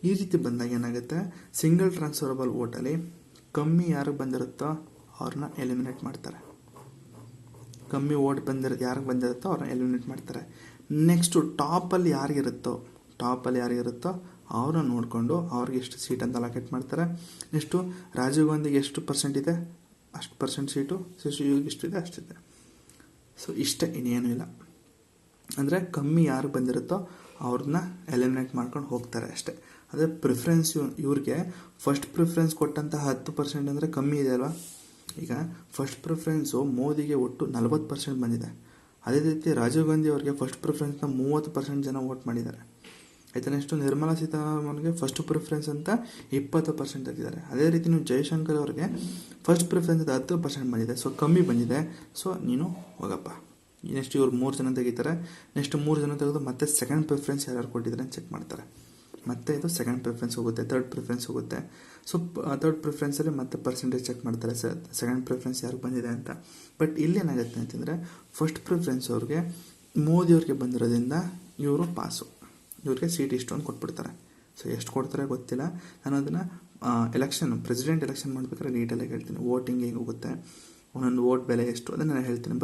ಈ ರೀತಿ ಬಂದಾಗ ಏನಾಗುತ್ತೆ, ಸಿಂಗಲ್ ಟ್ರಾನ್ಸ್ಫರಬಲ್ ವೋಟಲ್ಲಿ ಕಮ್ಮಿ ಯಾರಿಗೆ ಬಂದಿರುತ್ತೋ ಅವ್ರನ್ನ ಎಲಿಮಿನೇಟ್ ಮಾಡ್ತಾರೆ. ಕಮ್ಮಿ ವೋಟ್ ಯಾರಿಗೆ ಬಂದಿರುತ್ತೋ ಅವ್ರನ್ನ ಎಲಿಮಿನೇಟ್ ಮಾಡ್ತಾರೆ. ನೆಕ್ಸ್ಟು ಟಾಪಲ್ಲಿ ಯಾರಿಗಿರುತ್ತೋ ಅವ್ರನ್ನ ನೋಡಿಕೊಂಡು ಅವ್ರಿಗೆ ಎಷ್ಟು ಸೀಟ್ ಅಂತ ಅಲೋಕೇಟ್ ಮಾಡ್ತಾರೆ. ನೆಕ್ಸ್ಟು ರಾಜೀವ್ ಗಾಂಧಿಗೆ ಎಷ್ಟು ಪರ್ಸೆಂಟ್ ಇದೆ ಅಷ್ಟು ಪರ್ಸೆಂಟ್ ಸೀಟು, ಇವ್ರಿಗೆ ಎಷ್ಟಿದೆ ಅಷ್ಟಿದೆ. ಸೊ ಇಷ್ಟೇ, ಇನ್ನೇನೂ ಇಲ್ಲ. ಅಂದರೆ ಕಮ್ಮಿ ಯಾರು ಬಂದಿರುತ್ತೋ ಅವ್ರನ್ನ ಎಲಿಮಿನೇಟ್ ಮಾಡ್ಕೊಂಡು ಹೋಗ್ತಾರೆ ಅಷ್ಟೇ. ಅದೇ ಪ್ರಿಫರೆನ್ಸ್ ಇವ್ರಿಗೆ ಫಸ್ಟ್ ಪ್ರಿಫರೆನ್ಸ್ ಕೊಟ್ಟಂತಹ 10% ಅಂದರೆ ಕಮ್ಮಿ ಇದೆ ಅಲ್ವಾ. ಈಗ ಫಸ್ಟ್ ಪ್ರಿಫರೆನ್ಸು ಮೋದಿಗೆ ಒಟ್ಟು 40% ಬಂದಿದೆ. ಅದೇ ರೀತಿ ರಾಜೀವ್ ಗಾಂಧಿ ಅವರಿಗೆ ಫಸ್ಟ್ ಪ್ರಿಫರೆನ್ಸ್ನ 30% ಜನ ವೋಟ್ ಮಾಡಿದ್ದಾರೆ, ಆಯಿತಾ? ನೆಕ್ಸ್ಟು ನಿರ್ಮಲಾ ಸೀತಾರಾಮನ್ಗೆ ಫಸ್ಟ್ ಪ್ರಿಫರೆನ್ಸ್ ಅಂತ 20% ತೆಗೆದಿದ್ದಾರೆ. ಅದೇ ರೀತಿ ನೀವು ಜೈಶಂಕರ್ ಅವ್ರಿಗೆ ಫಸ್ಟ್ ಪ್ರಿಫರೆನ್ಸ್ ಅಂತ 10% ಬಂದಿದೆ. ಸೊ ಕಮ್ಮಿ ಬಂದಿದೆ, ಸೊ ನೀನು ಹೋಗಪ್ಪ. ನೆಕ್ಸ್ಟ್ ಇವ್ರು 3 ಜನ ತೆಗಿತಾರೆ. ನೆಕ್ಸ್ಟ್ 3 ಜನ ತೆಗೆದು ಮತ್ತೆ ಸೆಕೆಂಡ್ ಪ್ರಿಫರೆನ್ಸ್ ಯಾರು ಕೊಟ್ಟಿದ್ದಾರೆ ಅಂತ ಚೆಕ್ ಮಾಡ್ತಾರೆ. ಮತ್ತೆ ಇದು ಸೆಕೆಂಡ್ ಪ್ರಿಫರೆನ್ಸ್ ಹೋಗುತ್ತೆ, ಥರ್ಡ್ ಪ್ರಿಫರೆನ್ಸ್ ಹೋಗುತ್ತೆ. ಸೊ ಥರ್ಡ್ ಪ್ರಿಫರೆನ್ಸಲ್ಲಿ ಮತ್ತೆ ಪರ್ಸೆಂಟೇಜ್ ಚೆಕ್ ಮಾಡ್ತಾರೆ, ಸೆಕೆಂಡ್ ಪ್ರಿಫರೆನ್ಸ್ ಯಾರಿಗೆ ಬಂದಿದೆ ಅಂತ. ಬಟ್ ಇಲ್ಲಿ ಏನಾಗುತ್ತೆ ಅಂತಂದರೆ, ಫಸ್ಟ್ ಪ್ರಿಫರೆನ್ಸ್ ಅವ್ರಿಗೆ ಮೋದಿಯವ್ರಿಗೆ ಬಂದಿರೋದ್ರಿಂದ ಇವರು ಪಾಸು, ಇವ್ರಿಗೆ ಸೀಟ್ ಇಷ್ಟು ಅಂತ ಕೊಟ್ಬಿಡ್ತಾರೆ. ಸೊ ಎಷ್ಟು ಕೊಡ್ತಾರೆ ಗೊತ್ತಿಲ್ಲ. ನಾನು ಅದನ್ನು ಪ್ರೆಸಿಡೆಂಟ್ ಎಲೆಕ್ಷನ್ ಮಾಡಬೇಕಾದ್ರೆ ಡೀಟೇಲಾಗಿ ಹೇಳ್ತೀನಿ, ವೋಟಿಂಗ್ ಹೇಗೆ ಹೋಗುತ್ತೆ, ಒಂದೊಂದು ವೋಟ್ ಬೆಲೆ ಎಷ್ಟು ಅದನ್ನು ನಾನು ಹೇಳ್ತೀನಿ.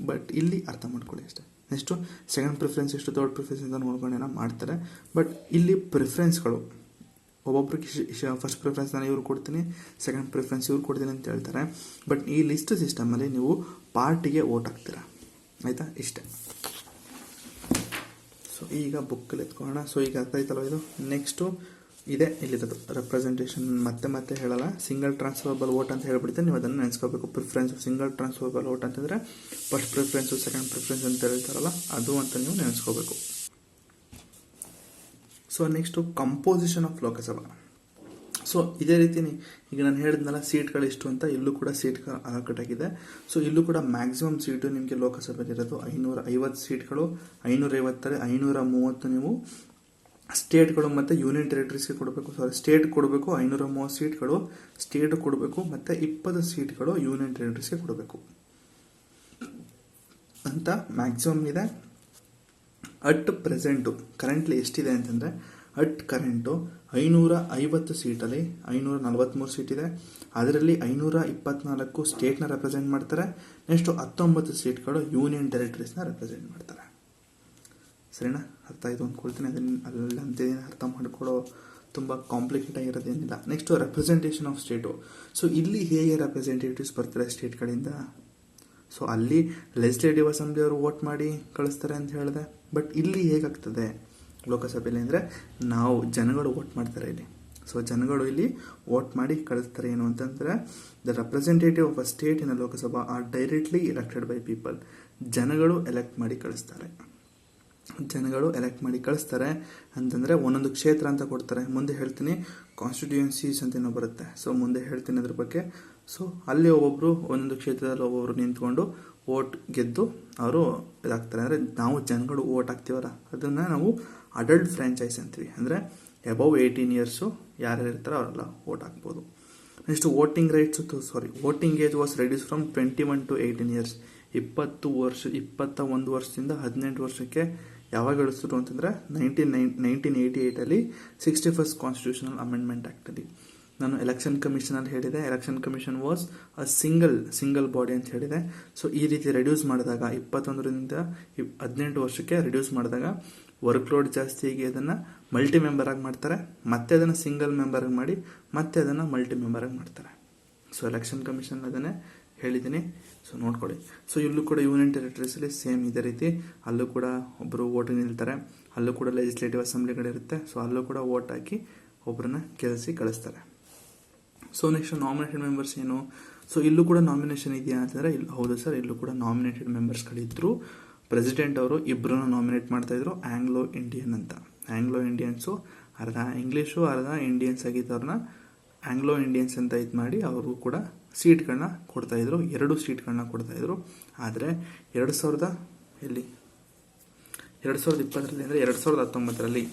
ಬಟ್ ಇಲ್ಲಿ ಅರ್ಥ ಮಾಡ್ಕೊಳ್ಳಿ ಅಷ್ಟೇ. ನೆಕ್ಸ್ಟು ಸೆಕೆಂಡ್ ಪ್ರಿಫರೆನ್ಸ್ ಎಷ್ಟು, ಥರ್ಡ್ ಪ್ರಿಫರೆನ್ಸ್ ಅಂತ ನೋಡ್ಕೊಂಡು ಏನೋ ಮಾಡ್ತಾರೆ. ಬಟ್ ಇಲ್ಲಿ ಪ್ರಿಫರೆನ್ಸ್ಗಳು ಒಬ್ಬೊಬ್ರಿಗೆ ಫಸ್ಟ್ ಪ್ರಿಫರೆನ್ಸ್ ನಾನು ಇವ್ರು ಕೊಡ್ತೀನಿ, ಸೆಕೆಂಡ್ ಪ್ರಿಫರೆನ್ಸ್ ಇವ್ರು ಕೊಡ್ತೀನಿ ಅಂತ ಹೇಳ್ತಾರೆ. ಬಟ್ ಈ ಲಿಸ್ಟ್ ಸಿಸ್ಟಮಲ್ಲಿ ನೀವು ಪಾರ್ಟಿಗೆ ವೋಟ್ ಹಾಕ್ತೀರಾ, ಆಯಿತಾ? ಇಷ್ಟೇ. ಸೊ ಈಗ ಬುಕ್ಕಲ್ಲಿ ಎತ್ಕೊಳ್ಳೋಣ. ಸೊ ಈಗ ಅರ್ಥ ಆಯ್ತಲ್ಲ ಇದು. ನೆಕ್ಸ್ಟು ಇದೆ ಇಲ್ಲಿರೋದು ರೆಪ್ರೆಸೆಂಟೇಷನ್. ಮತ್ತೆ ಹೇಳಲ್ಲ, ಸಿಂಗಲ್ ಟ್ರಾನ್ಸ್ಫರಬಲ್ ವೋಟ್ ಅಂತ ಹೇಳ್ಬಿಡ್ತೀನಿ, ನೀವು ಅದನ್ನು ನೆನೆಸ್ಕೋಬೇಕು. ಪ್ರಿಫರೆನ್ಸ್ ಸಿಂಗಲ್ ಟ್ರಾನ್ಸ್ಫರಬಲ್ ವೋಟ್ ಅಂತಂದರೆ ಫಸ್ಟ್ ಪ್ರಿಫರೆನ್ಸು ಸೆಕೆಂಡ್ ಪ್ರಿಫರೆನ್ಸ್ ಅಂತ ಹೇಳ್ತಾರಲ್ಲ ಅದು ಅಂತ ನೀವು ನೆನೆಸ್ಕೋಬೇಕು. So next composition of Lok Sabha. So ಇದೇ ರೀತಿ ಈಗ ನಾನು ಹೇಳಿದ್ನಲ್ಲ ಸೀಟ್ಗಳು ಇಷ್ಟು ಅಂತ, ಇಲ್ಲೂ ಕೂಡ ಸೀಟ್ಗಳು ಅಲೋಕೇಟ್ ಆಗಿದೆ. ಸೊ ಇಲ್ಲೂ ಕೂಡ ಮ್ಯಾಕ್ಸಿಮಮ್ ಸೀಟು ನಿಮಗೆ ಲೋಕಸಭೆಯಲ್ಲಿ ಇರೋದು 550 ಸೀಟ್ಗಳು. 550 530 ನೀವು ಸ್ಟೇಟ್ಗಳು ಮತ್ತು ಯೂನಿಯನ್ ಟೆರಿಟರೀಸ್ಗೆ ಕೊಡಬೇಕು. ಸ್ಟೇಟ್ ಕೊಡಬೇಕು 530 ಸೀಟ್ಗಳು ಸ್ಟೇಟ್ ಕೊಡಬೇಕು, ಮತ್ತು 20 ಸೀಟ್ಗಳು ಯೂನಿಯನ್ ಟೆರಿಟರೀಸ್ಗೆ ಕೊಡಬೇಕು ಅಂತ ಮ್ಯಾಕ್ಸಿಮಮ್ ಇದೆ. ಅಟ್ ಪ್ರೆಸೆಂಟು ಕರೆಂಟ್ಲಿ ಎಷ್ಟಿದೆ ಅಂತಂದರೆ, ಅಟ್ ಕರೆಂಟು 550 ಸೀಟಲ್ಲಿ 543 ಸೀಟ್ ಇದೆ. ಅದರಲ್ಲಿ 524 ಸ್ಟೇಟ್ನ ರೆಪ್ರೆಸೆಂಟ್ ಮಾಡ್ತಾರೆ. ನೆಕ್ಸ್ಟ್ 19 ಸೀಟ್ಗಳು ಯೂನಿಯನ್ ಟೆರಿಟರೀಸ್ನ ರೆಪ್ರೆಸೆಂಟ್ ಮಾಡ್ತಾರೆ. ಸರಿನಾ? ಅರ್ಥ ಆಯಿತು ಅಂದ್ಕೊಳ್ತೀನಿ. ಅಲ್ಲಿ ಅಂತಿದ್ದೀನಿ, ಅರ್ಥ ಮಾಡ್ಕೊಳ್ಳೋ ತುಂಬ ಕಾಂಪ್ಲಿಕೇಟ್ ಆಗಿರೋದೇನಿಲ್ಲ. Next representation of state. So ಇಲ್ಲಿ ಹೇಗೆ ರೆಪ್ರೆಸೆಂಟೇಟಿವ್ಸ್ ಬರ್ತಾರೆ ಸ್ಟೇಟ್ಗಳಿಂದ? ಸೊ ಅಲ್ಲಿ ಲೆಜಿಸ್ಲೇಟಿವ್ ಅಸೆಂಬ್ಲಿ ಅವರು ವೋಟ್ ಮಾಡಿ ಕಳಿಸ್ತಾರೆ ಅಂತ ಹೇಳಿದೆ. ಬಟ್ ಇಲ್ಲಿ ಹೇಗಾಗ್ತದೆ ಲೋಕಸಭೆಯಲ್ಲಿ ಅಂದರೆ ನಾವು ಜನಗಳು ವೋಟ್ ಮಾಡ್ತಾರೆ ಇಲ್ಲಿ. ಸೊ ಜನಗಳು ಇಲ್ಲಿ ವೋಟ್ ಮಾಡಿ ಕಳಿಸ್ತಾರೆ. ಏನು ಅಂತಂದರೆ the representative of a state in Lok Sabha R directly elected by people. ಜನಗಳು ಎಲೆಕ್ಟ್ ಮಾಡಿ ಕಳಿಸ್ತಾರೆ. ಜನಗಳು ಎಲೆಕ್ಟ್ ಮಾಡಿ ಕಳಿಸ್ತಾರೆ ಅಂತಂದರೆ ಒಂದೊಂದು ಕ್ಷೇತ್ರ ಅಂತ ಕೊಡ್ತಾರೆ. ಮುಂದೆ ಹೇಳ್ತೀನಿ, ಕಾನ್ಸ್ಟಿಟ್ಯೂಯೆನ್ಸೀಸ್ ಅಂತೇನೋ ಬರುತ್ತೆ. ಸೊ ಮುಂದೆ ಹೇಳ್ತೀನಿ ಅದ್ರ ಬಗ್ಗೆ. ಸೊ ಅಲ್ಲಿ ಒಬ್ಬೊಬ್ಬರು ಒಂದೊಂದು ಕ್ಷೇತ್ರದಲ್ಲಿ ಒಬ್ಬೊಬ್ಬರು ನಿಂತ್ಕೊಂಡು ವೋಟ್ ಗೆದ್ದು ಅವರು ಇದಾಗ್ತಾರೆ. ಅಂದರೆ ನಾವು ಜನಗಳು ವೋಟ್ ಹಾಕ್ತೀವಲ್ಲ, ಅದನ್ನು ನಾವು ಅಡಲ್ಟ್ ಫ್ರ್ಯಾಂಚೈಸ್ ಅಂತೀವಿ. ಅಂದರೆ ಅಬೌವ್ 18 ಇಯರ್ಸು ಯಾರ್ಯಾರು ಇರ್ತಾರೋ ಅವರೆಲ್ಲ ವೋಟ್ ಹಾಕ್ಬೋದು. Next voting voting age was reduce from 21 to 18 years. 21 ವರ್ಷದಿಂದ 18 ವರ್ಷಕ್ಕೆ ಯಾವಾಗ ಇಳಿಸಿದ್ರು ಅಂತಂದರೆ 1988 61st ಕಾನ್ಸ್ಟಿಟ್ಯೂಷನಲ್ ಅಮೆಂಡ್ಮೆಂಟ್ ಆ್ಯಕ್ಟಲ್ಲಿ. ನಾನು ಎಲೆಕ್ಷನ್ ಕಮಿಷನಲ್ಲಿ ಹೇಳಿದೆ, election commission was a single body ಅಂತ ಹೇಳಿದೆ. ಸೊ ಈ ರೀತಿ ರೆಡ್ಯೂಸ್ ಮಾಡಿದಾಗ 21ರಿಂದ 18 ವರ್ಷಕ್ಕೆ ರೆಡ್ಯೂಸ್ ಮಾಡಿದಾಗ ವರ್ಕ್ ಲೋಡ್ ಜಾಸ್ತಿಯಾಗಿ ಅದನ್ನು ಮಲ್ಟಿ ಮೆಂಬರಾಗಿ ಮಾಡ್ತಾರೆ. ಮತ್ತೆ ಅದನ್ನು ಸಿಂಗಲ್ ಮೆಂಬರಾಗಿ ಮಾಡಿ ಮತ್ತೆ ಅದನ್ನು ಮಲ್ಟಿ ಮೆಂಬರಾಗಿ ಮಾಡ್ತಾರೆ. ಸೊ ಎಲೆಕ್ಷನ್ ಕಮಿಷನ್ ಅದನ್ನೇ ಹೇಳಿದ್ದೀನಿ. ಸೊ ನೋಡ್ಕೊಳ್ಳಿ. ಸೊ ಇಲ್ಲೂ ಕೂಡ ಯೂನಿಯನ್ ಟೆರಿಟರೀಸಲ್ಲಿ ಸೇಮ್ ಇದೇ ರೀತಿ ಅಲ್ಲೂ ಕೂಡ ಒಬ್ಬರು ವೋಟಿಂಗ್ ನಿಲ್ತಾರೆ. ಅಲ್ಲೂ ಕೂಡ ಲೆಜಿಸ್ಲೇಟಿವ್ ಅಸೆಂಬ್ಲಿಗಳಿರುತ್ತೆ. ಸೊ ಅಲ್ಲೂ ಕೂಡ ವೋಟ್ ಹಾಕಿ ಒಬ್ಬರನ್ನ ಗೆಲ್ಲಿಸಿ ಕಳಿಸ್ತಾರೆ. ಸೊ ನೆಕ್ಸ್ಟ್ ನಾಮಿನೇಟೆಡ್ ಮೆಂಬರ್ಸ್ ಏನು? ಸೊ ಇಲ್ಲೂ ಕೂಡ ನಾಮಿನೇಷನ್ ಇದೆಯಾ ಅಂತಂದರೆ ಹೌದು ಸರ್, ಇಲ್ಲೂ ಕೂಡ ನಾಮಿನೇಟೆಡ್ ಮೆಂಬರ್ಸ್ಗಳಿದ್ರು. ಪ್ರೆಸಿಡೆಂಟ್ ಅವರು ಇಬ್ಬರನ್ನ ನಾಮಿನೇಟ್ ಮಾಡ್ತಾಯಿದ್ರು, ಆಂಗ್ಲೋ ಇಂಡಿಯನ್ ಅಂತ. ಆಂಗ್ಲೋ ಇಂಡಿಯನ್ಸು ಅರ್ಧ ಇಂಗ್ಲೀಷು ಅರ್ಧ ಇಂಡಿಯನ್ಸ್ ಆಗಿದ್ದವ್ರನ್ನ ಆಂಗ್ಲೋ ಇಂಡಿಯನ್ಸ್ ಅಂತ ಇದು ಮಾಡಿ ಅವ್ರಿಗೂ ಕೂಡ ಸೀಟ್ಗಳನ್ನ ಕೊಡ್ತಾಯಿದ್ರು. 2 ಸೀಟ್ಗಳನ್ನ ಕೊಡ್ತಾಯಿದ್ರು. ಆದರೆ 2020ರಲ್ಲಿ ಅಂದರೆ 2019ರಲ್ಲಿ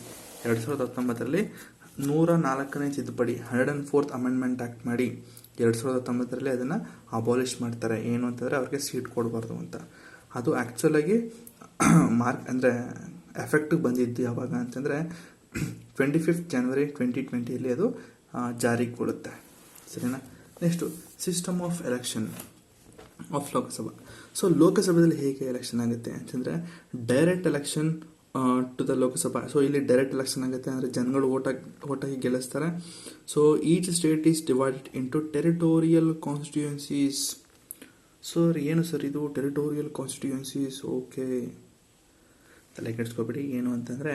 104ನೇ ತಿದ್ದುಪಡಿ 104th ಅಮೆಂಡ್ಮೆಂಟ್ ಆ್ಯಕ್ಟ್ ಮಾಡಿ 2019ರಲ್ಲಿ ಅದನ್ನು ಅಬಾಲಿಷ್ ಮಾಡ್ತಾರೆ. ಏನು ಅಂತಂದರೆ ಅವ್ರಿಗೆ ಸೀಟ್ ಕೊಡಬಾರ್ದು ಅಂತ. ಅದು ಆ್ಯಕ್ಚುಲಾಗಿ ಅಂದರೆ ಎಫೆಕ್ಟಿಗೆ ಬಂದಿದ್ದು ಯಾವಾಗ ಅಂತಂದರೆ 25 ಜನವರಿ 2020 ಅದು ಜಾರಿಗೆ ಕೊಡುತ್ತೆ. ಸರಿನಾ? Next system of election of Lok Sabha. So ಲೋಕಸಭೆಯಲ್ಲಿ ಹೇಗೆ ಎಲೆಕ್ಷನ್ ಆಗುತ್ತೆ ಅಂತಂದರೆ direct election to the Lok Sabha. So ಇಲ್ಲಿ ಡೈರೆಕ್ಟ್ ಎಲೆಕ್ಷನ್ ಆಗುತ್ತೆ ಅಂದರೆ ಜನಗಳು ಓಟಾಗಿ ಗೆಲ್ಲಿಸ್ತಾರೆ. So each state is divided into territorial constituencies. Sir ಏನು ಸರ್ ಇದು ಟೆರಿಟೋರಿಯಲ್ ಕಾನ್ಸ್ಟಿಟ್ಯೂಯೆನ್ಸೀಸ್? ಓಕೆ, ತಲೆ ಕೆಡಿಸ್ಕೊಬೇಡಿ. ಏನು ಅಂತಂದರೆ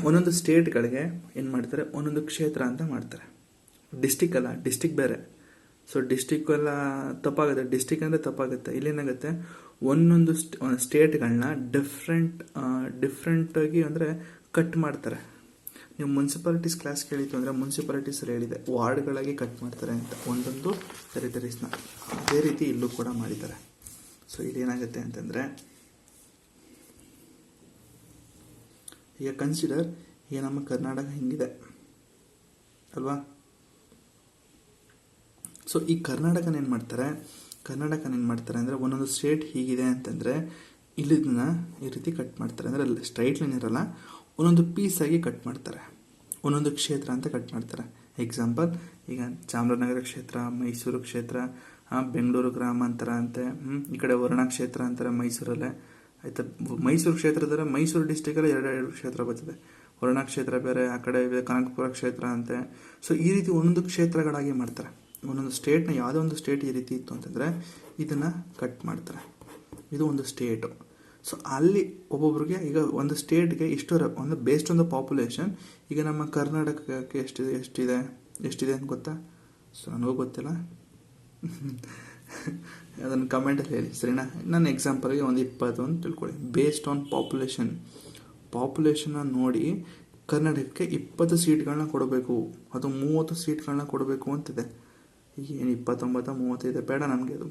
ಒಂದೊಂದು ಸ್ಟೇಟ್ಗಳಿಗೆ ಏನು ಮಾಡ್ತಾರೆ, ಒಂದೊಂದು ಕ್ಷೇತ್ರ ಅಂತ ಮಾಡ್ತಾರೆ. ಡಿಸ್ಟಿಕ್ ಅಲ್ಲ, ಡಿಸ್ಟಿಕ್ ಬೇರೆ. ಸೊ ಡಿಸ್ಟಿಕ್ ಎಲ್ಲ ತಪ್ಪಾಗುತ್ತೆ, ಡಿಸ್ಟಿಕ್ ಅಂದರೆ ತಪ್ಪಾಗುತ್ತೆ. ಇಲ್ಲೇನಾಗುತ್ತೆ, ಒಂದೊಂದು ಸ್ಟೇಟ್ಗಳನ್ನ ಡಿಫ್ರೆಂಟಾಗಿ ಅಂದರೆ ಕಟ್ ಮಾಡ್ತಾರೆ. ನೀವು ಮುನ್ಸಿಪಾಲಿಟೀಸ್ ಕ್ಲಾಸ್ ಕೇಳಿತ್ತು ಅಂದರೆ ಮುನ್ಸಿಪಾಲಿಟೀಸಲ್ಲಿ ಹೇಳಿದೆ ವಾರ್ಡ್ಗಳಾಗಿ ಕಟ್ ಮಾಡ್ತಾರೆ ಅಂತ ಒಂದೊಂದು ಟೆರಿಟರೀಸ್ನ. ಅದೇ ರೀತಿ ಇಲ್ಲೂ ಕೂಡ ಮಾಡಿದ್ದಾರೆ. ಸೊ ಇಲ್ಲೇನಾಗುತ್ತೆ ಅಂತಂದರೆ ಈಗ ಕನ್ಸಿಡರ್, ಈಗ ನಮ್ಮ ಕರ್ನಾಟಕ ಹಿಂಗಿದೆ ಅಲ್ವಾ? ಸೊ ಈ ಕರ್ನಾಟಕನ ಏನು ಮಾಡ್ತಾರೆ ಅಂದರೆ ಒಂದೊಂದು ಸ್ಟೇಟ್ ಹೀಗಿದೆ ಅಂತಂದರೆ ಇಲ್ಲಿದ್ದನ್ನ ಈ ರೀತಿ ಕಟ್ ಮಾಡ್ತಾರೆ. ಅಂದರೆ ಸ್ಟ್ರೈಟ್ ಲೈನ್ ಇರಲ್ಲ, ಒಂದೊಂದು ಪೀಸಾಗಿ ಕಟ್ ಮಾಡ್ತಾರೆ, ಒಂದೊಂದು ಕ್ಷೇತ್ರ ಅಂತ ಕಟ್ ಮಾಡ್ತಾರೆ. ಎಕ್ಸಾಂಪಲ್, ಈಗ ಚಾಮರಾಜನಗರ ಕ್ಷೇತ್ರ, ಮೈಸೂರು ಕ್ಷೇತ್ರ, ಬೆಂಗಳೂರು ಗ್ರಾಮಾಂತರ ಅಂತೆ, ಈ ಕಡೆ ವರುಣ ಕ್ಷೇತ್ರ ಅಂತಾರೆ ಮೈಸೂರಲ್ಲೇ. ಆಯಿತಾ? ಮೈಸೂರು ಕ್ಷೇತ್ರದಲ್ಲಿ ಮೈಸೂರು ಡಿಸ್ಟಿಕಲ್ಲಿ 2 ಕ್ಷೇತ್ರ ಬರ್ತದೆ. ವರುಣ ಕ್ಷೇತ್ರ ಬೇರೆ, ಆ ಕಡೆ ಕನಕಪುರ ಕ್ಷೇತ್ರ ಅಂತೆ. ಸೊ ಈ ರೀತಿ ಒಂದೊಂದು ಕ್ಷೇತ್ರಗಳಾಗಿ ಮಾಡ್ತಾರೆ. ಒಂದೊಂದು ಸ್ಟೇಟ್ನ ಯಾವುದೋ ಒಂದು ಸ್ಟೇಟ್ ಈ ರೀತಿ ಇತ್ತು ಅಂತಂದರೆ ಇದನ್ನು ಕಟ್ ಮಾಡ್ತಾರೆ. ಇದು ಒಂದು ಸ್ಟೇಟು. ಸೊ ಅಲ್ಲಿ ಒಬ್ಬೊಬ್ರಿಗೆ ಈಗ ಒಂದು ಸ್ಟೇಟ್ಗೆ ಇಷ್ಟು ಒಂದು ಬೇಸ್ಡ್ ಆನ್ ದ ಪಾಪ್ಯುಲೇಷನ್. ಈಗ ನಮ್ಮ ಕರ್ನಾಟಕಕ್ಕೆ ಎಷ್ಟಿದೆ ಅಂತ ಗೊತ್ತಾ? ಸೊ ನನಗೂ ಗೊತ್ತಿಲ್ಲ, ಅದನ್ನು ಕಮೆಂಟಲ್ಲಿ ಹೇಳಿ. ಸರಿನಾ? ನನ್ನ ಎಕ್ಸಾಂಪಲ್ಗೆ ಒಂದು 20 ಅಂತ ತಿಳ್ಕೊಳ್ಳಿ. ಬೇಸ್ಡ್ ಆನ್ ಪಾಪ್ಯುಲೇಷನ್ನ ನೋಡಿ ಕರ್ನಾಟಕಕ್ಕೆ 20 ಸೀಟ್ಗಳನ್ನ ಕೊಡಬೇಕು, ಅದು 30 ಸೀಟ್ಗಳನ್ನ ಕೊಡಬೇಕು ಅಂತಿದೆ. ಏನು 29 35 ಬೇಡ ನಮಗೆ. ಅದು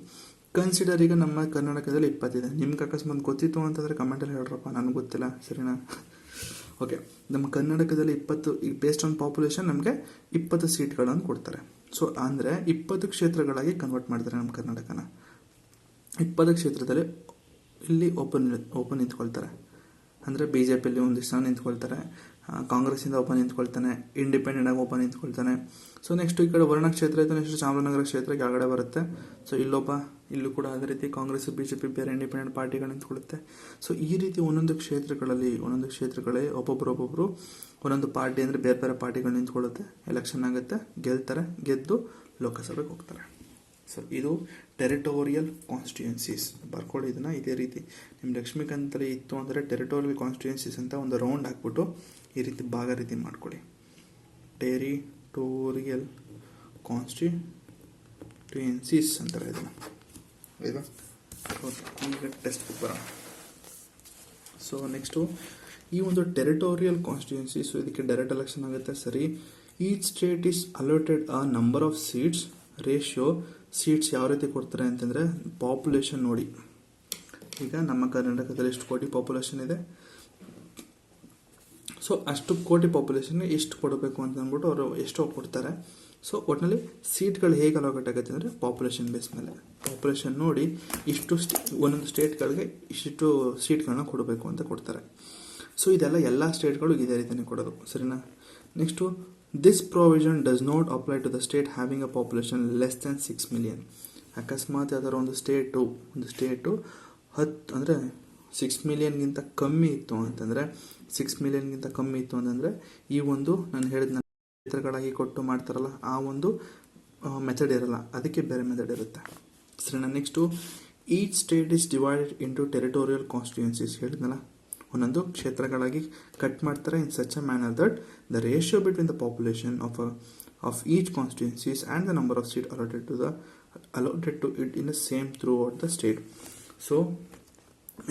ಕನ್ಸಿಡರ್ ಈಗ ನಮ್ಮ ಕರ್ನಾಟಕದಲ್ಲಿ 20 ಇದೆ. ನಿಮ್ಗೆ ಅಕಸ್ಮಾತ್ ಗೊತ್ತಿತ್ತು ಅಂತಂದರೆ ಕಮೆಂಟಲ್ಲಿ ಹೇಳ್ರಪ್ಪ, ನನಗೆ ಗೊತ್ತಿಲ್ಲ. ಸರಿನಾ? ಓಕೆ, ನಮ್ಮ ಕರ್ನಾಟಕದಲ್ಲಿ 20 ಬೇಸ್ಡ್ ಆನ್ ಪಾಪ್ಯುಲೇಷನ್ ನಮಗೆ 20 ಸೀಟ್ಗಳನ್ನು ಕೊಡ್ತಾರೆ. ಸೊ ಅಂದರೆ 20 ಕ್ಷೇತ್ರಗಳಾಗಿ ಕನ್ವರ್ಟ್ ಮಾಡ್ತಾರೆ ನಮ್ಮ ಕರ್ನಾಟಕನ. 20 ಕ್ಷೇತ್ರದಲ್ಲಿ ಇಲ್ಲಿ ಒಬ್ಬರು ನಿಂತ್ಕೊಳ್ತಾರೆ. ಅಂದರೆ BJPಯಲ್ಲಿ ಒಂದಿಷ್ಟು ಜನ ನಿಂತ್ಕೊಳ್ತಾರೆ, ಕಾಂಗ್ರೆಸ್ಸಿಂದ ಒಬ್ಬ ನಿಂತ್ಕೊಳ್ತಾನೆ, ಇಂಡಿಪೆಂಡೆಂಟ್ ಆಗಿ ಒಬ್ಬ ನಿಂತ್ಕೊಳ್ತಾನೆ. ಸೊ ನೆಕ್ಸ್ಟ್ ಈ ಕಡೆ ವರ್ಣ ಕ್ಷೇತ್ರ ಇತ್ತು, ನೆಕ್ಸ್ಟ್ ಚಾಮರಾಜನಗರ ಕ್ಷೇತ್ರ ಕೆಳಗಡೆ ಬರುತ್ತೆ. ಸೊ ಇಲ್ಲೂ ಕೂಡ ಅದೇ ರೀತಿ ಕಾಂಗ್ರೆಸ್ BJP ಬೇರೆ ಇಂಡಿಪೆಂಡೆಂಟ್ ಪಾರ್ಟಿಗಳು ನಿಂತ್ಕೊಳ್ಳುತ್ತೆ. ಸೊ ಈ ರೀತಿ ಒಂದೊಂದು ಕ್ಷೇತ್ರಗಳೇ ಒಬ್ಬೊಬ್ಬರು ಒಂದೊಂದು ಪಾರ್ಟಿ ಅಂದರೆ ಬೇರೆ ಬೇರೆ ಪಾರ್ಟಿಗಳು ನಿಂತ್ಕೊಳ್ಳುತ್ತೆ, ಎಲೆಕ್ಷನ್ ಆಗುತ್ತೆ, ಗೆಲ್ತಾರೆ, ಗೆದ್ದು ಲೋಕಸಭೆಗೆ ಹೋಗ್ತಾರೆ. ಸೊ ಇದು ಟೆರಿಟೋರಿಯಲ್ ಕಾನ್ಸ್ಟಿಟ್ಯೂನ್ಸೀಸ್. ಬರ್ಕೊಳ್ಳಿ ಇದನ್ನು. ಇದೇ ರೀತಿ ನಿಮ್ಮ ಲಕ್ಷ್ಮೀಕಾಂತಲ್ಲಿ ಇತ್ತು ಅಂದರೆ ಟೆರಿಟೋರಿಯಲ್ ಕಾನ್ಸ್ಟಿಟ್ಯೂನ್ಸೀಸ್ ಅಂತ ಒಂದು ರೌಂಡ್ ಹಾಕ್ಬಿಟ್ಟು ಈ ರೀತಿ ಭಾಗ ರೀತಿ ಮಾಡ್ಕೊಳ್ಳಿ. ಟೆರಿಟೋರಿಯಲ್ ಕಾನ್ಸ್ಟಿಟ್ಯೂನ್ಸೀಸ್ ಅಂತಾರೆ ಇದನ್ನು. ಆಯಿತಾ? ಓಕೆ, ಈಗ ಟೆಕ್ಸ್ಟ್ ಬುಕ್ ಬರೋಣ. ಸೊ ನೆಕ್ಸ್ಟು ಈ ಒಂದು ಟೆರಿಟೋರಿಯಲ್ ಕಾನ್ಸ್ಟಿಟ್ಯೂನ್ಸಿ, ಸೊ ಇದಕ್ಕೆ ಡೈರೆಕ್ಟ್ ಎಲೆಕ್ಷನ್ ಆಗುತ್ತೆ. ಸರಿ, each state is allotted a number of seats ratio. Seats ಯಾವ ರೀತಿ ಕೊಡ್ತಾರೆ ಅಂತಂದರೆ ಪಾಪ್ಯುಲೇಷನ್ ನೋಡಿ. ಈಗ ನಮ್ಮ ಕರ್ನಾಟಕದಲ್ಲಿ ಎಷ್ಟು ಕೋಟಿ ಪಾಪ್ಯುಲೇಷನ್ ಇದೆ, ಸೊ ಅಷ್ಟು ಕೋಟಿ ಪಾಪ್ಯುಲೇಷನ್ಗೆ ಎಷ್ಟು ಕೊಡಬೇಕು ಅಂತ ಅಂದ್ಬಿಟ್ಟು ಅವರು ಎಷ್ಟೋ ಕೊಡ್ತಾರೆ. ಸೊ ಒಟ್ಟಿನಲ್ಲಿ ಸೀಟ್ಗಳು ಹೇಗೆ ಅಲೋಕೇಟ್ ಆಗುತ್ತೆ ಅಂದರೆ ಪಾಪ್ಯುಲೇಷನ್ ಬೇಸ್ ಮೇಲೆ, ಪಾಪ್ಯುಲೇಷನ್ ನೋಡಿ ಇಷ್ಟು ಒಂದೊಂದು ಸ್ಟೇಟ್ಗಳಿಗೆ ಇಷ್ಟು ಸೀಟ್ಗಳನ್ನ ಕೊಡಬೇಕು ಅಂತ ಕೊಡ್ತಾರೆ. ಸೊ ಇದೆಲ್ಲ ಎಲ್ಲ ಸ್ಟೇಟ್ಗಳು ಇದೇ ರೀತಿಯೇ ಕೊಡೋದು. ಸರಿನಾ? Next, this provision does not apply to the state having a population less than 6 million. ಅಕಸ್ಮಾತ್ ಯಾವ್ದಾದ್ರು ಒಂದು ಸ್ಟೇಟು 10 ಅಂದರೆ 6 million ಕಮ್ಮಿ ಇತ್ತು ಅಂತಂದರೆ, 6 million ಕಮ್ಮಿ ಇತ್ತು ಅಂತಂದರೆ ಈ ಒಂದು ನಾನು ಹೇಳಿದ ಕ್ಷೇತ್ರಗಳಾಗಿ ಕೊಟ್ಟು ಮಾಡ್ತಾರಲ್ಲ ಆ ಒಂದು ಮೆಥಡ್ ಇರಲ್ಲ, ಅದಕ್ಕೆ ಬೇರೆ ಮೆಥಡ್ ಇರುತ್ತೆ. ಸರಿನಾ? Next, each state is divided into territorial constituencies. ಹೇಳಿದ್ನಲ್ಲ, ಒಂದೊಂದು ಕ್ಷೇತ್ರಗಳಾಗಿ ಕಟ್ ಮಾಡ್ತಾರೆ in such a manner that the ratio between the population of each constituencies and the number of seat allotted to it in the same throughout the state. So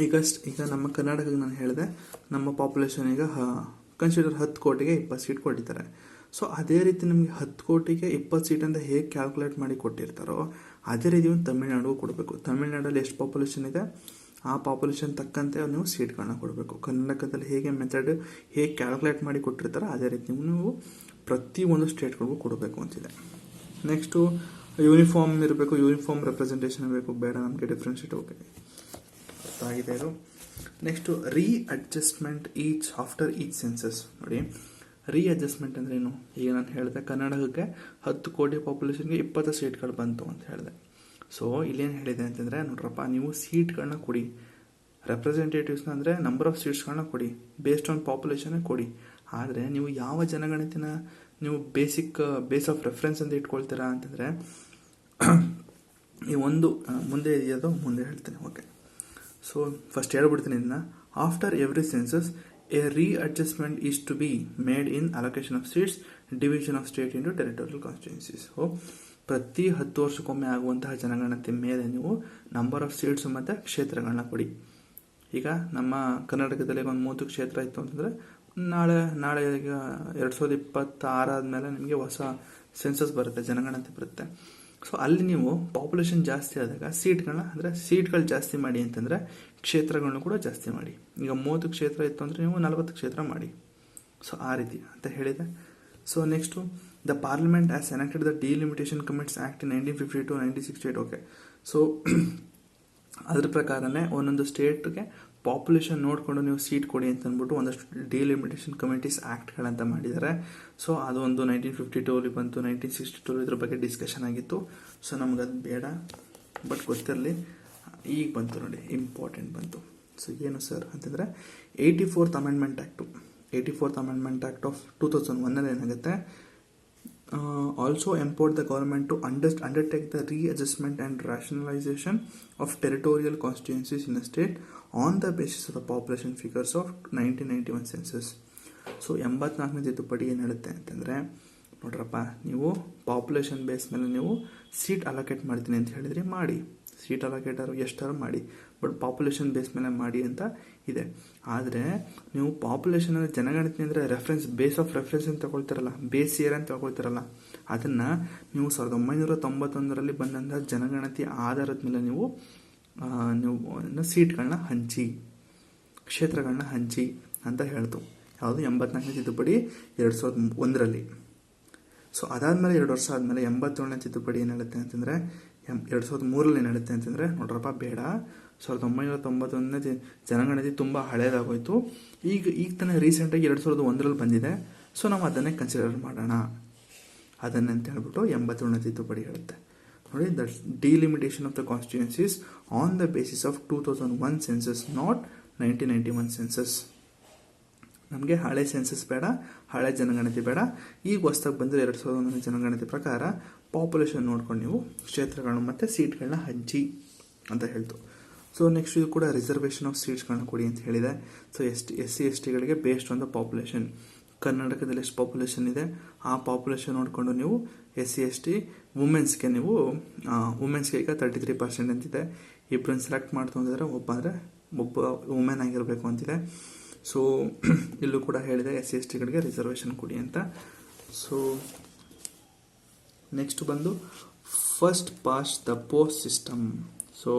ಈಗ ನಮ್ಮ ಕರ್ನಾಟಕಕ್ಕೆ ನಾನು ಹೇಳಿದೆ, ನಮ್ಮ population ಈಗ ಕನ್ಸಿಡರ್ 10 ಕೋಟಿಗೆ 20 seat ಕೊಟ್ಟಿದ್ದಾರೆ. So ಅದೇ ರೀತಿ ನಮಗೆ 10 ಕೋಟಿಗೆ 20 ಸೀಟ್ ಅಂತ ಹೇಗೆ ಕ್ಯಾಲ್ಕುಲೇಟ್ ಮಾಡಿ ಕೊಟ್ಟಿರ್ತಾರೋ ಅದೇ ರೀತಿ ಒಂದು ತಮಿಳ್ನಾಡಿಗೂ ಕೊಡಬೇಕು. ತಮಿಳ್ನಾಡಲ್ಲಿ ಎಷ್ಟು ಪಾಪ್ಯುಲೇಷನ್ ಇದೆ ಆ ಪಾಪ್ಯುಲೇಷನ್ ತಕ್ಕಂತೆ ನೀವು ಸೀಟ್ಗಳನ್ನ ಕೊಡಬೇಕು. ಕರ್ನಾಟಕದಲ್ಲಿ ಹೇಗೆ ಮೆಥಡ್ ಹೇಗೆ ಕ್ಯಾಲ್ಕುಲೇಟ್ ಮಾಡಿ ಕೊಟ್ಟಿರ್ತಾರೋ ಅದೇ ರೀತಿ ನೀವು ಪ್ರತಿ ಒಂದು ಸ್ಟೇಟ್ಗಳಿಗೂ ಕೊಡಬೇಕು ಅಂತಿದೆ. ನೆಕ್ಸ್ಟು ಯೂನಿಫಾರ್ಮ್ ಇರಬೇಕು, ಯೂನಿಫಾರ್ಮ್ ರೆಪ್ರೆಸೆಂಟೇಷನ್ ಇರಬೇಕು. ಬೇಡ ನಮಗೆ ಡಿಫ್ರೆನ್ಷಿಯೇಟ್. ಓಕೆ, ಗೊತ್ತಾಗಿದೆ ಇದು. Next readjustment after each census. ನೋಡಿ, ರೀಅಡ್ಜಸ್ಟ್ಮೆಂಟ್ ಅಂದರೆ ಏನು? ಈಗ ನಾನು ಹೇಳಿದೆ ಕರ್ನಾಟಕಕ್ಕೆ 10 ಕೋಟಿ ಪಾಪ್ಯುಲೇಷನ್ಗೆ 20 ಸೀಟ್ಗಳು ಬಂತು ಅಂತ ಹೇಳಿದೆ. ಸೊ ಇಲ್ಲೇನು ಹೇಳಿದೆ ಅಂತಂದರೆ, ನೋಡ್ರಪ್ಪ, ನೀವು ಸೀಟ್ಗಳನ್ನ ಕೊಡಿ, ರೆಪ್ರೆಸೆಂಟೇಟಿವ್ಸ್ನ ಅಂದರೆ ನಂಬರ್ ಆಫ್ ಸೀಟ್ಸ್ಗಳನ್ನ ಕೊಡಿ, ಬೇಸ್ಡ್ ಆನ್ ಪಾಪ್ಯುಲೇಷನ್ನೇ ಕೊಡಿ. ಆದರೆ ನೀವು ಯಾವ ಜನಗಣತಿನ ನೀವು ಬೇಸ್ ಆಫ್ ರೆಫರೆನ್ಸ್ ಅಂತ ಇಟ್ಕೊಳ್ತೀರಾ ಅಂತಂದರೆ, ಈ ಒಂದು ಮುಂದೆ ಇದೆಯದು ಮುಂದೆ ಹೇಳ್ತೀನಿ. ಓಕೆ, ಸೊ ಫಸ್ಟ್ ಹೇಳ್ಬಿಡ್ತೀನಿ ಇದನ್ನ. After every census a readjustment is to be made in allocation of seats, division of state into territorial constituencies. ಪ್ರತಿ 10 ವರ್ಷಕ್ಕೊಮ್ಮೆ ಆಗುವಂತಹ ಜನಗಣತಿ ಮೇಲೆ ನೀವು ನಂಬರ್ ಆಫ್ ಸೀಟ್ಸ್ ಮತ್ತು ಕ್ಷೇತ್ರಗಳನ್ನ ಕೊಡಿ. ಈಗ ನಮ್ಮ ಕರ್ನಾಟಕದಲ್ಲಿ ಒಂದು 30 ಕ್ಷೇತ್ರ ಇತ್ತು ಅಂತಂದರೆ ನಾಳೆ ಈಗ 2026 ಆದಮೇಲೆ ನಿಮಗೆ ಹೊಸ ಸೆನ್ಸಸ್ ಬರುತ್ತೆ, ಜನಗಣತಿ ಬರುತ್ತೆ. ಸೊ ಅಲ್ಲಿ ನೀವು ಪಾಪ್ಯುಲೇಷನ್ ಜಾಸ್ತಿ ಆದಾಗ ಸೀಟ್ಗಳು ಜಾಸ್ತಿ ಮಾಡಿ ಅಂತಂದರೆ ಕ್ಷೇತ್ರಗಳನ್ನು ಕೂಡ ಜಾಸ್ತಿ ಮಾಡಿ. ಈಗ 30 ಕ್ಷೇತ್ರ ಇತ್ತು ಅಂದರೆ ನೀವು 40 ಕ್ಷೇತ್ರ ಮಾಡಿ. ಸೊ ಆ ರೀತಿ ಅಂತ ಹೇಳಿದೆ. So next, the parliament as enacted the delimitation commits act 1952 1968. Okay, so ಅದ್ರ ಪ್ರಕಾರನೇ ಒಂದೊಂದು ಸ್ಟೇಟ್ಗೆ ಪಾಪ್ಯುಲೇಷನ್ ನೋಡಿಕೊಂಡು ನೀವು ಸೀಟ್ ಕೊಡಿ ಅಂತ ಅಂದ್ಬಿಟ್ಟು ಒಂದಷ್ಟು ಡಿಲಿಮಿಟೇಷನ್ ಕಮಿಟೀಸ್ ಆ್ಯಕ್ಟ್ಗಳಂತ ಮಾಡಿದ್ದಾರೆ. ಸೊ ಅದು ಒಂದು 1952 ಬಂತು, 1962 ಇದ್ರ ಬಗ್ಗೆ ಡಿಸ್ಕಷನ್ ಆಗಿತ್ತು. ಸೊ ನಮಗದು ಬೇಡ, ಬಟ್ ಗೊತ್ತಿರಲಿ. ಈಗ ಬಂತು ನೋಡಿ, ಇಂಪಾರ್ಟೆಂಟ್ ಬಂತು. ಸೊ ಏನು ಸರ್ ಅಂತಂದರೆ 84th Amendment Act. 84th Amendment Act of 2001 ಏನಾಗುತ್ತೆ, also empowered the government to undertake the readjustment and rationalization of territorial constituencies in the state on the basis of the population figures of 1991 census. So 84ನೇ ತಿದ್ದುಪಡಿ ಏನು ಹೇಳುತ್ತೆ ಅಂತಂದರೆ, ನೋಡ್ರಪ್ಪ, ನೀವು population base ಮೇಲೆ ನೀವು seat allocate ಮಾಡ್ತೀನಿ ಅಂತ ಹೇಳಿದ್ರಿ, ಮಾಡಿ. ಸೀಟ್ ಅಲೋಕೇಟರು ಎಷ್ಟಾರು ಮಾಡಿ, ಬಟ್ ಪಾಪ್ಯುಲೇಷನ್ ಬೇಸ್ ಮೇಲೆ ಮಾಡಿ ಅಂತ ಇದೆ. ಆದರೆ ನೀವು ಪಾಪ್ಯುಲೇಷನ್ ಅಂದರೆ ಜನಗಣತಿ ಅಂದರೆ ಬೇಸ್ ಆಫ್ ರೆಫರೆನ್ಸ್ ಅಂತ ತಗೊಳ್ತಿರಲ್ಲ, ಬೇಸ್ ಇಯರ್ ಅಂತ ತಗೊಳ್ತಿರಲ್ಲ, ಅದನ್ನು ನೀವು 1991 ಬಂದಂಥ ಜನಗಣತಿ ಆಧಾರದ ಮೇಲೆ ನೀವು ಸೀಟ್ಗಳನ್ನ ಹಂಚಿ, ಕ್ಷೇತ್ರಗಳನ್ನ ಹಂಚಿ ಅಂತ ಹೇಳ್ತು. ಯಾವುದು 84ನೇ ತಿದ್ದುಪಡಿ 2001. ಸೊ ಅದಾದಮೇಲೆ 2 ವರ್ಷ ಆದಮೇಲೆ 87ನೇ ತಿದ್ದುಪಡಿ ಏನು ಹೇಳುತ್ತೆ ಅಂತಂದರೆ, 2003 ಏನು ಹೇಳುತ್ತೆ ಅಂತಂದರೆ, ನೋಡ್ರಪ್ಪ, ಬೇಡ, 1991 ಜನಗಣತಿ ತುಂಬ ಹಳೇದಾಗೋಯ್ತು. ಈಗ ತಾನೇ ರೀಸೆಂಟಾಗಿ 2001 ಬಂದಿದೆ. ಸೊ ನಾವು ಅದನ್ನೇ ಕನ್ಸಿಡರ್ ಮಾಡೋಣ ಅಂತ ಹೇಳ್ಬಿಟ್ಟು 87ನೇ ತಿದ್ದುಪಡಿ ಹೇಳುತ್ತೆ. ನೋಡಿ, the delimitation of the constituencies on the basis of 2001 census, not 1991 census. ನಮಗೆ ಹಳೆ ಸೆನ್ಸಸ್ ಬೇಡ, ಹಳೆ ಜನಗಣತಿ ಬೇಡ. ಈಗ ಹೊಸ್ದಾಗಿ ಬಂದರೆ 2001 ಜನಗಣತಿ ಪ್ರಕಾರ ಪಾಪ್ಯುಲೇಷನ್ ನೋಡ್ಕೊಂಡು ನೀವು ಕ್ಷೇತ್ರಗಳನ್ನು ಮತ್ತು ಸೀಟ್ಗಳನ್ನ ಹಂಚಿ ಅಂತ ಹೇಳ್ತು. ಸೊ ನೆಕ್ಸ್ಟ್ ಇದು ಕೂಡ ರಿಸರ್ವೇಷನ್ ಆಫ್ ಸೀಟ್ಸ್ಗಳನ್ನ ಕೊಡಿ ಅಂತ ಹೇಳಿದೆ. ಸೊ SC STಗಳಿಗೆ ಬೇಸ್ಡ್ ಆನ್ ದ ಪಾಪ್ಯುಲೇಷನ್. ಕರ್ನಾಟಕದಲ್ಲಿ ಎಷ್ಟು ಪಾಪ್ಯುಲೇಷನ್ ಇದೆ ಆ ಪಾಪ್ಯುಲೇಷನ್ ನೋಡಿಕೊಂಡು ನೀವು SC ST ವುಮೆನ್ಸ್ಗೆ ಈಗ 33% ಅಂತಿದೆ. ಇಬ್ಬರನ್ನ ಸೆಲೆಕ್ಟ್ ಮಾಡ್ತು ಅಂತಂದರೆ ಒಬ್ಬ ವುಮೆನ್ ಆಗಿರಬೇಕು ಅಂತಿದೆ. ಸೊ ಇಲ್ಲೂ ಕೂಡ ಹೇಳಿದೆ SC STಗಳಿಗೆ ರಿಸರ್ವೇಷನ್ ಕೊಡಿ ಅಂತ. ಸೊ ನೆಕ್ಸ್ಟ್ ಬಂದು first past the post system. So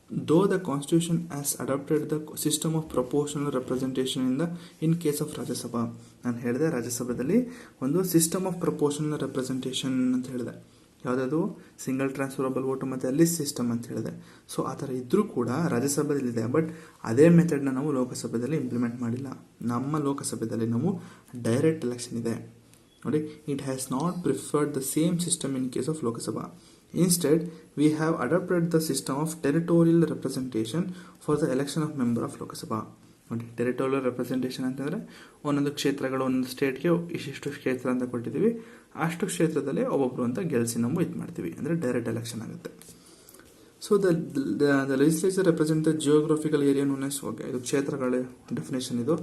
though the constitution has adopted the system of proportional representation in case of Rajya Sabha, ನಾನು ಹೇಳಿದೆ ರಾಜ್ಯಸಭೆಯಲ್ಲಿ ಒಂದು ಸಿಸ್ಟಮ್ ಆಫ್ ಪ್ರಪೋರ್ಷನಲ್ ರೆಪ್ರೆಸೆಂಟೇಷನ್ ಅಂತ ಹೇಳಿದೆ. ಯಾವುದಾದ್ರು ಸಿಂಗಲ್ ಟ್ರಾನ್ಸ್ಫರಬಲ್ ವೋಟು ಮತ್ತು ಲಿಸ್ಟ್ ಸಿಸ್ಟಮ್ ಅಂತ ಹೇಳಿದೆ. ಸೊ ಆ ಥರ ಇದ್ರೂ ಕೂಡ ರಾಜ್ಯಸಭೆಯಲ್ಲಿದೆ. ಬಟ್ ಅದೇ ಮೆಥಡ್ನ ನಾವು ಲೋಕಸಭೆಯಲ್ಲಿ ಇಂಪ್ಲಿಮೆಂಟ್ ಮಾಡಿಲ್ಲ. ನಮ್ಮ ಲೋಕಸಭೆಯಲ್ಲಿ ನಾವು ಡೈರೆಕ್ಟ್ ಎಲೆಕ್ಷನ್ ಇದೆ. ನೋಡಿ, it has not preferred the same system in case of Lok Sabha. Instead, we have adopted the system of territorial representation for the election of member of Lok Sabha. ನೋಡಿ, ಟೆರಿಟೋರಿಯಲ್ ರೆಪ್ರೆಸೆಂಟೇಷನ್ ಅಂತಂದರೆ ಒಂದೊಂದು ಕ್ಷೇತ್ರಗಳು ಒಂದೊಂದು ಸ್ಟೇಟ್ಗೆ ಇಷ್ಟಿಷ್ಟು ಕ್ಷೇತ್ರ ಅಂತ ಕೊಟ್ಟಿದ್ದೀವಿ, ಅಷ್ಟು ಕ್ಷೇತ್ರದಲ್ಲಿ ಒಬ್ಬೊಬ್ಬರು ಅಂತ ಗೆಲ್ಸಿ ನಾವು ಇದು ಮಾಡ್ತೀವಿ, ಅಂದರೆ ಡೈರೆಕ್ಟ್ ಎಲೆಕ್ಷನ್ ಆಗುತ್ತೆ. So the legislature represent the geographical area known as, okay, ಇದು ಕ್ಷೇತ್ರಗಳ ಡೆಫಿನೇಷನ್ ಇದು.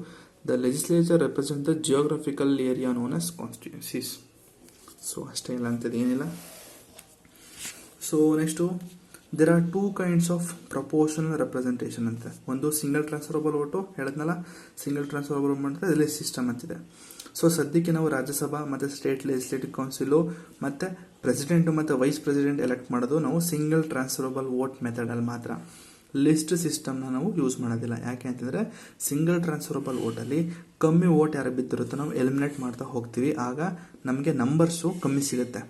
The legislature represent the geographical area known as constituencies. So ಅಷ್ಟೇ ಇಲ್ಲ ಅಂತದ್ದು ಏನಿಲ್ಲ. So next there are 2 kinds of proportional representation ಅಂತ. ಒಂದು ಸಿಂಗಲ್ ಟ್ರಾನ್ಸ್ಫರಬಲ್ ವೋಟು ಹೇಳಿದ್ನಲ್ಲ, ಸಿಂಗಲ್ ಟ್ರಾನ್ಸ್ಫರಬಲ್ ವೋಟ್ ಮಾಡಿದ್ರೆ ಅದರಲ್ಲಿ ಸಿಸ್ಟಮ್ ಅಂತಿದೆ. ಸೊ ಸದ್ಯಕ್ಕೆ ನಾವು ರಾಜ್ಯಸಭಾ ಮತ್ತು ಸ್ಟೇಟ್ ಲೆಜಿಸ್ಲೇಟಿವ್ ಕೌನ್ಸಿಲು ಮತ್ತು ಪ್ರೆಸಿಡೆಂಟು ಮತ್ತು ವೈಸ್ ಪ್ರೆಸಿಡೆಂಟ್ ಎಲೆಕ್ಟ್ ಮಾಡೋದು ನಾವು ಸಿಂಗಲ್ ಟ್ರಾನ್ಸ್ಫರಬಲ್ ವೋಟ್ ಮೆಥಡಲ್ಲಿ ಮಾತ್ರ. ಲಿಸ್ಟ್ ಸಿಸ್ಟಮ್ನ ನಾವು ಯೂಸ್ ಮಾಡೋದಿಲ್ಲ. ಯಾಕೆ ಅಂತಂದರೆ ಸಿಂಗಲ್ ಟ್ರಾನ್ಸ್ಫರಬಲ್ ವೋಟಲ್ಲಿ ಕಮ್ಮಿ ವೋಟ್ ಯಾರು ಬಿದ್ದಿರುತ್ತೋ ನಾವು ಎಲಿಮಿನೇಟ್ ಮಾಡ್ತಾ ಹೋಗ್ತೀವಿ. ಆಗ ನಮಗೆ ನಂಬರ್ಸು ಕಮ್ಮಿ ಸಿಗುತ್ತೆ.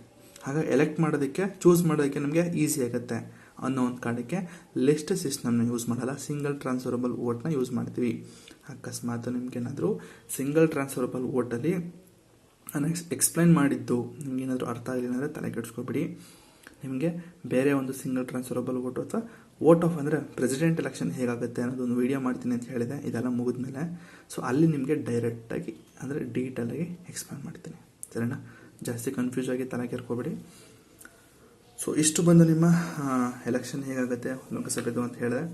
ಆಗ ಎಲೆಕ್ಟ್ ಮಾಡೋದಕ್ಕೆ, ಚೂಸ್ ಮಾಡೋದಕ್ಕೆ ನಮಗೆ ಈಸಿ ಆಗುತ್ತೆ ಅನ್ನೋ ಒಂದು ಕಾರಣಕ್ಕೆ ಲಿಸ್ಟ್ ಸಿಸ್ಟಮ್ನ ಯೂಸ್ ಮಾಡಲ್ಲ, ಸಿಂಗಲ್ ಟ್ರಾನ್ಸ್ಫರಬಲ್ ವೋಟ್ನ ಯೂಸ್ ಮಾಡ್ತೀವಿ. ಅಕಸ್ಮಾತ್ ನಿಮ್ಗೇನಾದರೂ ಸಿಂಗಲ್ ಟ್ರಾನ್ಸ್ಫರಬಲ್ ವೋಟಲ್ಲಿ ನಾನು ಎಕ್ಸ್ಪ್ಲೈನ್ ಮಾಡಿದ್ದು ನಿಮಗೇನಾದರೂ ಅರ್ಥ ಆಗಲಿಲ್ಲ ಅಂದರೆ ತಲೆ ಕೆಡಿಸ್ಕೊಬೇಡಿ. ನಿಮಗೆ ಬೇರೆ ಒಂದು ಸಿಂಗಲ್ ಟ್ರಾನ್ಸ್ಫರಬಲ್ ವೋಟು ಅಥವಾ ವೋಟ್ ಆಫ್ ಅಂದರೆ ಪ್ರೆಸಿಡೆಂಟ್ ಎಲೆಕ್ಷನ್ ಹೇಗಾಗುತ್ತೆ ಅನ್ನೋದೊಂದು ವಿಡಿಯೋ ಮಾಡ್ತೀನಿ ಅಂತ ಹೇಳಿದೆ, ಇದೆಲ್ಲ ಮುಗಿದ್ಮೇಲೆ. ಸೊ ಅಲ್ಲಿ ನಿಮಗೆ ಡೈರೆಕ್ಟಾಗಿ ಅಂದರೆ ಡೀಟೇಲಾಗಿ ಎಕ್ಸ್ಪ್ಲೈನ್ ಮಾಡ್ತೀನಿ, ಸರಿನಾ? ಜಾಸ್ತಿ ಕನ್ಫ್ಯೂಸ್ ಆಗಿ ತಲೆ ಕೆರ್ಕೋಬೇಡಿ. ಸೊ ಇಷ್ಟು ಬಂದು ನಿಮ್ಮ ಎಲೆಕ್ಷನ್ ಹೇಗಾಗುತ್ತೆ ಲೋಕಸಭೆದು ಅಂತ ಹೇಳಿದೆ.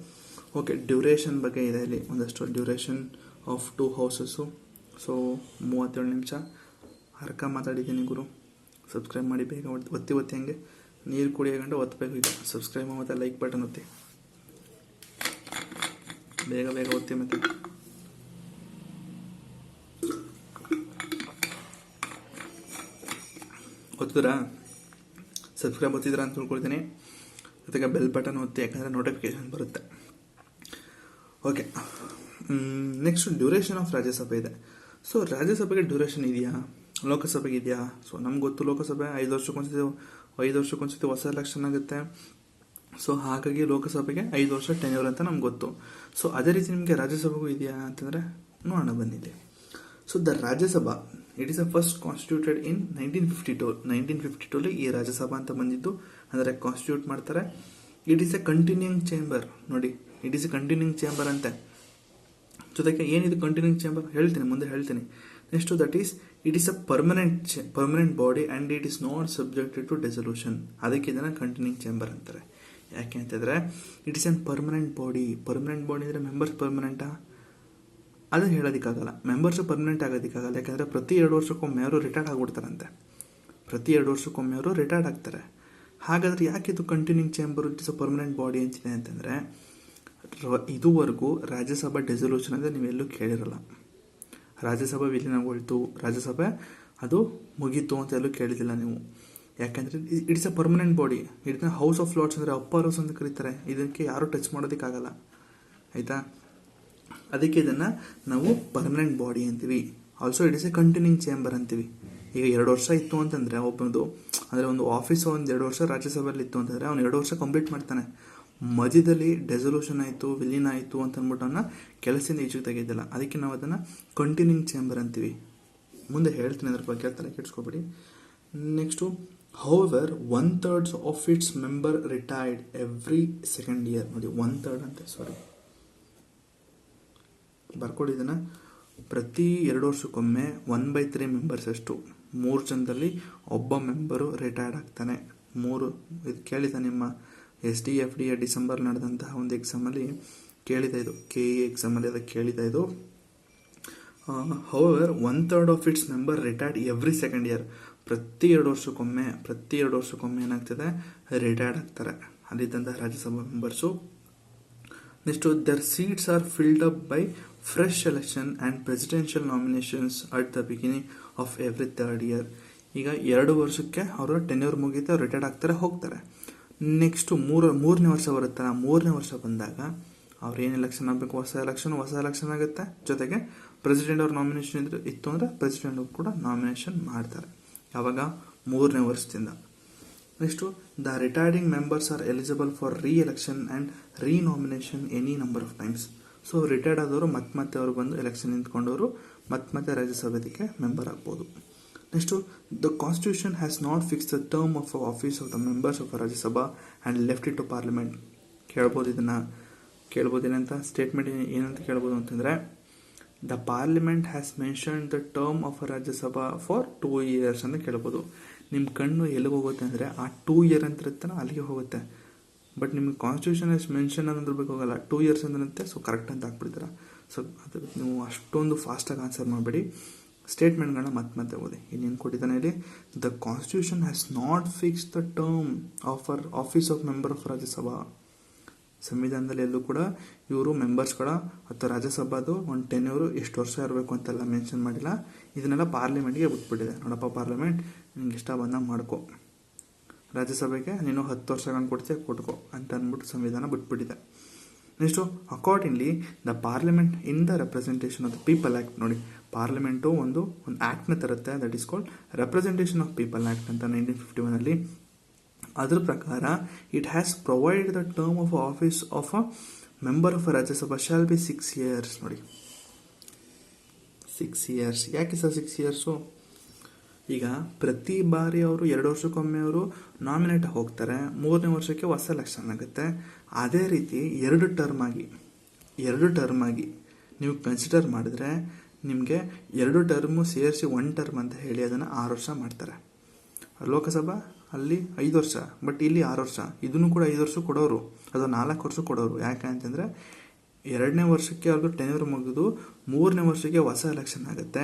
ಓಕೆ, ಡ್ಯೂರೇಷನ್ ಬಗ್ಗೆ ಇದೆ ಇಲ್ಲಿ ಒಂದಷ್ಟು. Duration of 2 houses. ಸೊ 37 ನಿಮಿಷ ಹರ್ಕ ಮಾತಾಡಿದ್ದೀನಿ ಗುರು. ಸಬ್ಸ್ಕ್ರೈಬ್ ಮಾಡಿ ಬೇಗ, ಒತ್ತಿ ಹಂಗೆ ನೀರು ಕುಡಿಯೋಗಂಡು ಒತ್ತಬೇಕು. ಈಗ ಸಬ್ಸ್ಕ್ರೈಬ್ ಮತ್ತು ಲೈಕ್ ಬಟನ್ ಒತ್ತಿ, ಬೇಗ ಒತ್ತಿ. ಮತ್ತು ಒತ್ತಿದ್ರಾ, ಸಬ್ಸ್ಕ್ರೈಬ್ ಒತ್ತಿದ್ರಾ ಅಂತ ತಿಳ್ಕೊಳ್ತೀನಿ. ಜೊತೆಗೆ ಬೆಲ್ ಬಟನ್ ಒತ್ತಿ, ಯಾಕಂದರೆ ನೋಟಿಫಿಕೇಶನ್ ಬರುತ್ತೆ. ಓಕೆ, ನೆಕ್ಸ್ಟ್ ಡ್ಯೂರೇಷನ್ ಆಫ್ ರಾಜ್ಯಸಭೆ ಇದೆ. ಸೊ ರಾಜ್ಯಸಭೆಗೆ ಡ್ಯೂರೇಷನ್ ಇದೆಯಾ, ಲೋಕಸಭೆಗೆ ಇದೆಯಾ? ಸೊ ನಮ್ಗೆ ಗೊತ್ತು ಲೋಕಸಭೆ 5 ವರ್ಷಕ್ಕೊಂದ್ಸತಿ ಹೊಸ ಎಲೆಕ್ಷನ್ ಆಗುತ್ತೆ. ಸೊ ಹಾಗಾಗಿ ಲೋಕಸಭೆಗೆ 5 ವರ್ಷ ಟೆನ್ಯೂರ್ ಅಂತ ನಮ್ಗೆ ಗೊತ್ತು. ಸೊ ಅದೇ ರೀತಿ ನಿಮಗೆ ರಾಜ್ಯಸಭೆಗೂ ಇದೆಯಾ ಅಂತಂದರೆ ನೋಡೋಣ ಬಂದಿದೆ. So the Rajya Sabha it is a first constituted in 1952. 1952 ಈ ರಾಜ್ಯಸಭಾ ಅಂತ ಬಂದಿದ್ದು, ಅಂದರೆ ಕಾನ್ಸ್ಟಿಟ್ಯೂಟ್ ಮಾಡ್ತಾರೆ. It is a continuing chamber. ನೋಡಿ, it is a continuing chamber ಅಂತೆ. ಜೊತೆಗೆ ಏನಿದು ಕಂಟಿನ್ಯೂಯಿಂಗ್ ಚೇಂಬರ್ ಮುಂದೆ ಹೇಳ್ತೀನಿ. Next that is it is a permanent body and it is not subjected to dissolution. ಅದಕ್ಕೆ ಇದನ್ನು ಕಂಟಿನ್ಯೂಯಿಂಗ್ ಚೇಂಬರ್ ಅಂತಾರೆ. ಯಾಕೆ ಅಂತಂದರೆ it is an permanent body ಅಂದರೆ ಮೆಂಬರ್ಸ್ ಪರ್ಮನೆಂಟಾ? ಅದನ್ನು ಹೇಳೋದಕ್ಕಾಗಲ್ಲ. Members permanent ಆಗೋದಕ್ಕಾಗಲ್ಲ. ಯಾಕಂದರೆ ಪ್ರತಿ 2 ವರ್ಷಕ್ಕೊಮ್ಮೆ ಅವರು ರಿಟೈರ್ಡ್ ಆಗಿಬಿಡ್ತಾರಂತೆ. ಪ್ರತಿ 2 ವರ್ಷಕ್ಕೊಮ್ಮೆ ಅವರು ರಿಟೈರ್ಡ್ ಆಗ್ತಾರೆ. ಹಾಗಾದರೆ ಯಾಕೆ ಇದು continuing chamber it is a permanent body ಅಂತಿದೆ ಅಂತಂದರೆ, ಇದುವರೆಗೂ ರಾಜ್ಯಸಭಾ ಡೆಸಲ್ಯೂಷನ್ ಅಂದರೆ ನೀವೆಲ್ಲೂ ಕೇಳಿರಲ್ಲ. ರಾಜ್ಯಸಭಾ ವಿಲೀನಗೊಳ್ತು, ರಾಜ್ಯಸಭೆ ಅದು ಮುಗೀತು ಅಂತ ಎಲ್ಲೂ ಕೇಳಿದಿಲ್ಲ ನೀವು. ಯಾಕಂದರೆ it is a permanent body. ಇದನ್ನ ಹೌಸ್ ಆಫ್ ಲಾರ್ಡ್ಸ್ ಅಂದರೆ ಅಪ್ಪರ್ ಹೌಸ್ ಅಂತ ಕರೀತಾರೆ. ಇದಕ್ಕೆ ಯಾರೂ ಟಚ್ ಮಾಡೋದಕ್ಕಾಗಲ್ಲ, ಆಯಿತಾ? ಅದಕ್ಕೆ ಇದನ್ನು ನಾವು ಪರ್ಮನೆಂಟ್ ಬಾಡಿ ಅಂತೀವಿ. Also it is A continuing chamber ಅಂತೀವಿ. ಈಗ 2 ವರ್ಷ ಇತ್ತು ಅಂತಂದರೆ ಒಬ್ಬನದು, ಅಂದರೆ ಒಂದು ಆಫೀಸು ಒಂದು 2 ವರ್ಷ ರಾಜ್ಯಸಭೆಯಲ್ಲಿ ಇತ್ತು ಅಂತಂದರೆ ಅವ್ನು 2 ವರ್ಷ ಕಂಪ್ಲೀಟ್ ಮಾಡ್ತಾನೆ. ಮಧ್ಯದಲ್ಲಿ ಡೆಸೊಲ್ಯೂಷನ್ ಆಯಿತು, ವಿಲೀನ ಆಯಿತು ಅಂತ ಅಂದ್ಬಿಟ್ಟು ಅವನ್ನ ಕೆಲಸದಿಂದ ಈಚೆಗೆ ತೆಗೆದಿಲ್ಲ. ಅದಕ್ಕೆ ನಾವು ಅದನ್ನು ಕಂಟಿನ್ಯೂಯಿಂಗ್ ಚೇಂಬರ್ ಅಂತೀವಿ. ಮುಂದೆ ಹೇಳ್ತೀನಿ ಅದ್ರ ಬಗ್ಗೆ, ತಲೆ ಕೆಡಿಸ್ಕೊಬೇಡಿ. Next, however 1/3 of its member retired every second year. ನೋಡಿ 1/3 ಅಂತೆ, ಸಾರಿ ಬರ್ಕೊಡಿದ್ದಾನೆ. ಪ್ರತಿ 2 ವರ್ಷಕ್ಕೊಮ್ಮೆ 1/3 ಮೆಂಬರ್ಸ್ ಅಷ್ಟು 3 ಜನದಲ್ಲಿ ಒಬ್ಬ ಮೆಂಬರು ರಿಟೈರ್ಡ್ ಆಗ್ತಾನೆ. ಇದು ಕೇಳಿದ ನಿಮ್ಮ SDFD ಡಿಸೆಂಬರ್ ನಡೆದಂತಹ ಒಂದು ಎಕ್ಸಾಮಲ್ಲಿ ಕೇಳಿದೆ, ಇದು KE ಎಕ್ಸಾಮಲ್ಲಿ ಅದಕ್ಕೆ ಕೇಳಿದೆ ಇದು. However 1/3 of its member retired every second year. ಪ್ರತಿ 2 ವರ್ಷಕ್ಕೊಮ್ಮೆ ಏನಾಗ್ತದೆ, ರಿಟೈರ್ಡ್ ಆಗ್ತಾರೆ ಅಲ್ಲಿದ್ದಂತಹ Rajya Sabha members. Next, their seats are filled up by fresh election and presidential nominations at the beginning of every 3rd year. ಈಗ 2 ವರ್ಷಕ್ಕೆ ಅವರು ಟೆನ್ಯೂರ್ ಮುಗಿಯುತ್ತೆ, ಅವ್ರು ರಿಟೈರ್ಡ್ ಆಗ್ತಾರೆ, ಹೋಗ್ತಾರೆ. ನೆಕ್ಸ್ಟು ಮೂರನೇ ವರ್ಷ ಬರುತ್ತಲ್ಲ, 3ನೇ ವರ್ಷ ಬಂದಾಗ ಅವ್ರು ಏನು ಎಲೆಕ್ಷನ್ ಆಗಬೇಕು, ಹೊಸ ಎಲೆಕ್ಷನ್ ಆಗುತ್ತೆ. ಜೊತೆಗೆ ಪ್ರೆಸಿಡೆಂಟ್ ಅವ್ರ ನಾಮಿನೇಷನ್ ಇತ್ತು ಅಂದರೆ ಪ್ರೆಸಿಡೆಂಟ್ ಅವ್ರು ಕೂಡ ನಾಮಿನೇಷನ್ ಮಾಡ್ತಾರೆ. ಯಾವಾಗ? 3ನೇ ವರ್ಷದಿಂದ. Next, the retiring members are eligible for re-election and re-nomination any number of times. So retired ಆದವರು ಮತ್ತೆ ಅವರು ಬಂದು ಎಲೆಕ್ಷನ್ ನಿಂತ್ಕೊಂಡವರು ಮತ್ತೆ ರಾಜ್ಯಸಭೆಗೆ ಮೆಂಬರ್ ಆಗ್ಬೋದು. Next, the constitution has not fix the term of office of the members of Rajya Sabha and left it to parliament. ಕೇಳ್ಬೋದು ಏನಂತ statement ಏನಂತ ಕೇಳ್ಬೋದು ಅಂತಂದರೆ, the parliament has mention the term of Rajya Sabha for 2 years ಅಂತ ಕೇಳ್ಬೋದು. ನಿಮ್ಮ ಕಣ್ಣು ಎಲ್ಲಿಗೆ ಹೋಗುತ್ತೆ ಅಂದರೆ ಆ 2 year ಅಂತ ಇರುತ್ತಲ್ಲ ಅಲ್ಲಿಗೆ ಹೋಗುತ್ತೆ. ಬಟ್ ನಿಮಗೆ ಕಾನ್ಸ್ಟಿಟ್ಯೂಷನ್ ಹ್ಯಾಸ್ ಮೆನ್ಷನ್ ಅಂದ್ರೆ ಬೇಕಾಗಲ್ಲ, 2 years ಅಂದ್ರಂತೆ. ಸೊ ಕರೆಕ್ಟ್ ಅಂತ ಹಾಕ್ಬಿಡ್ತೀರ. ಸೊ ಅದು ನೀವು ಅಷ್ಟೊಂದು ಫಾಸ್ಟಾಗಿ ಆನ್ಸರ್ ಮಾಡಬೇಡಿ, ಸ್ಟೇಟ್ಮೆಂಟ್ಗಳನ್ನ ಮತ್ತೆ ಓದಿ. ಇನ್ನೇನು ಕೊಟ್ಟಿದ್ದಾನೆ ಇಲ್ಲಿ, the constitution has not fix the term office of member of Rajya Sabha. ಸಂವಿಧಾನದಲ್ಲಿ ಎಲ್ಲೂ ಕೂಡ ಇವರು ಮೆಂಬರ್ಸ್ಗಳ ಅಥವಾ ರಾಜ್ಯಸಭಾದು ಒಂದು ಟೆನ್ಯೂರು ಎಷ್ಟು ವರ್ಷ ಇರಬೇಕು ಅಂತೆಲ್ಲ ಮೆನ್ಷನ್ ಮಾಡಿಲ್ಲ. ಇದನ್ನೆಲ್ಲ ಪಾರ್ಲಿಮೆಂಟ್ಗೆ ಬಿಟ್ಬಿಟ್ಟಿದೆ. ನೋಡಪ್ಪ ಪಾರ್ಲಿಮೆಂಟ್, ನಿಮ್ಗೆ ಇಷ್ಟ ಬಂದಾಗ ಮಾಡ್ಕೊ, ರಾಜ್ಯಸಭೆಗೆ ನೀನು 10 ವರ್ಷಗಳನ್ನು ಕೊಡ್ತೀಯ ಕೊಟ್ಕೋ ಅಂತ ಅಂದ್ಬಿಟ್ಟು ಸಂವಿಧಾನ ಬಿಟ್ಬಿಟ್ಟಿದೆ. Next, accordingly the parliament in the representation of the people act. ನೋಡಿ, ಪಾರ್ಲಿಮೆಂಟು ಒಂದು ಆ್ಯಕ್ಟ್ನ ತರುತ್ತೆ, that is called representation of people act ಅಂತ 1951. ಅದ್ರ ಪ್ರಕಾರ it has provide the term of office of a member of Rajya Sabha shall be 6 years. ನೋಡಿ 6 years. ಯಾಕೆ sir 6 years? ಈಗ ಪ್ರತಿ ಬಾರಿ ಅವರು 2 ವರ್ಷಕ್ಕೊಮ್ಮೆ ಅವರು ನಾಮಿನೇಟ್ ಹೋಗ್ತಾರೆ, 3ನೇ ವರ್ಷಕ್ಕೆ ಹೊಸ ಎಲೆಕ್ಷನ್ ಆಗುತ್ತೆ. ಅದೇ ರೀತಿ 2 ಟರ್ಮ್ ಆಗಿ ನೀವು ಕನ್ಸಿಡರ್ ಮಾಡಿದ್ರೆ ನಿಮಗೆ 2 ಟರ್ಮು ಸೇರಿಸಿ 1 ಟರ್ಮ್ ಅಂತ ಹೇಳಿ ಅದನ್ನು 6 ವರ್ಷ ಮಾಡ್ತಾರೆ. ಲೋಕಸಭಾ ಅಲ್ಲಿ 5 ವರ್ಷ, ಬಟ್ ಇಲ್ಲಿ 6 ವರ್ಷ. ಇದನ್ನು ಕೂಡ 5 ವರ್ಷ ಕೊಡೋರು, ಅದು 4 ವರ್ಷ ಕೊಡೋರು. ಯಾಕೆ ಅಂತಂದರೆ 2ನೇ ವರ್ಷಕ್ಕೆ ಅವ್ರಿಗೆ ಟೆನ್ಯೂರ್ ಮುಗಿದು 3ನೇ ವರ್ಷಕ್ಕೆ ಹೊಸ ಎಲೆಕ್ಷನ್ ಆಗುತ್ತೆ.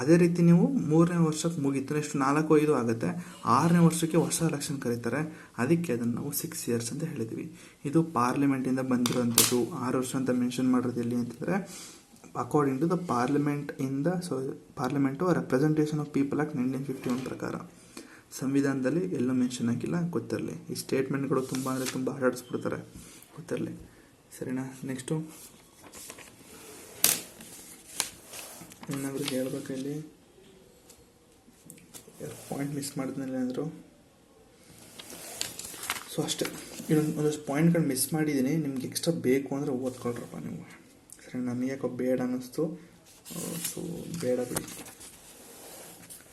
ಅದೇ ರೀತಿ ನೀವು 3ನೇ ವರ್ಷಕ್ಕೆ ಮುಗೀತು, ನೆಕ್ಸ್ಟ್ 4-5 ಆಗುತ್ತೆ, 6ನೇ ವರ್ಷಕ್ಕೆ ಹೊಸ ಎಲೆಕ್ಷನ್ ಕರೀತಾರೆ. ಅದಕ್ಕೆ ಅದನ್ನು ನಾವು 6 years ಅಂತ ಹೇಳಿದ್ವಿ. ಇದು ಪಾರ್ಲಿಮೆಂಟಿಂದ ಬಂದಿರೋಂಥದ್ದು. 6 ವರ್ಷ ಅಂತ ಮೆನ್ಷನ್ ಮಾಡೋದು ಎಲ್ಲಿ ಅಂತಂದರೆ, according to the parliament representation of people act 1951 ಪ್ರಕಾರ. ಸಂವಿಧಾನದಲ್ಲಿ ಎಲ್ಲೂ ಮೆನ್ಷನ್ ಆಗಿಲ್ಲ, ಗೊತ್ತಿರಲಿ. ಈ ಸ್ಟೇಟ್ಮೆಂಟ್ಗಳು ತುಂಬ ಅಂದರೆ ತುಂಬ ಆಟಾಡಿಸ್ಬಿಡ್ತಾರೆ, ಗೊತ್ತಿರಲಿ. ಸರಿನಾ? ನೆಕ್ಸ್ಟು ಏನಾದರೂ ಹೇಳ್ಬೇಕು ಇಲ್ಲಿ, ಪಾಯಿಂಟ್ ಮಿಸ್ ಮಾಡಿದ್ಮೇಲೆ ಏನಾದರೂ. ಸೊ ಅಷ್ಟೇ, ಒಂದಷ್ಟು ಪಾಯಿಂಟ್ಗಳು ಮಿಸ್ ಮಾಡಿದ್ದೀನಿ. ನಿಮ್ಗೆ ಎಕ್ಸ್ಟ್ರಾ ಬೇಕು ಅಂದರೆ ಓದ್ಕೊಳ್ರಪ್ಪ ನೀವು. ಸರಿ, ನನಗೆ ಯಾಕೋ ಬೇಡ ಅನ್ನಿಸ್ತು, ಸೊ ಬೇಡ ಬಿಡಿ.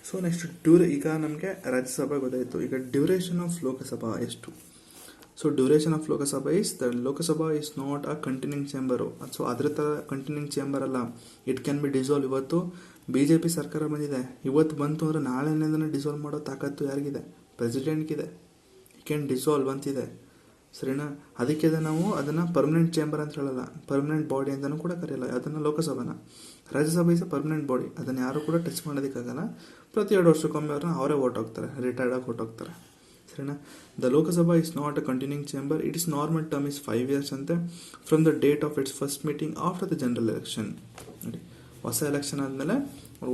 ಸೊ ನೆಕ್ಸ್ಟ್ ಈಗ ನಮಗೆ ರಾಜ್ಯಸಭೆ ಗೊತ್ತಾಯಿತು. ಈಗ ಡ್ಯೂರೇಷನ್ ಆಫ್ ಲೋಕಸಭಾ ಎಷ್ಟು? So duration of Lok Sabha Lok Sabha is not a continuing chamber. So ಅದರ ಥರ ಕಂಟಿನ್ಯೂಯಿಂಗ್ ಚೇಂಬರ್ ಅಲ್ಲ, ಇಟ್ ಕ್ಯಾನ್ ಬಿ ಡಿಸಾಲ್ವ್. ಇವತ್ತು BJP ಸರ್ಕಾರ ಬಂದಿದೆ, ಇವತ್ತು ಬಂತು ಅಂದರೆ ನಾಳೆನೇ ಡಿಸಾಲ್ವ್ ಮಾಡೋ ತಾಕತ್ತು ಯಾರಿಗಿದೆ? ಪ್ರೆಸಿಡೆಂಟ್ಗಿದೆ. ಈ ಕ್ಯಾನ್ ಡಿಸಾಲ್ವ್ ಅಂತಿದೆ. ಸರಿನಾ? ಅದಕ್ಕೆ ನಾವು ಅದನ್ನು ಪರ್ಮನೆಂಟ್ ಚೇಂಬರ್ ಅಂತ ಹೇಳಲ್ಲ, ಪರ್ಮನೆಂಟ್ ಬಾಡಿ ಅಂತಲೂ ಕೂಡ ಕರೆಯಲ್ಲ ಅದನ್ನು ಲೋಕಸಭಾನ. ರಾಜ್ಯಸಭೆ ಇಸ್ ಅ ಪರ್ಮನೆಂಟ್ ಬಾಡಿ, ಅದನ್ನು ಯಾರು ಕೂಡ ಟಚ್ ಮಾಡೋದಕ್ಕಾಗಲ್ಲ. ಪ್ರತಿ 2 ವರ್ಷಕ್ಕೊಮ್ಮೆ ಅವರೇ ಓಟ್ ಹೋಗ್ತಾರೆ, ರಿಟೈರ್ಡ್ ಆಗಿ ಓಟ್ ಹೋಗ್ತಾರೆ. ಸರಿನಾ? The Lok Sabha is not a continuing chamber. It is normal term is 5 years ಅಂತೆ, from the date of it's first meeting after the general election. ನೋಡಿ, ಹೊಸ ಎಲೆಕ್ಷನ್ ಆದಮೇಲೆ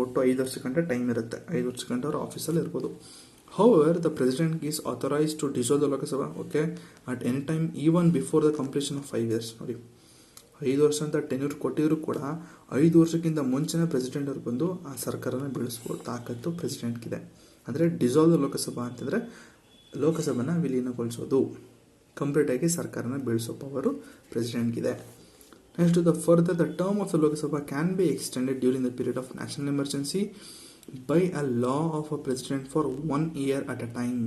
ಒಟ್ಟು 5 ವರ್ಷ ಗಂಟೆ ಟೈಮ್ ಇರುತ್ತೆ. 5 ವರ್ಷ ಗಂಟೆ ಅವರು ಆಫೀಸಲ್ಲಿ ಇರ್ಬೋದು. However, the president is authorized to dissolve the Lok Sabha, at any time, even before the completion of 5 years. ನೋಡಿ, 5 ವರ್ಷ ಅಂತ ಟೆನ್ಯೂರ್ ಕೊಟ್ಟಿದ್ರು ಕೂಡ 5 ವರ್ಷಕ್ಕಿಂತ ಮುಂಚೆನೇ ಪ್ರೆಸಿಡೆಂಟ್ ಅವ್ರು ಬಂದು ಆ ಸರ್ಕಾರನ ಬೆಳೆಸ್ಬೋದು ತಾಕತ್ತು ಪ್ರೆಸಿಡೆಂಟ್ಗಿದೆ. ಅಂದರೆ ಡಿಸಾಲ್ವ್ ಲೋಕಸಭಾ ಅಂತಂದರೆ ಲೋಕಸಭೆನ ವಿಲೀನಗೊಳಿಸೋದು. ಕಂಪ್ಲೀಟಾಗಿ ಸರ್ಕಾರನ ಬೀಳಿಸೋ ಪವರು ಪ್ರೆಸಿಡೆಂಟ್ಗಿದೆ. Next the term of the Lok Sabha can be extended during the period of national emergency by a law of a president for 1 year at a time.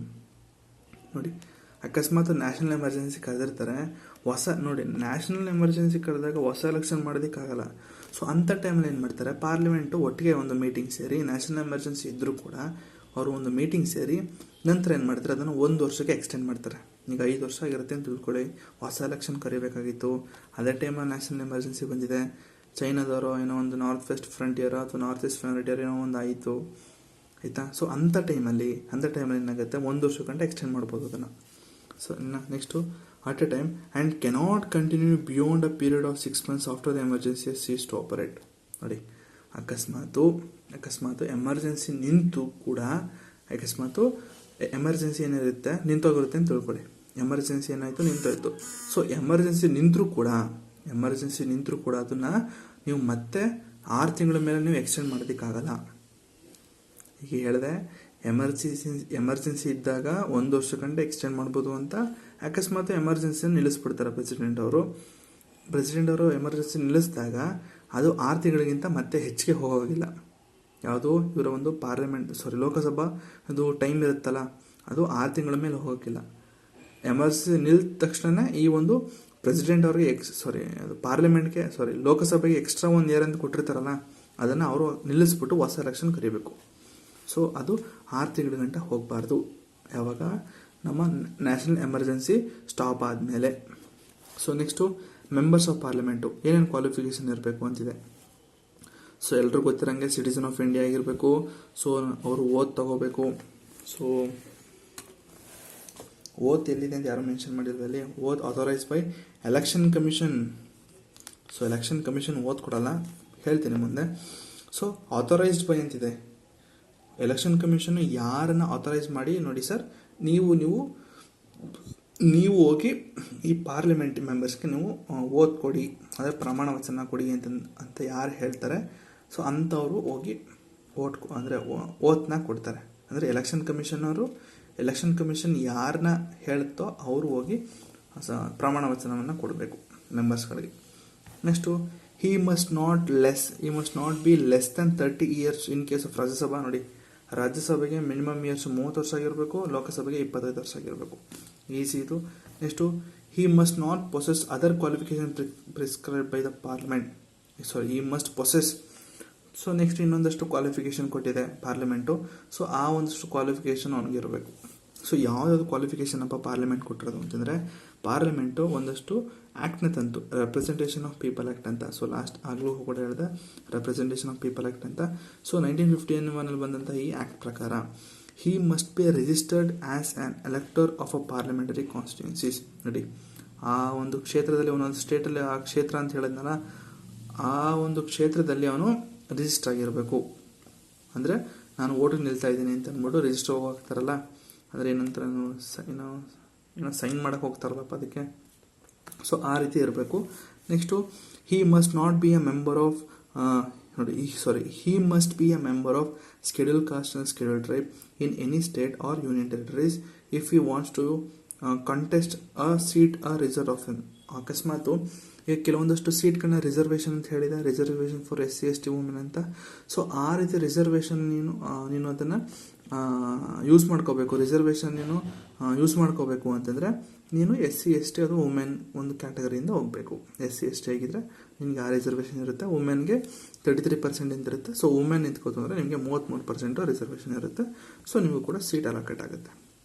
ನೋಡಿ, ಅಕಸ್ಮಾತ್ ನ್ಯಾಷನಲ್ ಎಮರ್ಜೆನ್ಸಿ ಕರೆದಿರ್ತಾರೆ, ನ್ಯಾಷನಲ್ ಎಮರ್ಜೆನ್ಸಿ ಕರೆದಾಗ ಹೊಸ ಎಲೆಕ್ಷನ್ ಮಾಡೋದಕ್ಕಾಗಲ್ಲ. ಸೊ ಅಂಥ ಟೈಮಲ್ಲಿ ಏನು ಮಾಡ್ತಾರೆ, parliament ಒಟ್ಟಿಗೆ ಒಂದು ಮೀಟಿಂಗ್ ಸೇರಿ, ನ್ಯಾಷನಲ್ ಎಮರ್ಜೆನ್ಸಿ ಇದ್ದರೂ ಕೂಡ ಅವರು ಒಂದು ಮೀಟಿಂಗ್ ಸೇರಿ ನಂತರ ಏನು ಮಾಡ್ತಾರೆ, ಅದನ್ನು 1 ವರ್ಷಕ್ಕೆ ಎಕ್ಸ್ಟೆಂಡ್ ಮಾಡ್ತಾರೆ. ಈಗ 5 ವರ್ಷ ಆಗಿರುತ್ತೆ ಅಂತ ತಿಳ್ಕೊಳ್ಳಿ, ಹೊಸ ಎಲೆಕ್ಷನ್ ಕರಿಬೇಕಾಗಿತ್ತು, ಅದೇ ಟೈಮಲ್ಲಿ ನ್ಯಾಷನಲ್ ಎಮರ್ಜೆನ್ಸಿ ಬಂದಿದೆ, ಚೈನಾದವರು ಏನೋ ಒಂದು ನಾರ್ತ್ ವೆಸ್ಟ್ ಫ್ರಂಟಿಯರ್ ಅಥವಾ ನಾರ್ತ್ ಈಸ್ಟ್ ಫ್ರಂಟಿಯರ್ ಏನೋ ಒಂದು ಆಯಿತು, ಆಯಿತಾ. ಸೊ ಅಂಥ ಟೈಮಲ್ಲಿ ಏನಾಗುತ್ತೆ, 1 ವರ್ಷ ಗಂಟೆ ಎಕ್ಸ್ಟೆಂಡ್ ಮಾಡ್ಬೋದು ಅದನ್ನು. So next at a time and cannot continue beyond a period of 6 months after the emergency cease to operate. ನೋಡಿ, ಅಕಸ್ಮಾತು ಎಮರ್ಜೆನ್ಸಿ ನಿಂತು ಕೂಡ, ಎಮರ್ಜೆನ್ಸಿ ಏನಿರುತ್ತೆ ನಿಂತೋಗಿರುತ್ತೆ ಅಂತ ತಿಳ್ಕೊಳ್ಳಿ. ಎಮರ್ಜೆನ್ಸಿ ಏನಾಯಿತು, ನಿಂತೋಯ್ತು. ಸೊ ಎಮರ್ಜೆನ್ಸಿ ನಿಂತರೂ ಕೂಡ ಅದನ್ನು ನೀವು ಮತ್ತೆ 6 ತಿಂಗಳ ಮೇಲೆ ನೀವು ಎಕ್ಸ್ಟೆಂಡ್ ಮಾಡೋದಕ್ಕಾಗಲ್ಲ. ಈಗ ಹೇಳಿದೆ, ಎಮರ್ಜೆನ್ಸಿ ಇದ್ದಾಗ 1 ವರ್ಷ ಗಂಟೆ ಎಕ್ಸ್ಟೆಂಡ್ ಮಾಡ್ಬೋದು ಅಂತ. ಅಕಸ್ಮಾತ್ ಎಮರ್ಜೆನ್ಸಿನ ನಿಲ್ಲಿಸ್ಬಿಡ್ತಾರೆ ಪ್ರೆಸಿಡೆಂಟ್ ಅವರು ಎಮರ್ಜೆನ್ಸಿ ನಿಲ್ಲಿಸಿದಾಗ ಅದು 6 ತಿಂಗಳಿಗಿಂತ ಮತ್ತೆ ಹೆಚ್ಚಿಗೆ ಹೋಗೋಗಿಲ್ಲ. ಯಾವುದು ಇವರ ಒಂದು ಲೋಕಸಭಾ ಅದು ಟೈಮ್ ಇರುತ್ತಲ್ಲ, ಅದು 6 ತಿಂಗಳ ಮೇಲೆ ಹೋಗೋಕ್ಕಿಲ್ಲ. ಎಮರ್ಜೆನ್ಸಿ ನಿಲ್ದ ತಕ್ಷಣ ಈ ಒಂದು ಪ್ರೆಸಿಡೆಂಟ್ ಅವ್ರಿಗೆ ಲೋಕಸಭೆಗೆ ಎಕ್ಸ್ಟ್ರಾ 1 year ಅಂತ ಕೊಟ್ಟಿರ್ತಾರಲ್ಲ, ಅದನ್ನು ಅವರು ನಿಲ್ಲಿಸ್ಬಿಟ್ಟು ಹೊಸ ಎಲೆಕ್ಷನ್ ಕರಿಬೇಕು. ಸೊ ಅದು 6 ತಿಂಗಳ ಗಂಟೆ ಹೋಗಬಾರ್ದು, ಯಾವಾಗ ನಮ್ಮ ನ್ಯಾಷನಲ್ ಎಮರ್ಜೆನ್ಸಿ ಸ್ಟಾಪ್ ಆದಮೇಲೆ. So next members of parliament ಏನೇನು ಕ್ವಾಲಿಫಿಕೇಷನ್ ಇರಬೇಕು ಅಂತಿದೆ. ಸೊ ಎಲ್ರಿಗೂ ಗೊತ್ತಿರೋಂಗೆ ಸಿಟಿಸನ್ ಆಫ್ ಇಂಡಿಯಾ ಆಗಿರಬೇಕು. ಸೊ ಅವರು ಓತ್ ತಗೋಬೇಕು. ಸೊ ಓತ್ ಎಲ್ಲಿದೆ ಅಂತ ಯಾರು ಮೆನ್ಷನ್ ಮಾಡಿರೋದಲ್ಲಿ, oath authorise by election commission. So election commission oath ಕೊಡಲ್ಲ, ಹೇಳ್ತೀನಿ ಮುಂದೆ. ಸೊ ಆಥರೈಸ್ಡ್ ಬೈ ಅಂತಿದೆ. ಎಲೆಕ್ಷನ್ ಕಮಿಷನ್ ಯಾರನ್ನು ಆಥರೈಸ್ ಮಾಡಿ, ನೋಡಿ ಸರ್, ನೀವು ಹೋಗಿ ಈ ಪಾರ್ಲಿಮೆಂಟ್ ಮೆಂಬರ್ಸ್ಗೆ ನೀವು ಓತ್ ಕೊಡಿ, ಅದೇ ಪ್ರಮಾಣ ವಚನ ಕೊಡಿ ಅಂತ ಯಾರು ಹೇಳ್ತಾರೆ, ಸೊ ಅಂಥವರು ಹೋಗಿ ಓತ್ನ ಕೊಡ್ತಾರೆ. ಅಂದರೆ ಎಲೆಕ್ಷನ್ ಕಮಿಷನ್ ಯಾರನ್ನ ಹೇಳುತ್ತೋ ಅವರು ಹೋಗಿ ಪ್ರಮಾಣ ವಚನವನ್ನು ಕೊಡಬೇಕು ಮೆಂಬರ್ಸ್ಗಳಿಗೆ. Next he must not be less than 30 years in case of Rajya Sabha. ನೋಡಿ, ರಾಜ್ಯಸಭೆಗೆ ಮಿನಿಮಮ್ ಇಯರ್ಸ್ 30 ವರ್ಷ ಆಗಿರಬೇಕು, ಲೋಕಸಭೆಗೆ 25 ವರ್ಷ ಆಗಿರಬೇಕು. ಈಸಿ ಇದು. Next he must not possess other qualification prescribed by the parliament. he must possess. So next ಇನ್ನೊಂದಷ್ಟು ಕ್ವಾಲಿಫಿಕೇಷನ್ ಕೊಟ್ಟಿದೆ ಪಾರ್ಲಿಮೆಂಟು. ಸೊ ಆ ಒಂದಷ್ಟು ಕ್ವಾಲಿಫಿಕೇಷನ್ ಅವನಿಗಿರಬೇಕು. ಸೊ ಯಾವುದಾದ್ರು ಕ್ವಾಲಿಫಿಕೇಷನ್ ಪಾರ್ಲಿಮೆಂಟ್ ಕೊಟ್ಟಿರೋದು ಅಂತಂದರೆ, ಪಾರ್ಲಿಮೆಂಟು ಒಂದಷ್ಟು ಆ್ಯಕ್ಟ್ನ ತಂತು, ರೆಪ್ರೆಸೆಂಟೇಷನ್ ಆಫ್ ಪೀಪಲ್ ಆ್ಯಕ್ಟ್ ಅಂತ. ಸೊ ಆಗಲೂ ಕೂಡ ಹೇಳಿದೆ, ರೆಪ್ರೆಸೆಂಟೇಷನ್ ಆಫ್ ಪೀಪಲ್ ಆ್ಯಕ್ಟ್ ಅಂತ. ಸೊ 1951 ಬಂದಂಥ ಈ ಆ್ಯಕ್ಟ್ ಪ್ರಕಾರ he must be registered as an elector of a parliamentary constituencies. ನೋಡಿ, ಆ ಒಂದು ಕ್ಷೇತ್ರದಲ್ಲಿ, ಒಂದೊಂದು ಸ್ಟೇಟಲ್ಲಿ ಆ ಕ್ಷೇತ್ರ ಅಂತ ಹೇಳಿದ್ನಲ್ಲ, ಆ ಒಂದು ಕ್ಷೇತ್ರದಲ್ಲಿ ಅವನು ರಿಜಿಸ್ಟರ್ ಆಗಿರಬೇಕು. ಅಂದರೆ ನಾನು ಓಟಿಗೆ ನಿಲ್ತಾ ಇದ್ದೀನಿ ಅಂತ ಅಂದ್ಬಿಟ್ಟು ರಿಜಿಸ್ಟರ್ ಹೋಗ್ತಾರಲ್ಲ, ಅಂದರೆ ಏನಂತಾರೆ, ಏನೋ ಸೈನ್ ಮಾಡೋಕ್ಕೆ ಹೋಗ್ತಾರಲ್ಲಪ್ಪ ಅದಕ್ಕೆ. ಸೊ ಆ ರೀತಿ ಇರಬೇಕು. Next he must be a member of scheduled caste and scheduled tribe in any state or union territories if he wants to contest a seat or reserve of him. ಅಕಸ್ಮಾತು ಈಗ ಕೆಲವೊಂದಷ್ಟು ಸೀಟ್ಗಳನ್ನ reservation ಅಂತ ಹೇಳಿದೆ, reservation for SC ST women ಅಂತ. So ಆ ರೀತಿ reservation ನೀನು ಅದನ್ನು use ಮಾಡ್ಕೋಬೇಕು. ರಿಸರ್ವೇಷನ್ ನೀನು ಯೂಸ್ ಮಾಡ್ಕೋಬೇಕು ಅಂತಂದರೆ ನೀನು SC ST ಅದು ವುಮೆನ್ ಒಂದು ಕ್ಯಾಟಗರಿಯಿಂದ ಹೋಗಬೇಕು. SC ST ಆಗಿದ್ದರೆ ನಿಮಗೆ ಆ ರಿಸರ್ವೇಷನ್ ಇರುತ್ತೆ. ವುಮೆನ್ಗೆ 33% ಅಂತ ಇರುತ್ತೆ. ಸೊ ವುಮೆನ್ ನಿಂತ್ಕೋತು ಅಂದರೆ ನಿಮಗೆ 33% ರಿಸರ್ವೇಷನ್ ಇರುತ್ತೆ. ಸೊ ನಿಮಗೂ ಕೂಡ ಸೀಟ್ ಅಲಾಕೇಟ್ ಆಗುತ್ತೆ.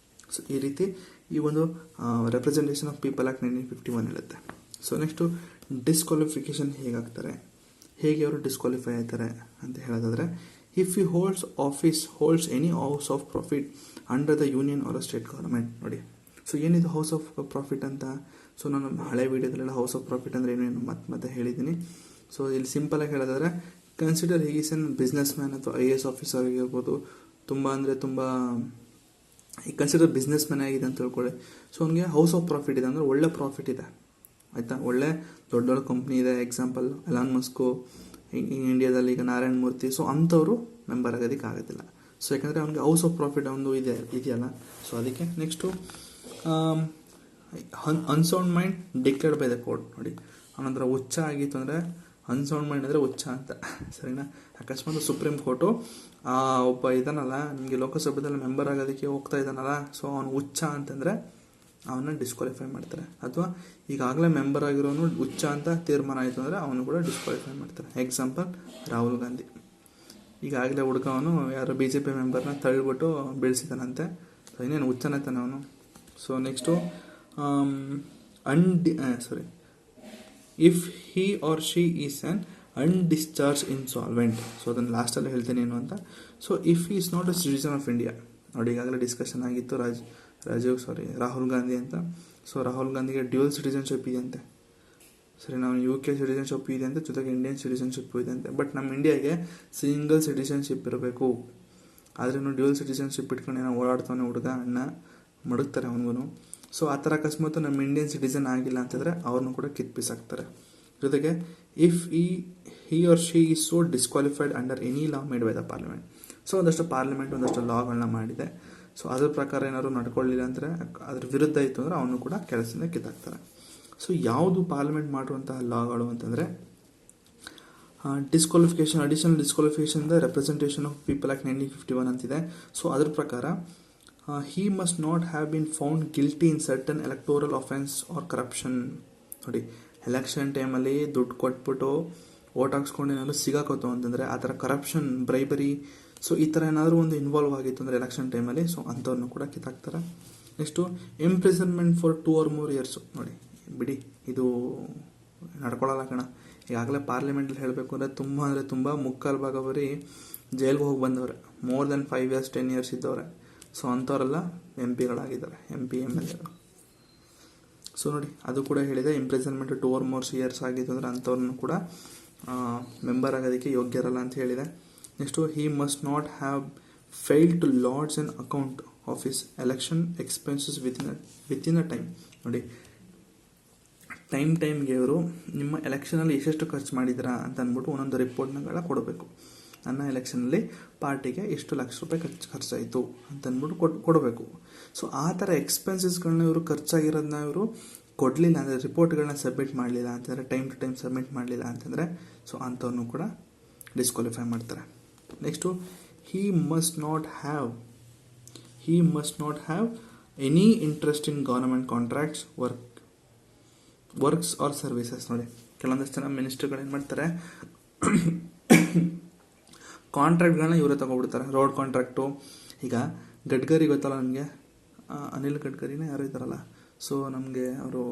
ಸೊ ಈ ರೀತಿ ಈ ಒಂದು ರೆಪ್ರೆಸೆಂಟೇಷನ್ ಆಫ್ ಪೀಪಲ್ ಆ್ಯಕ್ಟ್ 1951 ಹೇಳುತ್ತೆ. ಸೊ ನೆಕ್ಸ್ಟು ಡಿಸ್ಕ್ವಾಲಿಫಿಕೇಷನ್ ಹೇಗೆ ಅವರು ಡಿಸ್ಕ್ವಾಲಿಫೈ ಆಯ್ತಾರೆ ಅಂತ ಹೇಳೋದಾದರೆ, if you holds any house of profit under the union or state government. ನೋಡಿ, ಸೊ ಏನಿದು ಹೌಸ್ ಆಫ್ ಪ್ರಾಫಿಟ್ ಅಂತ? ಸೊ ನಾನು ಹಳೆ ವೀಡಿಯೋದಲ್ಲೆಲ್ಲ ಹೌಸ್ ಆಫ್ ಪ್ರಾಫಿಟ್ ಅಂದರೆ ಏನೇನು ಮತ್ತೆ ಹೇಳಿದ್ದೀನಿ. ಸೊ ಇಲ್ಲಿ ಸಿಂಪಲಾಗಿ ಹೇಳೋದಾದರೆ, consider he is N business man ಅಥವಾ IAS ಆಫೀಸರ್ ಆಗಿರ್ಬೋದು, ತುಂಬ ಕನ್ಸಿಡರ್ ಬಿಸ್ನೆಸ್ ಮ್ಯಾನ್ ಆಗಿದೆ ಅಂತ ತಿಳ್ಕೊಳ್ಳಿ. ಸೊ ಅವನಿಗೆ ಹೌಸ್ ಆಫ್ ಪ್ರಾಫಿಟ್ ಇದೆ ಅಂದರೆ ಒಳ್ಳೆ ಪ್ರಾಫಿಟ್ ಇದೆ, ಆಯಿತಾ. ಒಳ್ಳೆ ದೊಡ್ಡ ಕಂಪ್ನಿ ಇದೆ. ಎಕ್ಸಾಂಪಲ್ ಎಲಾನ್ ಮಸ್ಕು, ಇಂಡಿಯಾದಲ್ಲಿ ಈಗ ನಾರಾಯಣ್ ಮೂರ್ತಿ. ಸೊ ಅಂಥವರು ಮೆಂಬರ್ ಆಗೋದಕ್ಕೆ ಆಗೋದಿಲ್ಲ. ಸೊ ಯಾಕಂದರೆ ಅವ್ನಿಗೆ ಹೌಸ್ ಆಫ್ ಪ್ರಾಫಿಟ್ ಒಂದು ಇದೆಯಲ್ಲ. ಸೊ ಅದಕ್ಕೆ next unsound mind declared by the court. ನೋಡಿ, ಅವನಂತರ ಹುಚ್ಚ ಆಗಿತ್ತು ಅಂದರೆ ಅನ್ಸೌಂಡ್ ಮೈಂಡ್ ಅಂದರೆ ಹುಚ್ಚ ಅಂತ, ಸರಿನಾ. ಅಕಸ್ಮಾತ್ ಸುಪ್ರೀಂ ಕೋರ್ಟು ಒಬ್ಬ ಇದಾನಲ್ಲ, ನಿಮಗೆ ಲೋಕಸಭೆದಲ್ಲಿ ಮೆಂಬರ್ ಆಗೋದಕ್ಕೆ ಹೋಗ್ತಾ ಇದ್ದಾನಲ್ಲ, ಸೊ ಅವನು ಹುಚ್ಚ ಅಂತಂದರೆ ಅವನ್ನ ಡಿಸ್ಕ್ವಾಲಿಫೈ ಮಾಡ್ತಾರೆ. ಅಥವಾ ಈಗಾಗಲೇ ಮೆಂಬರ್ ಆಗಿರೋನು ಹುಚ್ಚ ಅಂತ ತೀರ್ಮಾನ ಆಯಿತು ಅಂದರೆ ಅವನು ಕೂಡ ಡಿಸ್ಕ್ವಾಲಿಫೈ ಮಾಡ್ತಾರೆ. ಎಕ್ಸಾಂಪಲ್ ರಾಹುಲ್ ಗಾಂಧಿ. ಈಗಾಗಲೇ ಹುಡುಗವನು ಯಾರು BJP ಮೆಂಬರ್ನ ತಳ್ಳಿಬಿಟ್ಟು ಬೀಳಿಸಿದಾನಂತೆ, ಇನ್ನೇನು ಹುಚ್ಚನೇ ತಾನೆ ಅವನು. So next if he or she is an undischarge insolvent. So ಅದನ್ನು ಲಾಸ್ಟಲ್ಲಿ ಹೇಳ್ತೀನಿ ಏನು ಅಂತ. So if he is not a citizen of India. ನೋಡಿ, ಈಗಾಗಲೇ ಡಿಸ್ಕಷನ್ ಆಗಿತ್ತು ರಾಹುಲ್ ಗಾಂಧಿ ಅಂತ. ಸೊ ರಾಹುಲ್ ಗಾಂಧಿಗೆ ಡ್ಯೂಯಲ್ ಸಿಟಿಸನ್ಶಿಪ್ ಇದೆ ಅಂತೆ, ಸರಿ. ನಾವು UK ಸಿಟಿಸನ್ಶಿಪ್ ಇದೆ ಅಂತ, ಜೊತೆಗೆ ಇಂಡಿಯನ್ ಸಿಟಿಸನ್ಶಿಪ್ ಇದೆ ಅಂತೆ. ಬಟ್ ನಮ್ಮ ಇಂಡಿಯಾಗೆ ಸಿಂಗಲ್ ಸಿಟಿಸನ್ಶಿಪ್ ಇರಬೇಕು. ಆದ್ರೂ ಡ್ಯೂಯಲ್ ಸಿಟಿಸನ್ಶಿಪ್ ಇಟ್ಕೊಂಡು ಏನೋ ಓಡಾಡ್ತಾನೆ ಹುಡುಗ, ಅಣ್ಣ ಮಡಗ್ತಾರೆ ಅವನಿಗೂ. ಸೊ ಆ ಥರ ಅಕಸ್ಮಾತ್ ನಮ್ಮ ಇಂಡಿಯನ್ ಸಿಟಿಸನ್ ಆಗಿಲ್ಲ ಅಂತಂದರೆ ಅವ್ರನ್ನೂ ಕೂಡ ಕಿತ್ಪಿಸಾಕ್ತಾರೆ. ಜೊತೆಗೆ if he or she is so disqualified under any law made by the parliament. So ಒಂದಷ್ಟು ಲಾಗಳನ್ನ ಮಾಡಿದೆ. ಸೊ ಅದ್ರ ಪ್ರಕಾರ ಏನಾದ್ರು ನಡ್ಕೊಳ್ಳಿಲ್ಲ ಅಂದರೆ, ಅದ್ರ ವಿರುದ್ಧ ಇತ್ತು ಅಂದರೆ ಅವನು ಕೂಡ ಕೆಲಸದಿಂದ ಕಿತ್ತಾಕ್ತಾರೆ. ಸೊ ಯಾವುದು ಪಾರ್ಲಿಮೆಂಟ್ ಮಾಡಿರುವಂತಹ ಲಾಗಳು ಅಂತಂದರೆ disqualification, additional disqualification the representation of people act 1951 ಅಂತಿದೆ. ಸೊ ಅದ್ರ ಪ್ರಕಾರ he must not have been found guilty in certain electoral offense or corruption. ನೋಡಿ, ಎಲೆಕ್ಷನ್ ಟೈಮಲ್ಲಿ ದುಡ್ಡು ಕೊಟ್ಬಿಟ್ಟು ಓಟ್ ಹಾಕ್ಸ್ಕೊಂಡು ಏನಾದರೂ ಸಿಗಾಕೋತು ಅಂತಂದರೆ, ಆ ಥರ ಕರಪ್ಷನ್, ಬ್ರೈಬರಿ, ಸೊ ಈ ಥರ ಏನಾದರೂ ಒಂದು ಇನ್ವಾಲ್ವ್ ಆಗಿತ್ತು ಅಂದರೆ ಎಲೆಕ್ಷನ್ ಟೈಮಲ್ಲಿ, ಸೊ ಅಂಥವ್ರನ್ನೂ ಕೂಡ ಕಿತ್ತಾಕ್ತಾರೆ. Next imprisonment for 2 or more years. ನೋಡಿ, ಬಿಡಿ, ಇದು ನಡ್ಕೊಳ್ಳಲ್ಲ ಕಣ. ಈಗಾಗಲೇ ಪಾರ್ಲಿಮೆಂಟಲ್ಲಿ ಹೇಳಬೇಕು ಅಂದರೆ ತುಂಬ ಮುಕ್ಕಾಲು ಭಾಗ ಬರೀ ಜೈಲ್ಗೆ ಹೋಗಿ ಬಂದವ್ರೆ. ಮೋರ್ ದೆನ್ 5 years 10 years ಇದ್ದವ್ರೆ. ಸೊ ಅಂಥವರೆಲ್ಲ MP MLA. ಸೊ ನೋಡಿ, ಅದು ಕೂಡ ಹೇಳಿದೆ, ಇಂಪ್ರಿಸನ್ಮೆಂಟ್ 2 or more years ಆಗಿತ್ತು ಅಂದರೆ ಅಂಥವ್ರನ್ನು ಕೂಡ ಮೆಂಬರ್ ಆಗೋದಕ್ಕೆ ಯೋಗ್ಯರಲ್ಲ ಅಂತ ಹೇಳಿದೆ. Next he must not have failed to lodge an account of his election expenses within a time. ನೋಡಿ, ಟೈಮ್ಗೆ ಅವರು ನಿಮ್ಮ ಎಲೆಕ್ಷನಲ್ಲಿ ಎಷ್ಟೆಷ್ಟು ಖರ್ಚು ಮಾಡಿದ್ದೀರಾ ಅಂತ ಅಂದ್ಬಿಟ್ಟು ಒಂದೊಂದು ರಿಪೋರ್ಟ್ನಗಳ ಕೊಡಬೇಕು. ನನ್ನ ಎಲೆಕ್ಷನಲ್ಲಿ ಪಾರ್ಟಿಗೆ ಎಷ್ಟು ಲಕ್ಷ ರೂಪಾಯಿ ಖರ್ಚಾಯಿತು ಅಂತ ಅಂದ್ಬಿಟ್ಟು ಕೊಡಬೇಕು. ಸೊ ಆ ಥರ ಎಕ್ಸ್ಪೆನ್ಸಸ್ಗಳನ್ನ ಇವರು ಖರ್ಚಾಗಿರೋದನ್ನ ಇವರು ಕೊಡಲಿಲ್ಲ ಅಂದರೆ, ರಿಪೋರ್ಟ್ಗಳನ್ನ ಸಬ್ಮಿಟ್ ಮಾಡಲಿಲ್ಲ ಅಂತಂದರೆ, ಟೈಮ್ ಟು ಟೈಮ್ ಸಬ್ಮಿಟ್ ಮಾಡಲಿಲ್ಲ ಅಂತಂದರೆ, ಸೊ ಅಂಥವ್ರನ್ನೂ ಕೂಡ ಡಿಸ್ಕ್ವಾಲಿಫೈ ಮಾಡ್ತಾರೆ. Next he must not have any interest in government contracts, works or services. ನೋಡಿ, ಕೆಲವೊಂದಷ್ಟು ಜನ ಮಿನಿಸ್ಟರ್ಗಳು ಏನು ಮಾಡ್ತಾರೆ, ಕಾಂಟ್ರಾಕ್ಟ್ಗಳನ್ನ ಇವರೇ ತಗೊಬಿಡ್ತಾರೆ. ರೋಡ್ ಕಾಂಟ್ರಾಕ್ಟು, ಈಗ ಗಡ್ಕರಿ ಗೊತ್ತಲ್ಲ ನಮಗೆ, ಅನಿಲ್ ಗಡ್ಕರಿನ ಯಾರು ಇದ್ದಾರಲ್ಲ, ಸೊ ನಮಗೆ ಅವರು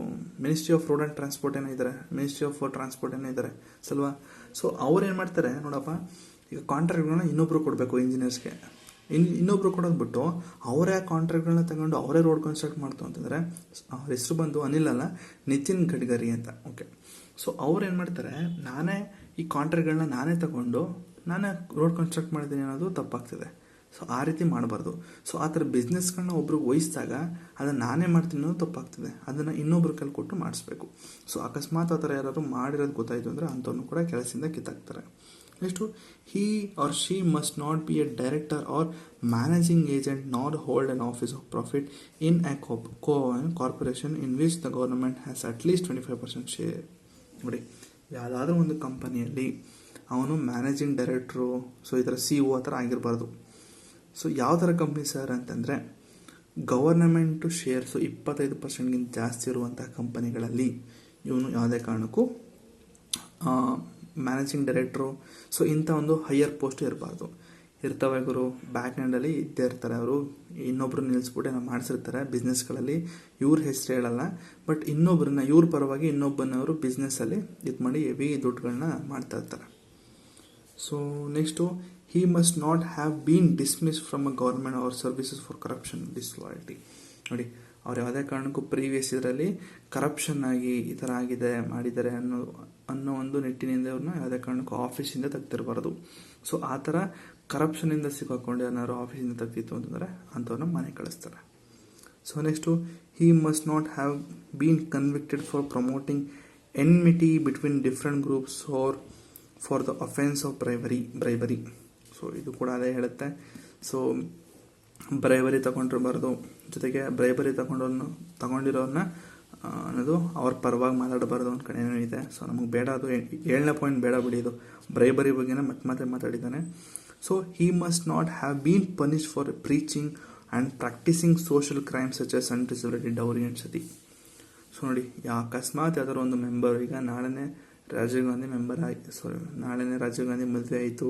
ministry of road and transport ಏನೋ ಇದ್ದಾರೆ, ಮಿನಿಸ್ಟ್ರಿ ಆಫ್ ಟ್ರಾನ್ಸ್ಪೋರ್ಟ್ ಏನೋ ಇದ್ದಾರೆ ಸಲ್ವಾ. ಸೊ ಅವ್ರು ಏನು ಮಾಡ್ತಾರೆ ನೋಡಪ್ಪ, ಈಗ ಕಾಂಟ್ರಾಕ್ಟ್ಗಳನ್ನ ಇನ್ನೊಬ್ರು ಕೊಡಬೇಕು ಇಂಜಿನಿಯರ್ಸ್ಗೆ, ಇನ್ನೊಬ್ರು ಕೊಡೋದು ಬಿಟ್ಟು ಅವರೇ ಕಾಂಟ್ರಾಕ್ಟ್ಗಳನ್ನ ತಗೊಂಡು ಅವರೇ ರೋಡ್ ಕನ್ಸ್ಟ್ರಕ್ಟ್ ಮಾಡ್ತು ಅಂತಂದರೆ, ಅವ್ರ ಹೆಸರು ಬಂದು ಅನಿಲ್ ಅಲ್ಲ, ನಿತಿನ್ ಗಡ್ಕರಿ ಅಂತ. ಓಕೆ, ಸೊ ಅವ್ರು ಏನು ಮಾಡ್ತಾರೆ, ನಾನೇ ಈ ಕಾಂಟ್ರಾಕ್ಟ್ಗಳನ್ನ ನಾನೇ ತಗೊಂಡು ನಾನೇ ರೋಡ್ ಕನ್ಸ್ಟ್ರಕ್ಟ್ ಮಾಡಿದ್ದೀನಿ ಅನ್ನೋದು ತಪ್ಪಾಗ್ತದೆ. ಸೊ ಆ ರೀತಿ ಮಾಡಬಾರ್ದು. ಸೊ ಆ ಥರ ಬಿಸ್ನೆಸ್ಗಳನ್ನ ಒಬ್ರಿಗೆ ವಹಿಸಿದಾಗ ಅದನ್ನು ನಾನೇ ಮಾಡ್ತೀನಿ ಅನ್ನೋದು ತಪ್ಪಾಗ್ತದೆ. ಅದನ್ನು ಇನ್ನೊಬ್ರು ಕೈಲಿ ಕೊಟ್ಟು ಮಾಡಿಸ್ಬೇಕು. ಸೊ ಅಕಸ್ಮಾತ್ ಆ ಥರ ಯಾರಾದ್ರು ಮಾಡಿರೋದು ಗೊತ್ತಾಯಿತು ಅಂದರೆ ಅಂಥವ್ರನ್ನೂ ಕೂಡ ಕೆಲಸದಿಂದ ಕಿತ್ತಾಕ್ತಾರೆ. Next he or she must not be a director or managing agent nor hold an office of profit in a corporation in which the government has at least 25% share. ನೋಡಿ, ಯಾವುದಾದ್ರೂ ಒಂದು ಕಂಪನಿಯಲ್ಲಿ ಅವನು ಮ್ಯಾನೇಜಿಂಗ್ ಡೈರೆಕ್ಟ್ರು, ಸೊ ಈ ಥರ CEO ಆ ಥರ ಆಗಿರಬಾರ್ದು. So ಯಾವ ಥರ ಕಂಪ್ನಿ ಸರ್ ಅಂತಂದರೆ, ಗವರ್ನಮೆಂಟು ಶೇರ್ಸು 25%ಗಿಂತ ಜಾಸ್ತಿ ಇರುವಂಥ ಕಂಪನಿಗಳಲ್ಲಿ ಇವನು ಯಾವುದೇ ಕಾರಣಕ್ಕೂ ಮ್ಯಾನೇಜಿಂಗ್ ಡೈರೆಕ್ಟ್ರು, ಸೊ ಇಂಥ ಒಂದು ಹೈಯರ್ ಪೋಸ್ಟ್ ಇರಬಾರ್ದು. ಇರ್ತವೆ ಗುರು, ಬ್ಯಾಕ್ ಹ್ಯಾಂಡಲ್ಲಿ ಇದ್ದೇ ಇರ್ತಾರೆ. ಅವರು ಇನ್ನೊಬ್ರು ನಿಲ್ಲಿಸ್ಬಿಟ್ಟು ಏನೋ ಮಾಡಿಸಿರ್ತಾರೆ ಬಿಸ್ನೆಸ್ಗಳಲ್ಲಿ, ಇವ್ರ ಹೆಸರು ಹೇಳಲ್ಲ, ಬಟ್ ಇನ್ನೊಬ್ರನ್ನ ಇವ್ರ ಪರವಾಗಿ ಇನ್ನೊಬ್ಬನವರು ಬಿಸ್ನೆಸ್ಸಲ್ಲಿ ಇದು ಮಾಡಿ ಹೆವಿ ದುಡ್ಡುಗಳನ್ನ ಮಾಡ್ತಾ ಇರ್ತಾರೆ. So next he must not have been dismissed from a government or services for corruption, disloyalty. ನೋಡಿ, ಅವ್ರು ಯಾವುದೇ ಕಾರಣಕ್ಕೂ ಪ್ರೀವಿಯಸ್ ಇದರಲ್ಲಿ ಕರಪ್ಷನ್ ಆಗಿ ಈ ಥರ ಆಗಿದೆ ಮಾಡಿದ್ದಾರೆ ಅನ್ನೋ ಒಂದು ನಿಟ್ಟಿನಿಂದ ಅವ್ರನ್ನ ಯಾವುದೇ ಕಾರಣಕ್ಕೂ ಆಫೀಸಿಂದ ತೆಗ್ದಿರಬಾರ್ದು. ಸೊ ಆ ಥರ ಕರಪ್ಷನಿಂದ ಸಿಕ್ಕಾಕೊಂಡು ಏನಾದ್ರು ಆಫೀಸಿಂದ ತೆಗ್ದಿತ್ತು ಅಂತಂದರೆ ಅಂಥವ್ರನ್ನ ಮನೆ ಕಳಿಸ್ತಾರೆ. So next he must not have been convicted for promoting enmity between different groups or for the offense of bribery. So ಇದು ಕೂಡ ಅದೇ ಹೇಳುತ್ತೆ. ಸೊ ಬ್ರೈಬರಿ ತಗೊಂಡಿರಬಾರ್ದು, ಜೊತೆಗೆ ಬ್ರೈಬರಿ ತಗೊಂಡಿರೋನ್ನ ಅನ್ನೋದು ಅವ್ರ ಪರವಾಗಿ ಮಾತಾಡಬಾರ್ದು ಒಂದು ಕಡೆ ಏನೋ ಇದೆ. ಸೊ ನಮಗೆ ಬೇಡ ಅದು 7ನೇ ಪಾಯಿಂಟ್ ಬೇಡ ಬಿಡಿ, ಇದು ಬ್ರೈಬರಿ ಬಗ್ಗೆನೇ ಮತ್ತೆ ಮಾತಾಡಿದ್ದಾನೆ. So he must not have been punished for preaching and practising social crimes such as unreserved dowry and sati. So ನೋಡಿ, ಅಕಸ್ಮಾತ್ ಯಾವ್ದಾದ್ರು ಒಂದು ಮೆಂಬರ್, ಈಗ ನಾಳೆನೇ ರಾಜೀವ್ ಗಾಂಧಿ ನಾಳೆನೇ ರಾಜೀವ್ ಗಾಂಧಿ ಮದುವೆ ಆಯಿತು,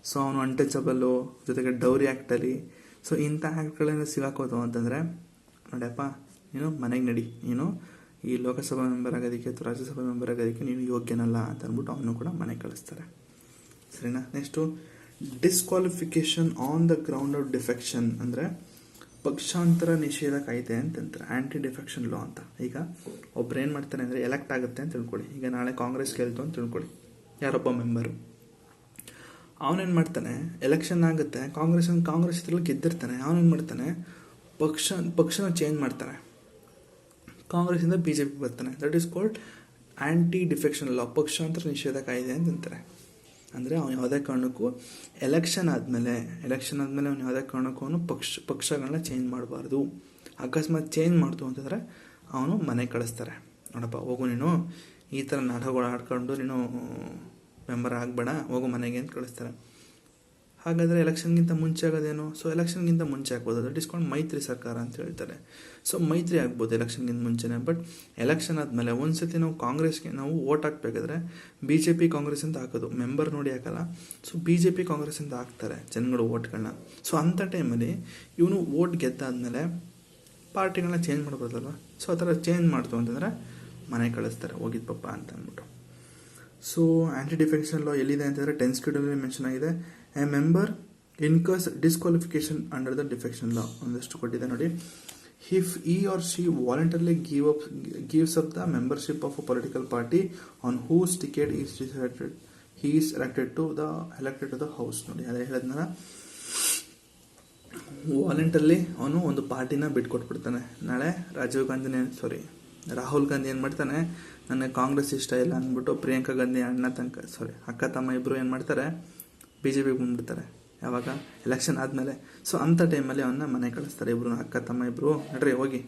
ಸೊ ಅವನು ಅನ್ಟಚಬಲ್ಲು, ಜೊತೆಗೆ ಡೌರಿ ಆ್ಯಕ್ಟಲ್ಲಿ, ಸೊ ಇಂಥ ಆ್ಯಕ್ಟ್ಗಳೇನೋ ಸಿಗಾಕೋದು ಅಂತಂದರೆ ನೋಡ್ಯಪ್ಪ, ನೀನು ಮನೆಗೆ ನಡಿ, ನೀನು ಈ ಲೋಕಸಭಾ ಮೆಂಬರ್ ಆಗೋದಕ್ಕೆ ಅಥವಾ ರಾಜ್ಯಸಭಾ ಮೆಂಬರ್ ಆಗೋದಕ್ಕೆ ನೀನು ಯೋಗ್ಯನಲ್ಲ ಅಂತ ಅಂದ್ಬಿಟ್ಟು ಅವನು ಕೂಡ ಮನೆಗೆ ಕಳಿಸ್ತಾರೆ. ಸರಿನಾ? Next disqualification on the ground of defection, ಅಂದರೆ ಪಕ್ಷಾಂತರ ನಿಷೇಧ ಕಾಯ್ದೆ ಅಂತಂತಾರೆ, ಆ್ಯಂಟಿ ಡಿಫೆಕ್ಷನ್ ಲಾ ಅಂತ. ಈಗ ಒಬ್ರು ಏನು ಮಾಡ್ತಾನೆ ಅಂದರೆ ಎಲೆಕ್ಟ್ ಆಗುತ್ತೆ ಅಂತ ತಿಳ್ಕೊಳ್ಳಿ, ಈಗ ನಾಳೆ ಕಾಂಗ್ರೆಸ್ ಗೆಲ್ತು ಅಂತ ತಿಳ್ಕೊಳ್ಳಿ, ಯಾರೊಬ್ಬ ಮೆಂಬರು ಅವನೇನು ಮಾಡ್ತಾನೆ, ಎಲೆಕ್ಷನ್ ಆಗುತ್ತೆ, ಕಾಂಗ್ರೆಸ್ ಇದ್ರಲ್ಲಿ ಗೆದ್ದಿರ್ತಾನೆ, ಅವನೇನು ಮಾಡ್ತಾನೆ, ಪಕ್ಷನ ಚೇಂಜ್ ಮಾಡ್ತಾನೆ, ಕಾಂಗ್ರೆಸ್ಸಿಂದ BJP ಬರ್ತಾನೆ. That is called anti defection ಲಾ, ಪಕ್ಷಾಂತರ ನಿಷೇಧ ಕಾಯ್ದೆ ಅಂತಂತಾರೆ. ಅಂದರೆ ಅವನು ಯಾವುದೇ ಕಾರಣಕ್ಕೂ ಎಲೆಕ್ಷನ್ ಆದಮೇಲೆ ಅವನು ಯಾವುದೇ ಕಾರಣಕ್ಕೂ ಅವನು ಪಕ್ಷಗಳನ್ನ ಚೇಂಜ್ ಮಾಡಬಾರ್ದು. ಅಕಸ್ಮಾತ್ ಚೇಂಜ್ ಮಾಡ್ತು ಅಂತಂದರೆ ಅವನು ಮನೆಗೆ ಕಳಿಸ್ತಾರೆ. ನೋಡಪ್ಪ, ಹೋಗು ನೀನು ಈ ಥರ ನಾಟಕಗಳು ಆಡ್ಕೊಂಡು ನೀನು ಮೆಂಬರ್ ಆಗಬೇಡ, ಹೋಗು ಮನೆಗೆ ಅಂತ ಕಳಿಸ್ತಾರೆ. ಹಾಗಾದರೆ ಎಲೆಕ್ಷನ್ಗಿಂತ ಮುಂಚೆ ಆಗೋದೇನು? ಸೊ ಎಲೆಕ್ಷನ್ಗಿಂತ ಮುಂಚೆ ಆಗ್ಬೋದು, ದಟ್ ಇಸ್ ಕಾಲ್ಡ್ ಮೈತ್ರಿ ಸರ್ಕಾರ ಅಂತ ಹೇಳ್ತಾರೆ. ಸೊ ಮೈತ್ರಿ ಆಗ್ಬೋದು ಎಲೆಕ್ಷನ್ಗಿಂತ ಮುಂಚೆನೇ. ಬಟ್ ಎಲೆಕ್ಷನ್ ಆದಮೇಲೆ ಒಂದ್ಸತಿ ನಾವು ಕಾಂಗ್ರೆಸ್ಗೆ ನಾವು ಓಟ್ ಹಾಕಬೇಕಾದ್ರೆ BJP ಕಾಂಗ್ರೆಸ್ ಅಂತ ಹಾಕೋದು, ಮೆಂಬರ್ ನೋಡಿ ಹಾಕಲ್ಲ. ಸೊ BJP ಕಾಂಗ್ರೆಸ್ ಅಂತ ಹಾಕ್ತಾರೆ ಜನಗಳು ಓಟ್ಗಳನ್ನ. ಸೊ ಅಂಥ ಟೈಮಲ್ಲಿ ಇವನು ಓಟ್ ಗೆದ್ದಾದ್ಮೇಲೆ ಪಾರ್ಟಿಗಳನ್ನ ಚೇಂಜ್ ಮಾಡ್ಬೋದಲ್ವ. ಸೊ ಆ ಥರ ಚೇಂಜ್ ಮಾಡ್ತು ಅಂತಂದರೆ ಮನೆ ಕಳಿಸ್ತಾರೆ, ಹೋಗಿದ್ ಪಪ್ಪ ಅಂತ ಅಂದ್ಬಿಟ್ಟು. ಸೊ ಆ್ಯಂಟಿ ಡಿಫೆಕ್ಷನ್ ಲಾ ಎಲ್ಲಿದೆ ಅಂತಂದರೆ 10th Schedule ಮೆನ್ಷನ್ ಆಗಿದೆ. A member ಇನ್ಕರ್ಸ್ disqualification under the defection ಲಾ ಒಂದಷ್ಟು ಕೊಟ್ಟಿದೆ ನೋಡಿ. If he or she voluntarily gives up the membership of a political party on whose ticket he is elected to the house. ನೋಡಿ, ಅದೇ ಹೇಳಿದ್ನಲ್ಲ, ವಾಲಂಟರ್ಲಿ ಅವನು ಒಂದು ಪಾರ್ಟಿನ ಬಿಟ್ಕೊಟ್ಬಿಡ್ತಾನೆ. ನಾಳೆ ರಾಹುಲ್ ಗಾಂಧಿ ಏನು ಮಾಡ್ತಾನೆ, ನನಗೆ ಕಾಂಗ್ರೆಸ್ ಇಷ್ಟ ಇಲ್ಲ ಅಂದ್ಬಿಟ್ಟು ಪ್ರಿಯಾಂಕಾ ಗಾಂಧಿ ಅಕ್ಕ ತಮ್ಮ ಇಬ್ಬರು ಏನು ಮಾಡ್ತಾರೆ, BJP ಬಂದ್ಬಿಡ್ತಾರೆ. ಯಾವಾಗ? ಎಲೆಕ್ಷನ್ ಆದಮೇಲೆ. ಸೊ ಅಂಥ ಟೈಮಲ್ಲಿ ಅವನ್ನ ಮನೆಗೆ ಕಳಿಸ್ತಾರೆ. ಇಬ್ಬರು ಅಕ್ಕ ತಮ್ಮ ಇಬ್ಬರು ನಡ್ರಿ ಹೋಗಿ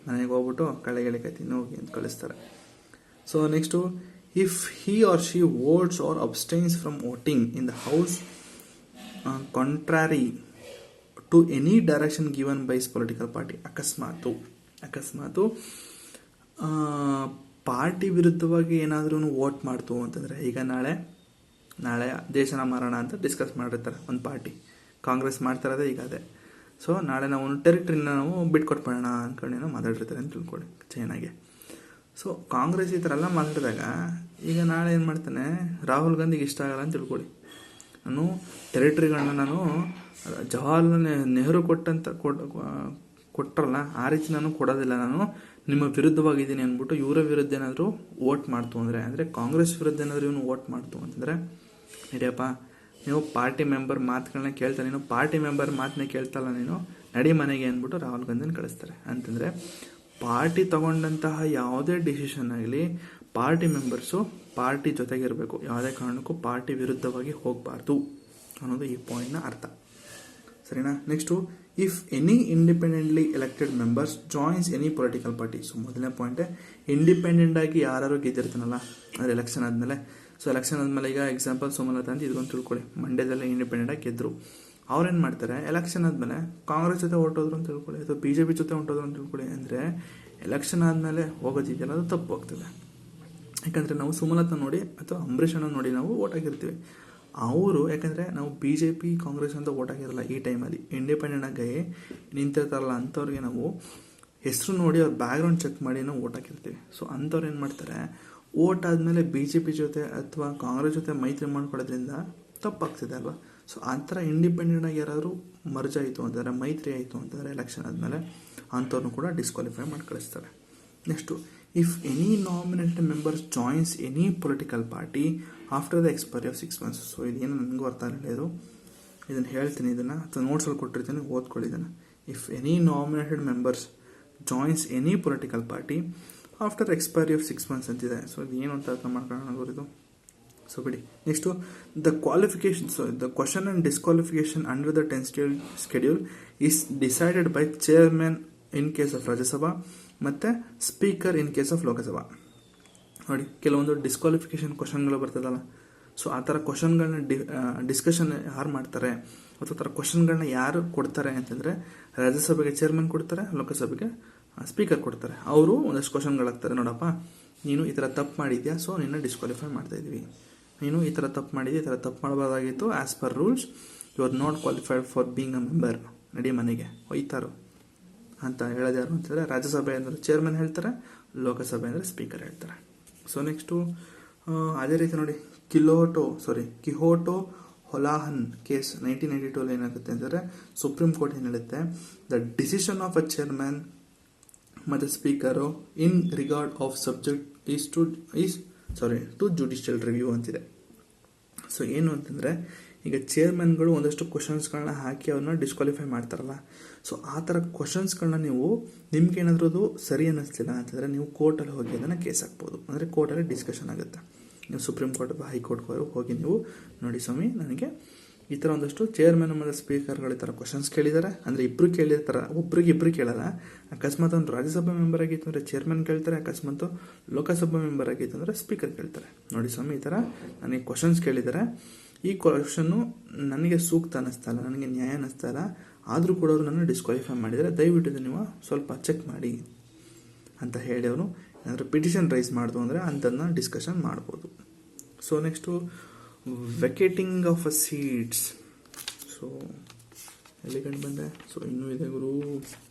ಮನೆಗೆ ಹೋಗ್ಬಿಟ್ಟು ಕಳೆಗೆ ಕೈತೀನಿ ಹೋಗಿ ಅಂತ ಕಳಿಸ್ತಾರೆ. So next, if he or she votes or abstains from voting in the house contrary to any direction given by his political party. ಅಕಸ್ಮಾತು ಪಾರ್ಟಿ ವಿರುದ್ಧವಾಗಿ ಏನಾದ್ರೂ ವೋಟ್ ಮಾಡ್ತು ಅಂತಂದರೆ, ಈಗ ನಾಳೆ ದೇಶನ ಮಾರೋಣ ಅಂತ ಡಿಸ್ಕಸ್ ಮಾಡಿರ್ತಾರೆ ಒಂದು ಪಾರ್ಟಿ, ಕಾಂಗ್ರೆಸ್ ಮಾಡ್ತಾರದೇ ಈಗ ಅದೇ. ಸೊ ನಾಳೆ ನಾವು ಟೆರಿಟರಿನ ನಾವು ಬಿಟ್ಕೊಟ್ಬಿಡೋಣ ಅಂದ್ಕೊಂಡೇನೋ ಮಾತಾಡಿರ್ತಾರೆ ಅಂತ ತಿಳ್ಕೊಳ್ಳಿ ಚೈನಾಗೆ. ಸೊ ಕಾಂಗ್ರೆಸ್ ಈ ಥರ ಎಲ್ಲ ಮಾತಾಡಿದಾಗ ಈಗ ನಾಳೆ ಏನು ಮಾಡ್ತಾನೆ, ರಾಹುಲ್ ಗಾಂಧಿಗೆ ಇಷ್ಟ ಆಗಲ್ಲ ಅಂತ ತಿಳ್ಕೊಳ್ಳಿ, ನಾನು ಟೆರಿಟರಿಗಳನ್ನ ನಾನು ಜವಾಹರ್ಲಾಲ್ ನೆಹರು ಕೊಟ್ಟರಲ್ಲ ಆ ರೀತಿ ನಾನು ಕೊಡೋದಿಲ್ಲ, ನಾನು ನಿಮ್ಮ ವಿರುದ್ಧವಾಗಿದ್ದೀನಿ ಅಂದ್ಬಿಟ್ಟು ಇವರ ವಿರುದ್ಧ ಏನಾದರೂ ವೋಟ್ ಮಾಡ್ತು ಅಂದರೆ ಕಾಂಗ್ರೆಸ್ ವಿರುದ್ಧ ಏನಾದರೂ ಇವನು ವೋಟ್ ಮಾಡ್ತು ಅಂತಂದರೆ, ನಡಿಯಪ್ಪ ನೀವು ಪಾರ್ಟಿ ಮೆಂಬರ್ ಮಾತುಗಳನ್ನ ಕೇಳ್ತಾ, ನೀನು ಪಾರ್ಟಿ ಮೆಂಬರ್ ಮಾತನ್ನೇ ಕೇಳ್ತಲ್ಲ, ನೀನು ನಡಿ ಮನೆಗೆ ಅಂದ್ಬಿಟ್ಟು ರಾಹುಲ್ ಗಾಂಧಿನ ಕಳಿಸ್ತಾರೆ. ಅಂತಂದರೆ ಪಾರ್ಟಿ ತಗೊಂಡಂತಹ ಯಾವುದೇ ಡಿಸಿಷನ್ ಆಗಲಿ ಪಾರ್ಟಿ ಮೆಂಬರ್ಸು ಪಾರ್ಟಿ ಜೊತೆಗಿರಬೇಕು, ಯಾವುದೇ ಕಾರಣಕ್ಕೂ ಪಾರ್ಟಿ ವಿರುದ್ಧವಾಗಿ ಹೋಗಬಾರ್ದು ಅನ್ನೋದು ಈ ಪಾಯಿಂಟ್ನ ಅರ್ಥ. ಸರಿನಾ? Next, if any independently elected members joins any political party. So ಮೊದಲನೇ ಪಾಯಿಂಟೇ ಇಂಡಿಪೆಂಡೆಂಟ್ ಆಗಿ ಯಾರು ಗೆದ್ದಿರ್ತಾನಲ್ಲ ಅಂದರೆ ಎಲೆಕ್ಷನ್ ಆದಮೇಲೆ. ಸೊ ಎಲೆಕ್ಷನ್ ಆದಮೇಲೆ ಈಗ ಎಕ್ಸಾಂಪಲ್ ಸುಮಲತಾ ಅಂತ ಇದೊಂದು ತಿಳ್ಕೊಳ್ಳಿ, ಮಂಡ್ಯದಲ್ಲೇ ಇಂಡಿಪೆಂಡೆಂಟ್ ಆಗಿ ಗೆದ್ದರು. ಅವ್ರೇನು ಮಾಡ್ತಾರೆ, ಎಲೆಕ್ಷನ್ ಆದಮೇಲೆ ಕಾಂಗ್ರೆಸ್ ಜೊತೆ ಹೊರಟೋದ್ರು ಅಂತ ತಿಳ್ಕೊಳ್ಳಿ, ಅಥವಾ BJP ಜೊತೆ ಹೊರಟೋದ್ರು ಅಂತ ತಿಳ್ಕೊಳ್ಳಿ. ಅಂದರೆ ಎಲೆಕ್ಷನ್ ಆದಮೇಲೆ ಹೋಗೋದಿದೆಯಲ್ಲ ಅದು ತಪ್ಪು ಆಗ್ತದೆ. ಯಾಕಂದರೆ ನಾವು ಸುಮಲತಾ ನೋಡಿ ಅಥವಾ ಅಂಬರೀಷನ್ನು ನೋಡಿ ನಾವು ಓಟ್ ಆಗಿರ್ತೀವಿ. ಅವರು ಯಾಕಂದರೆ ನಾವು BJP ಕಾಂಗ್ರೆಸ್ ಅಂತ ಓಟ್ ಆಗಿರಲ್ಲ. ಈ ಟೈಮಲ್ಲಿ ಇಂಡಿಪೆಂಡೆಂಟ್ ಆಗಿ ನಿಂತಿರ್ತಾರಲ್ಲ ಅಂಥವ್ರಿಗೆ ನಾವು ಹೆಸರು ನೋಡಿ ಅವ್ರ ಬ್ಯಾಕ್ಗ್ರೌಂಡ್ ಚೆಕ್ ಮಾಡಿ ನಾವು ಓಟ್ ಹಾಕಿರ್ತೀವಿ. ಸೊ ಅಂಥವ್ರು ಏನು ಮಾಡ್ತಾರೆ, ಓಟ್ ಆದಮೇಲೆ BJP ಜೊತೆ ಅಥವಾ ಕಾಂಗ್ರೆಸ್ ಜೊತೆ ಮೈತ್ರಿ ಮಾಡ್ಕೊಳ್ಳೋದ್ರಿಂದ ತಪ್ಪಾಗ್ತಿದೆ ಅಲ್ವಾ. ಸೊ ಆ ಥರ ಇಂಡಿಪೆಂಡೆಂಟಾಗಿ ಯಾರಾದರೂ ಮರ್ಜ್ ಆಯಿತು ಅಂತಂದರೆ, ಮೈತ್ರಿ ಆಯಿತು ಅಂತಂದರೆ ಎಲೆಕ್ಷನ್ ಆದಮೇಲೆ ಅಂಥವ್ರನ್ನೂ ಕೂಡ ಡಿಸ್ಕ್ವಾಲಿಫೈ ಮಾಡಿ ಕಳಿಸ್ತಾರೆ. Next, if any nominated members joins any political party after the expiry of 6 months. So ಇದೇನು ನನಗೂ ಅರ್ಥ ಆಗಲಿಲ್ಲ, ಇದನ್ನು ಹೇಳ್ತೀನಿ, ಇದನ್ನು ಅಥವಾ ನೋಟ್ಸಲ್ಲಿ ಕೊಟ್ಟಿರ್ತೀನಿ, ಓದ್ಕೊಳ್ಳಿ ಇದನ್ನು. If any nominated members joins any political party after expiry of 6 months ಅಂತಿದೆ. ಸೊ ಇದು ಏನು ಅಂತ ಅರ್ಥ ಮಾಡ್ಕೊಳ್ಳೋಣ ಇದು. ಸೊ ಬಿಡಿ. Next, the qualification. So the question and disqualification under the 10th Schedule is decided by chairman in case of Rajya Sabha, ಮತ್ತು speaker in case of Lok Sabha. ನೋಡಿ, ಕೆಲವೊಂದು ಡಿಸ್ಕ್ವಾಲಿಫಿಕೇಶನ್ ಕ್ವಶನ್ಗಳು ಬರ್ತದಲ್ಲ, ಸೊ ಆ ಥರ ಕ್ವಶನ್ಗಳನ್ನ ಡಿಸ್ಕಷನ್ ಯಾರು ಮಾಡ್ತಾರೆ ಅಥವಾ ಆ ಥರ ಕ್ವಶನ್ಗಳನ್ನ ಯಾರು ಕೊಡ್ತಾರೆ ಅಂತಂದರೆ, ರಾಜ್ಯಸಭೆಗೆ ಚೇರ್ಮನ್ ಕೊಡ್ತಾರೆ, ಲೋಕಸಭೆಗೆ ಸ್ಪೀಕರ್ ಕೊಡ್ತಾರೆ. ಅವರು ಒಂದಷ್ಟು ಕ್ವಶನ್ಗಳಾಗ್ತಾರೆ, ನೋಡಪ್ಪ ನೀನು ಈ ಥರ ತಪ್ಪು ಮಾಡಿದ್ಯಾ, ಸೊ ನಿನ್ನ ಡಿಸ್ಕ್ವಾಲಿಫೈ ಮಾಡ್ತಾ ಇದ್ವಿ. ನೀನು ಈ ಥರ ತಪ್ಪು ಮಾಡಿದ್ಯಾ, ಈ ಥರ ತಪ್ಪು ಮಾಡಬಾರ್ದಾಗಿತ್ತು, as per rules you are not qualified for being a member, ನಡಿ ಮನೆಗೆ ಒಯ್ತಾರೋ ಅಂತ ಹೇಳೋದು ಯಾರು ಅಂತಂದರೆ, ರಾಜ್ಯಸಭೆ ಅಂದರೆ ಚೇರ್ಮನ್ ಹೇಳ್ತಾರೆ, ಲೋಕಸಭೆ ಅಂದರೆ ಸ್ಪೀಕರ್ ಹೇಳ್ತಾರೆ. ಸೊ ನೆಕ್ಸ್ಟು ಅದೇ ರೀತಿ ನೋಡಿ, ಕಿಹೋಟೋ ಹೊಲಾಹನ್ ಕೇಸ್ 1992 ಏನಾಗುತ್ತೆ ಅಂತಂದರೆ, ಸುಪ್ರೀಂ ಕೋರ್ಟ್ ಏನು ಹೇಳುತ್ತೆ, the decision of a chairman ಮತ್ತು speaker in regard of subject to judicial review ಅಂತಿದೆ. ಸೊ ಏನು ಅಂತಂದರೆ, ಈಗ ಚೇರ್ಮನ್ಗಳು ಒಂದಷ್ಟು ಕ್ವಶನ್ಸ್ಗಳನ್ನ ಹಾಕಿ ಅವ್ರನ್ನ ಡಿಸ್ಕ್ವಾಲಿಫೈ ಮಾಡ್ತಾರಲ್ಲ, ಸೊ ಆ ಥರ ಕ್ವಶನ್ಸ್ಗಳನ್ನ ನೀವು ನಿಮ್ಗೆ ಏನಾದರೂ ಅದು ಸರಿ ಅನ್ನಿಸ್ಲಿಲ್ಲ ಅಂತಂದರೆ ನೀವು ಕೋರ್ಟಲ್ಲಿ ಹೋಗಿ ಅದನ್ನು ಕೇಸ್ ಹಾಕ್ಬೋದು. ಅಂದರೆ ಕೋರ್ಟಲ್ಲಿ ಡಿಸ್ಕಷನ್ ಆಗುತ್ತೆ. ನೀವು ಸುಪ್ರೀಂ ಕೋರ್ಟ್ ಅಥವಾ ಹೈಕೋರ್ಟ್ಗೆ ಹೋಗಿ ನೀವು ನೋಡಿ ಸ್ವಾಮಿ, ನನಗೆ ಈ ಥರ ಒಂದಷ್ಟು ಚೇರ್ಮನ್ ಮತ್ತು ಸ್ಪೀಕರ್ಗಳು ಈ ಥರ ಕ್ವಶನ್ಸ್ ಕೇಳಿದ್ದಾರೆ, ಅಂದರೆ ಇಬ್ಬರು ಕೇಳಿರ್ತಾರೆ, ಒಬ್ರಿಗೆ ಕೇಳಲ್ಲ. ಅಕಸ್ಮಾತ್ ಒಂದು ರಾಜ್ಯಸಭಾ ಮೆಂಬರ್ ಆಗಿತ್ತು ಅಂದರೆ ಚೇರ್ಮನ್ ಕೇಳ್ತಾರೆ, ಅಕಸ್ಮಾತ್ ಲೋಕಸಭಾ ಮೆಂಬರ್ ಆಗಿತ್ತು ಅಂದರೆ ಸ್ಪೀಕರ್ ಕೇಳ್ತಾರೆ. ನೋಡಿ ಸ್ವಾಮಿ, ಈ ಥರ ನನಗೆ ಕ್ವಶನ್ಸ್ ಕೇಳಿದ್ದಾರೆ, ಈ ಕ್ವಶನ್ನು ನನಗೆ ಸೂಕ್ತ ಅನ್ನಿಸ್ತಾ ಇಲ್ಲ, ನನಗೆ ನ್ಯಾಯ ಅನ್ನಿಸ್ತಾ ಇಲ್ಲ, ಆದರೂ ಕೂಡ ಅವರು ನನ್ನ ಡಿಸ್ಕ್ವಾಲಿಫೈ ಮಾಡಿದರೆ ದಯವಿಟ್ಟು ನೀವು ಸ್ವಲ್ಪ ಚೆಕ್ ಮಾಡಿ ಅಂತ ಹೇಳಿ ಅವರು ಏನಾದರೂ ಪಿಟಿಷನ್ ರೈಸ್ ಮಾಡಿದ್ರು ಅಂದರೆ ಅಂಥದ್ದನ್ನ ಡಿಸ್ಕಷನ್ ಮಾಡ್ಬೋದು. So next ವೆಕೇಟಿಂಗ್ of a seats. So ಎಲ್ಲಿ ಕಂಡು ಬಂದೆ, ಸೊ ಇನ್ನೂ ಇದೆ ಗುರು.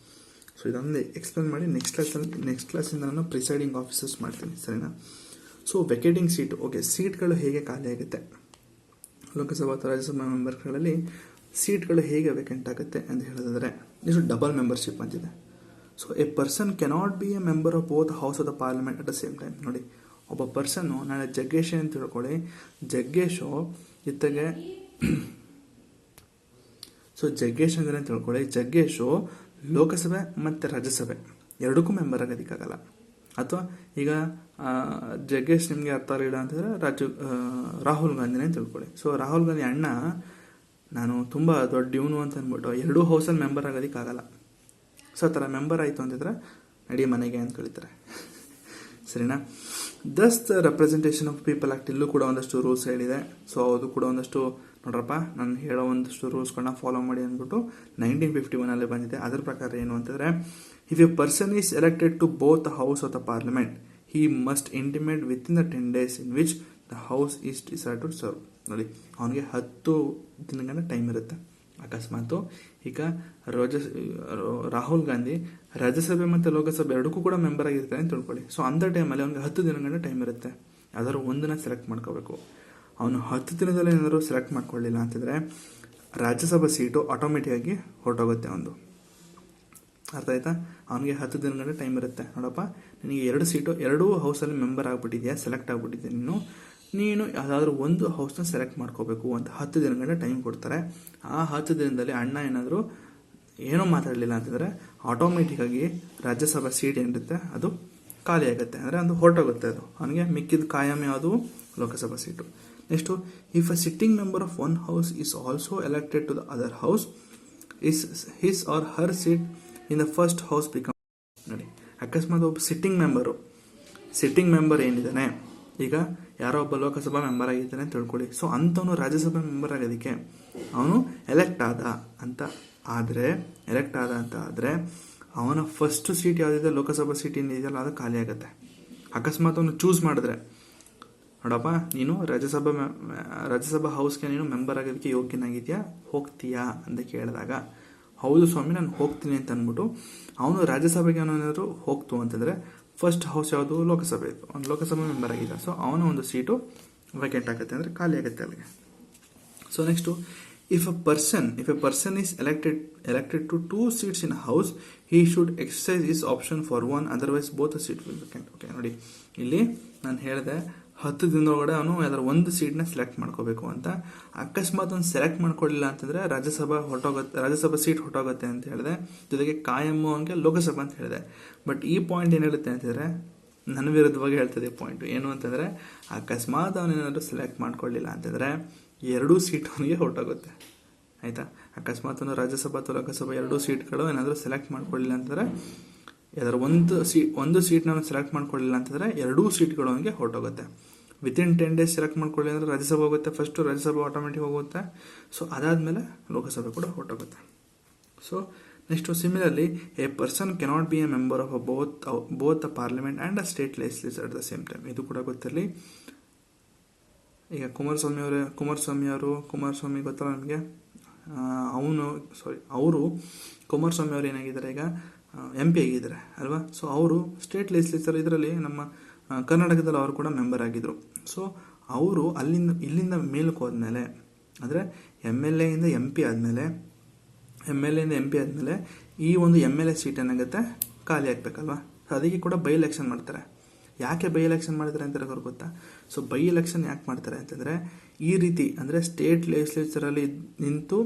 ಸೊ ಇದೊಂದು ಎಕ್ಸ್ಪ್ಲೇನ್ ಮಾಡಿ ನೆಕ್ಸ್ಟ್ ಕ್ಲಾಸಿಂದ ನಾನು ಪ್ರಿಸೈಡಿಂಗ್ ಆಫೀಸರ್ಸ್ ಮಾಡ್ತೀನಿ, ಸರಿನಾ? ಸೊ ವೆಕೇಟಿಂಗ್ ಸೀಟು, ಓಕೆ, ಸೀಟ್ಗಳು ಹೇಗೆ ಖಾಲಿ ಆಗುತ್ತೆ ಲೋಕಸಭಾ ಅಥವಾ ರಾಜ್ಯಸಭಾ ಮೆಂಬರ್ಗಳಲ್ಲಿ, ಸೀಟ್ಗಳು ಹೇಗೆ ವೇಕೆಂಟ್ ಆಗುತ್ತೆ ಅಂತ ಹೇಳಿದ್ರೆ, ಇದು ಡಬಲ್ ಮೆಂಬರ್ಶಿಪ್ ಅಂತಿದೆ. So A person cannot be a member of both house of the parliament at the same time. ನೋಡಿ, ಒಬ್ಬ ಪರ್ಸನ್ನು, ನಾಳೆ ಜಗ್ಗೇಶ್ ಅಂತ ತಿಳ್ಕೊಳ್ಳಿ, ಜಗ್ಗೇಶ್ ಅಂದರೆ ಅಂತ ತಿಳ್ಕೊಳ್ಳಿ, ಜಗ್ಗೇಶು ಲೋಕಸಭೆ ಮತ್ತು ರಾಜ್ಯಸಭೆ ಎರಡಕ್ಕೂ ಮೆಂಬರ್ ಆಗೋದಕ್ಕಾಗಲ್ಲ. ಅಥವಾ ಈಗ ಜಗ್ಗೇಶ್ ನಿಮಗೆ ಅರ್ಥ ಆಗಲಿಲ್ಲ ಅಂತಂದರೆ ರಾಹುಲ್ ಗಾಂಧಿನೇ ತಿಳ್ಕೊಳ್ಳಿ. ಸೊ ರಾಹುಲ್ ಗಾಂಧಿ ಅಣ್ಣ ನಾನು ತುಂಬ ದೊಡ್ಡ ಇವನು ಅಂತ ಅಂದ್ಬಿಟ್ಟು ಎರಡೂ ಹೌಸಲ್ಲಿ ಮೆಂಬರ್ ಆಗೋದಕ್ಕಾಗಲ್ಲ. ಸೊ ಆ ಥರ ಮೆಂಬರ್ ಆಯಿತು ಅಂತಿದ್ರೆ ನಡಿ ಮನೆಗೆ ಅಂತ ಕಳೀತಾರೆ, ಸರಿನಾ? Thus the representation of people act, ಇಲ್ಲೂ ಕೂಡ ಒಂದಷ್ಟು ರೂಲ್ಸ್ ಹೇಳಿದೆ. ಸೊ ಅದು ಕೂಡ ಒಂದಷ್ಟು ನೋಡ್ರಪ್ಪ, ನಾನು ಹೇಳೋ ಒಂದಷ್ಟು ರೂಲ್ಸ್ಗಳನ್ನ ಫಾಲೋ ಮಾಡಿ ಅಂದ್ಬಿಟ್ಟು 1951 ಬಂದಿದೆ. ಅದರ ಪ್ರಕಾರ ಏನು ಅಂತಂದರೆ, if a person is elected to both the house of the parliament, he must intimate within the 10 days in which the house is decide to serve. ನೋಡಿ, ಅವನಿಗೆ 10 ದಿನಗಳ ಟೈಮ್ ಇರುತ್ತೆ. ಅಕಸ್ಮಾತು ಈಗ ರಾಹುಲ್ ಗಾಂಧಿ ರಾಜ್ಯಸಭೆ ಮತ್ತು ಲೋಕಸಭೆ ಎರಡಕ್ಕೂ ಕೂಡ ಮೆಂಬರ್ ಆಗಿರ್ತಾರೆ ಅಂತ ತಿಳ್ಕೊಳ್ಳಿ. ಸೊ ಅಂಥ ಟೈಮಲ್ಲಿ ಅವನಿಗೆ 10 ದಿನಗಳ ಟೈಮ್ ಇರುತ್ತೆ. ಯಾವ್ದಾದ್ರು ಒಂದನ್ನ ಸೆಲೆಕ್ಟ್ ಮಾಡ್ಕೋಬೇಕು. ಅವನು 10 ದಿನದಲ್ಲಿ ಏನಾದರೂ ಸೆಲೆಕ್ಟ್ ಮಾಡ್ಕೊಳ್ಳಿಲ್ಲ ಅಂತಂದರೆ ರಾಜ್ಯಸಭಾ ಸೀಟು ಆಟೋಮೆಟಿಕ್ಕಾಗಿ ಹೊರಟೋಗುತ್ತೆ ಒಂದು. ಅರ್ಥ ಆಯ್ತಾ? ಅವನಿಗೆ 10 ದಿನಗಳ ಟೈಮ್ ಇರುತ್ತೆ. ನೋಡಪ್ಪ, ನಿನಗೆ 2 ಸೀಟು, 2 ಹೌಸಲ್ಲಿ ಮೆಂಬರ್ ಆಗ್ಬಿಟ್ಟಿದೆಯಾ, ಸೆಲೆಕ್ಟ್ ಆಗ್ಬಿಟ್ಟಿದ್ದೆ, ನೀನು ಯಾವುದಾದ್ರೂ ಒಂದು ಹೌಸ್ನ ಸೆಲೆಕ್ಟ್ ಮಾಡ್ಕೋಬೇಕು ಅಂತ 10 ದಿನಗಳ ಟೈಮ್ ಕೊಡ್ತಾರೆ. ಆ 10 ದಿನದಲ್ಲಿ ಅಣ್ಣ ಏನಾದರೂ ಏನೋ ಮಾತಾಡಲಿಲ್ಲ ಅಂತಂದರೆ ಆಟೋಮೆಟಿಕ್ಕಾಗಿ ರಾಜ್ಯಸಭಾ ಸೀಟ್ ಏನಿರುತ್ತೆ ಅದು ಖಾಲಿ ಆಗುತ್ತೆ, ಅಂದರೆ ಅದು ಹೊರಟೋಗುತ್ತೆ. ಅದು ಅವನಿಗೆ ಮಿಕ್ಕಿದ ಕಾಯಂ ಯಾವುದು, Lok Sabha seat. Next, if a sitting member of one house is also elected to the other house, is his or her seat in the first house become. ನೋಡಿ, ಅಕಸ್ಮಾತ್ ಒಬ್ಬ ಸಿಟ್ಟಿಂಗ್ ಮೆಂಬರ್ ಏನಿದ್ದಾನೆ, ಈಗ ಯಾರೋ ಒಬ್ಬ ಲೋಕಸಭಾ ಮೆಂಬರ್ ಆಗಿದ್ದಾನೆ ಅಂತ ತಿಳ್ಕೊಳ್ಳಿ. ಸೊ ಅಂಥವನು ರಾಜ್ಯಸಭಾ ಮೆಂಬರ್ ಆಗೋದಕ್ಕೆ ಅವನು ಎಲೆಕ್ಟ್ ಆದ ಅಂತ ಆದರೆ ಅವನ ಫಸ್ಟ್ ಸೀಟ್ ಯಾವುದಿದೆ, ಲೋಕಸಭಾ ಸೀಟ್ ಏನಿದೆಯಲ್ಲ ಅದು ಖಾಲಿ ಆಗುತ್ತೆ. ಅಕಸ್ಮಾತ್ ಅವನು ಚೂಸ್ ಮಾಡಿದ್ರೆ, ನೋಡಪ್ಪ ನೀನು ರಾಜ್ಯಸಭಾ ಹೌಸ್ಗೆ ನೀನು ಮೆಂಬರ್ ಆಗೋದಕ್ಕೆ ಯೋಗ್ಯನಾಗಿದೆಯಾ, ಹೋಗ್ತೀಯಾ ಅಂತ ಕೇಳಿದಾಗ ಹೌದು ಸ್ವಾಮಿ ನಾನು ಹೋಗ್ತೀನಿ ಅಂತ ಅಂದ್ಬಿಟ್ಟು ಅವನು ರಾಜ್ಯಸಭೆಗೆ ಏನಾದರೂ ಹೋಗ್ತು ಅಂತಂದರೆ ಫಸ್ಟ್ ಹೌಸ್ ಯಾವುದು, ಲೋಕಸಭೆ ಇತ್ತು, ಒಂದು ಲೋಕಸಭಾ ಮೆಂಬರ್ ಆಗಿದೆ. ಸೊ ಅವನ ಒಂದು ಸೀಟು ವೇಕೆಂಟ್ ಆಗುತ್ತೆ, ಅಂದರೆ ಖಾಲಿ ಆಗುತ್ತೆ ಅಲ್ಲಿಗೆ. So next, if a person is elected to 2 seats in house, he should exercise is option for 1, otherwise both seat will vacant. Okay, ನೋಡಿ ಇಲ್ಲಿ ನಾನು ಹೇಳಿದೆ 10 ದಿನದೊಳಗಡೆ ಅವನು ಯಾವ್ದಾದ್ರು ಒಂದು ಸೀಟ್ನ ಸೆಲೆಕ್ಟ್ ಮಾಡ್ಕೋಬೇಕು ಅಂತ. ಅಕಸ್ಮಾತ್ ಒಂದು ಸೆಲೆಕ್ಟ್ ಮಾಡ್ಕೊಳ್ಳಿಲ್ಲ ಅಂತಂದರೆ ರಾಜ್ಯಸಭಾ ಸೀಟ್ ಹೊಟ್ಟೋಗುತ್ತೆ ಅಂತ ಹೇಳಿದೆ. ಜೊತೆಗೆ ಕಾಯಮ್ಮು ಅವನಿಗೆ ಲೋಕಸಭಾ ಅಂತ ಹೇಳಿದೆ. ಬಟ್ ಈ ಪಾಯಿಂಟ್ ಏನು ಹೇಳುತ್ತೆ ಅಂತಂದರೆ, ನನ್ನ ವಿರುದ್ಧವಾಗಿ ಹೇಳ್ತದೆ ಪಾಯಿಂಟ್ ಏನು ಅಂತಂದರೆ, ಅಕಸ್ಮಾತ್ ಅವನೇನಾದರೂ ಸೆಲೆಕ್ಟ್ ಮಾಡ್ಕೊಳ್ಳಿಲ್ಲ ಅಂತಂದರೆ 2 ಸೀಟ್ ಅವನಿಗೆ ಹೊರಟೋಗುತ್ತೆ. ಆಯಿತಾ? ಅಕಸ್ಮಾತ್ ಅವನು ರಾಜ್ಯಸಭಾ ಅಥವಾ ಲೋಕಸಭಾ 2 ಸೀಟ್ಗಳು ಏನಾದರೂ ಸೆಲೆಕ್ಟ್ ಮಾಡ್ಕೊಳ್ಳಿಲ್ಲ ಅಂತಂದರೆ ಯಾವ್ದಾರು ಒಂದು ಸೀಟ್ನ ಸೆಲೆಕ್ಟ್ ಮಾಡ್ಕೊಳ್ಳಿಲ್ಲ ಅಂತಂದರೆ ಎರಡೂ ಸೀಟ್ಗಳು ಅವನಿಗೆ ಹೊರಟೋಗುತ್ತೆ. ವಿತಿನ್ 10 days ಸೆಲೆಕ್ಟ್ ಮಾಡ್ಕೊಳ್ಳಿ ಅಂದರೆ ರಾಜ್ಯಸಭೆ ಹೋಗುತ್ತೆ, ಫಸ್ಟು ರಾಜ್ಯಸಭೆ ಆಟೋಮೆಟಿಕ್ ಹೋಗುತ್ತೆ. ಸೊ ಅದಾದಮೇಲೆ ಲೋಕಸಭೆ ಕೂಡ ಹೊರಟೋಗುತ್ತೆ. So next similarly a person cannot be a member of both the parliament and a state legislature at the same time. ಇದು ಕೂಡ ಗೊತ್ತಿರಲಿ. ಈಗ ಕುಮಾರಸ್ವಾಮಿ ಗೊತ್ತಲ್ಲ ನಮಗೆ, ಅವರು ಕುಮಾರಸ್ವಾಮಿ ಅವರು ಏನಾಗಿದ್ದಾರೆ ಈಗ MP ಆಗಿದ್ದಾರೆ ಅಲ್ವಾ. ಸೊ ಅವರು ಸ್ಟೇಟ್ ಲೆಜಿಸ್ಲೇಚರ್ ಇದರಲ್ಲಿ ನಮ್ಮ ಕರ್ನಾಟಕದಲ್ಲಿ ಅವರು ಕೂಡ ಮೆಂಬರ್ ಆಗಿದ್ದರು. ಸೊ ಅವರು ಇಲ್ಲಿಂದ ಮೇಲಕ್ಕೆ ಹೋದ್ಮೇಲೆ ಅಂದರೆ MLA ಇಂದ MP ಆದಮೇಲೆ ಈ ಒಂದು MLA ಸೀಟ್ ಏನಾಗುತ್ತೆ ಖಾಲಿ ಆಗಬೇಕಲ್ವಾ. ಸೊ ಅದಕ್ಕೆ ಕೂಡ ಬೈ ಎಲೆಕ್ಷನ್ ಮಾಡ್ತಾರೆ. ಯಾಕೆ ಬೈ ಎಲೆಕ್ಷನ್ ಮಾಡ್ತಾರೆ ಅಂತ ಅವ್ರಿಗೆ ಗೊತ್ತಾ? ಸೊ ಬೈ ಎಲೆಕ್ಷನ್ ಯಾಕೆ ಮಾಡ್ತಾರೆ ಅಂತಂದರೆ ಈ ರೀತಿ ಅಂದರೆ ಸ್ಟೇಟ್ ಲೆಜಿಸ್ಲೇಚರಲ್ಲಿ ನಿಂತು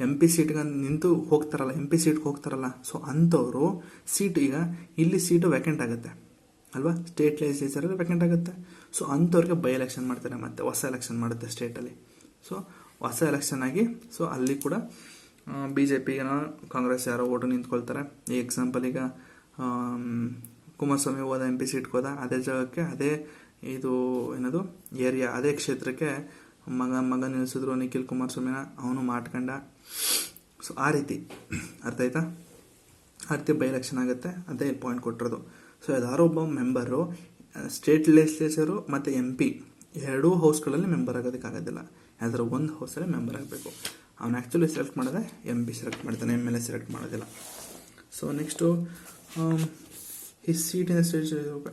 MP ಸೀಟ್ಗೆ ನಿಂತು ಹೋಗ್ತಾರಲ್ಲ, MP ಸೀಟ್ಗೆ ಹೋಗ್ತಾರಲ್ಲ, ಸೊ ಅಂಥವರು ಸೀಟ್ ಈಗ ಇಲ್ಲಿ ಸೀಟು ವೇಕೆಂಟ್ ಆಗುತ್ತೆ ಅಲ್ವಾ, ಸ್ಟೇಟ್ ಲೆಜಿಸ್ಲೇಚರಲ್ಲಿ ವೇಕೆಂಟ್ ಆಗುತ್ತೆ. ಸೊ ಅಂಥವ್ರಿಗೆ ಬೈ ಎಲೆಕ್ಷನ್ ಮಾಡ್ತಾರೆ, ಮತ್ತು ಹೊಸ ಎಲೆಕ್ಷನ್ ಮಾಡುತ್ತೆ ಸ್ಟೇಟಲ್ಲಿ. ಸೊ ಹೊಸ ಎಲೆಕ್ಷನ್ ಆಗಿ ಸೊ ಅಲ್ಲಿ ಕೂಡ BJPಗೆ ಕಾಂಗ್ರೆಸ್ ಯಾರೋ ಓಟು ನಿಂತ್ಕೊಳ್ತಾರೆ. ಈ ಎಕ್ಸಾಂಪಲ್ ಈಗ ಕುಮಾರಸ್ವಾಮಿ ಹೋದ MP ಸೀಟ್ಗೆ ಹೋದ, ಅದೇ ಜಾಗಕ್ಕೆ ಅದೇ ಇದು ಏನದು ಏರಿಯಾ ಅದೇ ಕ್ಷೇತ್ರಕ್ಕೆ ಮಗ ನಿಲ್ಲಿಸಿದ್ರು ನಿಖಿಲ್ ಕುಮಾರಸ್ವಾಮಿನ, ಅವನು ಮಾಡ್ಕೊಂಡ. ಸೊ ಆ ರೀತಿ ಅರ್ಥ ಆಯ್ತಾ, ಆ ರೀತಿ ಬೈ ಎಲೆಕ್ಷನ್ ಆಗುತ್ತೆ. ಅದೇ ಪಾಯಿಂಟ್ ಕೊಟ್ಟಿರೋದು. ಸೊ ಯಾರೋ ಒಬ್ಬ ಮೆಂಬರು ಸ್ಟೇಟ್ ಲೆಜಿಸ್ಲೇಚರು ಮತ್ತು MP ಎರಡೂ ಹೌಸ್ಗಳಲ್ಲಿ ಮೆಂಬರ್ ಆಗೋದಕ್ಕಾಗೋದಿಲ್ಲ, ಯಾವ್ದಾದ್ರು ಒಂದು ಹೌಸಲ್ಲೇ ಮೆಂಬರ್ ಆಗಬೇಕು. ಅವನು ಆ್ಯಕ್ಚುಲಿ ಸೆಲೆಕ್ಟ್ ಮಾಡೋದೇ MP ಸೆಲೆಕ್ಟ್ ಮಾಡ್ತಾನೆ, MLA ಸೆಲೆಕ್ಟ್ ಮಾಡೋದಿಲ್ಲ. ಸೊ ನೆಕ್ಸ್ಟು ಈ ಸೀಟಿನ ಸ್ಟೇಟ್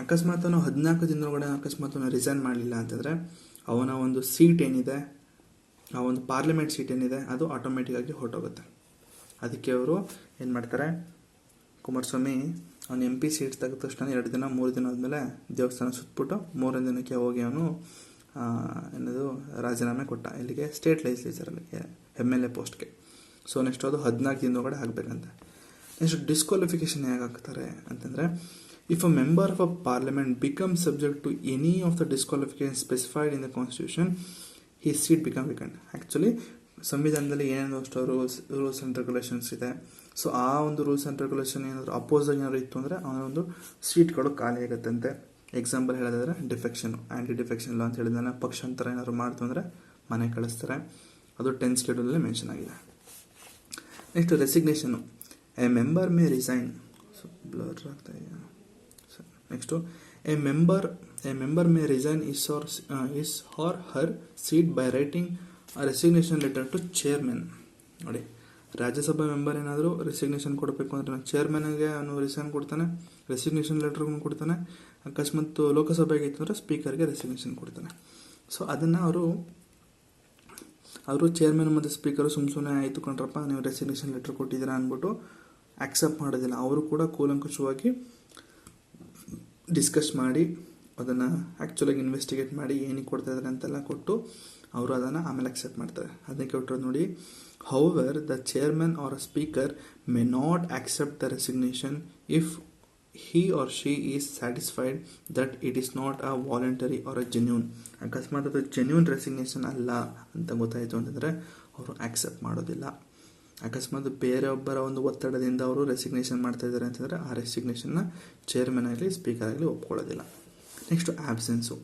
ಅಕಸ್ಮಾತ್ ಅವನು 14 ದಿನದೊಳಗಡೆ ಅಕಸ್ಮಾತ್ ಅವನು ರಿಸೈನ್ ಮಾಡಲಿಲ್ಲ ಅಂತಂದರೆ ಅವನ ಒಂದು ಸೀಟ್ ಏನಿದೆ, ಆ ಒಂದು ಪಾರ್ಲಿಮೆಂಟ್ ಸೀಟ್ ಏನಿದೆ ಅದು ಆಟೋಮೆಟಿಕ್ಕಾಗಿ ಹೊರಟೋಗುತ್ತೆ. ಅದಕ್ಕೆ ಅವರು ಏನು ಮಾಡ್ತಾರೆ, ಕುಮಾರಸ್ವಾಮಿ ಅವನು MP ಸೀಟ್ ತೆಗೆದ ತಕ್ಷಣ 2 ದಿನ 3 ದಿನ ಆದಮೇಲೆ ದೇವಸ್ಥಾನ ಸುತ್ತಬಿಟ್ಟು 3ನೇ ದಿನಕ್ಕೆ ಹೋಗಿ ಅವನು ಏನದು ರಾಜೀನಾಮೆ ಕೊಟ್ಟ. ಇಲ್ಲಿಗೆ ಸ್ಟೇಟ್ ಲೆಜಿಸ್ಲೇಚರಲ್ಲಿ MLA ಪೋಸ್ಟ್ಗೆ. ಸೊ ನೆಕ್ಸ್ಟ್ ಅದು 14 ದಿನದೊಳಗಡೆ ಆಗಬೇಕಂತೆ. ನೆಕ್ಸ್ಟ್ ಡಿಸ್ಕ್ವಾಲಿಫಿಕೇಶನ್ ಹೇಗೆ ಆಗ್ತಾರೆ ಅಂತಂದರೆ, if a member of a parliament become subject to any of the disqualification specified in the constitution he seat become vacant. Actually ಸಂವಿಧಾನದಲ್ಲಿ ಏನೇನು ಅಷ್ಟು ರೂಲ್ಸ್ ಆ್ಯಂಡ್ ರೆಗ್ಯುಲೇಷನ್ಸ್ ಇದೆ. ಸೊ ಆ ಒಂದು ರೂಲ್ಸ್ ಆ್ಯಂಡ್ ರೆಗ್ಯುಲೇಷನ್ ಏನಾದರೂ ಅಪೋಸಾಗಿ ಏನಾದ್ರು ಇತ್ತು ಅಂದರೆ ಅವನ ಒಂದು ಸೀಟ್ಗಳು ಖಾಲಿ ಆಗುತ್ತಂತೆ. ಎಕ್ಸಾಂಪಲ್ ಹೇಳೋದಾದರೆ ಡಿಫೆಕ್ಷನ್, ಆ್ಯಂಟಿ ಡಿಫೆಕ್ಷನ್ ಲಾ ಅಂತ ಹೇಳಿದ್ರೆ ಪಕ್ಷಾಂತರ ಏನಾದ್ರು ಮಾಡ್ತು ಅಂದರೆ ಮನೆ ಕಳಿಸ್ತಾರೆ. ಅದು 10th ಶೆಡ್ಯೂಲಲ್ಲಿ ಮೆನ್ಷನ್ ಆಗಿದೆ. Next resignation, a member may resign. So blur ಆಗ್ತಾ ಇದೆಯಾ? Next a member may resign his or her seat by writing resignation letter to chairman. ನೋಡಿ, ರಾಜ್ಯಸಭಾ ಮೆಂಬರ್ ಏನಾದರೂ ರೆಸಿಗ್ನೇಷನ್ ಕೊಡಬೇಕು ಅಂದರೆ ಚೇರ್ಮನ್ಗೆ ಅವನು ರಿಸೈನ್ ಕೊಡ್ತಾನೆ, ರೆಸಿಗ್ನೇಷನ್ ಲೆಟರ್ಗೂ ಕೊಡ್ತಾನೆ. ಅಕಸ್ಮಾತ್ ಲೋಕಸಭೆಗೆ ಇತ್ತು ಅಂದರೆ ಸ್ಪೀಕರ್ಗೆ ರೆಸಿಗ್ನೇಷನ್ ಕೊಡ್ತಾನೆ. ಸೊ ಅದನ್ನು ಅವರು ಚೇರ್ಮನ್ ಮತ್ತು ಸ್ಪೀಕರು ಸುಮ್ಮನೆ ಆಯಿತು ಕೊಂಡ್ರಪ್ಪ ನೀವು ರೆಸಿಗ್ನೇಷನ್ ಲೆಟರ್ ಕೊಟ್ಟಿದ್ದೀರಾ ಅಂದ್ಬಿಟ್ಟು ಆಕ್ಸೆಪ್ಟ್ ಮಾಡೋದಿಲ್ಲ. ಅವರು ಕೂಡ ಕೂಲಂಕುಷವಾಗಿ ಡಿಸ್ಕಸ್ ಮಾಡಿ ಅದನ್ನು ಆ್ಯಕ್ಚುಲಾಗಿ ಇನ್ವೆಸ್ಟಿಗೇಟ್ ಮಾಡಿ ಏನಕ್ಕೆ ಕೊಡ್ತಾ ಇದ್ದಾರೆ ಅಂತೆಲ್ಲ ಕೊಟ್ಟು ಅವರು ಅದನ್ನು ಆಮೇಲೆ ಅಕ್ಸೆಪ್ಟ್ ಮಾಡ್ತಾರೆ. ಅದಕ್ಕೆ ಕೊಟ್ಟರು ನೋಡಿ, however the chairman or a speaker may not accept the resignation if he or she is satisfied that it is not a voluntary or a genuine. ಅಕಸ್ಮಾತ್ ಅದು ಜೆನ್ಯೂನ್ ರೆಸಿಗ್ನೇಷನ್ ಅಲ್ಲ ಅಂತ ಗೊತ್ತಾಯಿತು ಅಂತಂದರೆ ಅವರು ಆಕ್ಸೆಪ್ಟ್ ಮಾಡೋದಿಲ್ಲ. ಅಕಸ್ಮಾತ್ ಬೇರೆಯೊಬ್ಬರ ಒಂದು ಒತ್ತಡದಿಂದ ಅವರು ರೆಸಿಗ್ನೇಷನ್ ಮಾಡ್ತಾ ಇದ್ದಾರೆ ಅಂತಂದರೆ ಆ ರೆಸಿಗ್ನೇಷನ್ನ ಚೇರ್ಮನ್ ಆಗಲಿ ಸ್ಪೀಕರ್ ಆಗಲಿ ಒಪ್ಕೊಳ್ಳೋದಿಲ್ಲ. Next absence,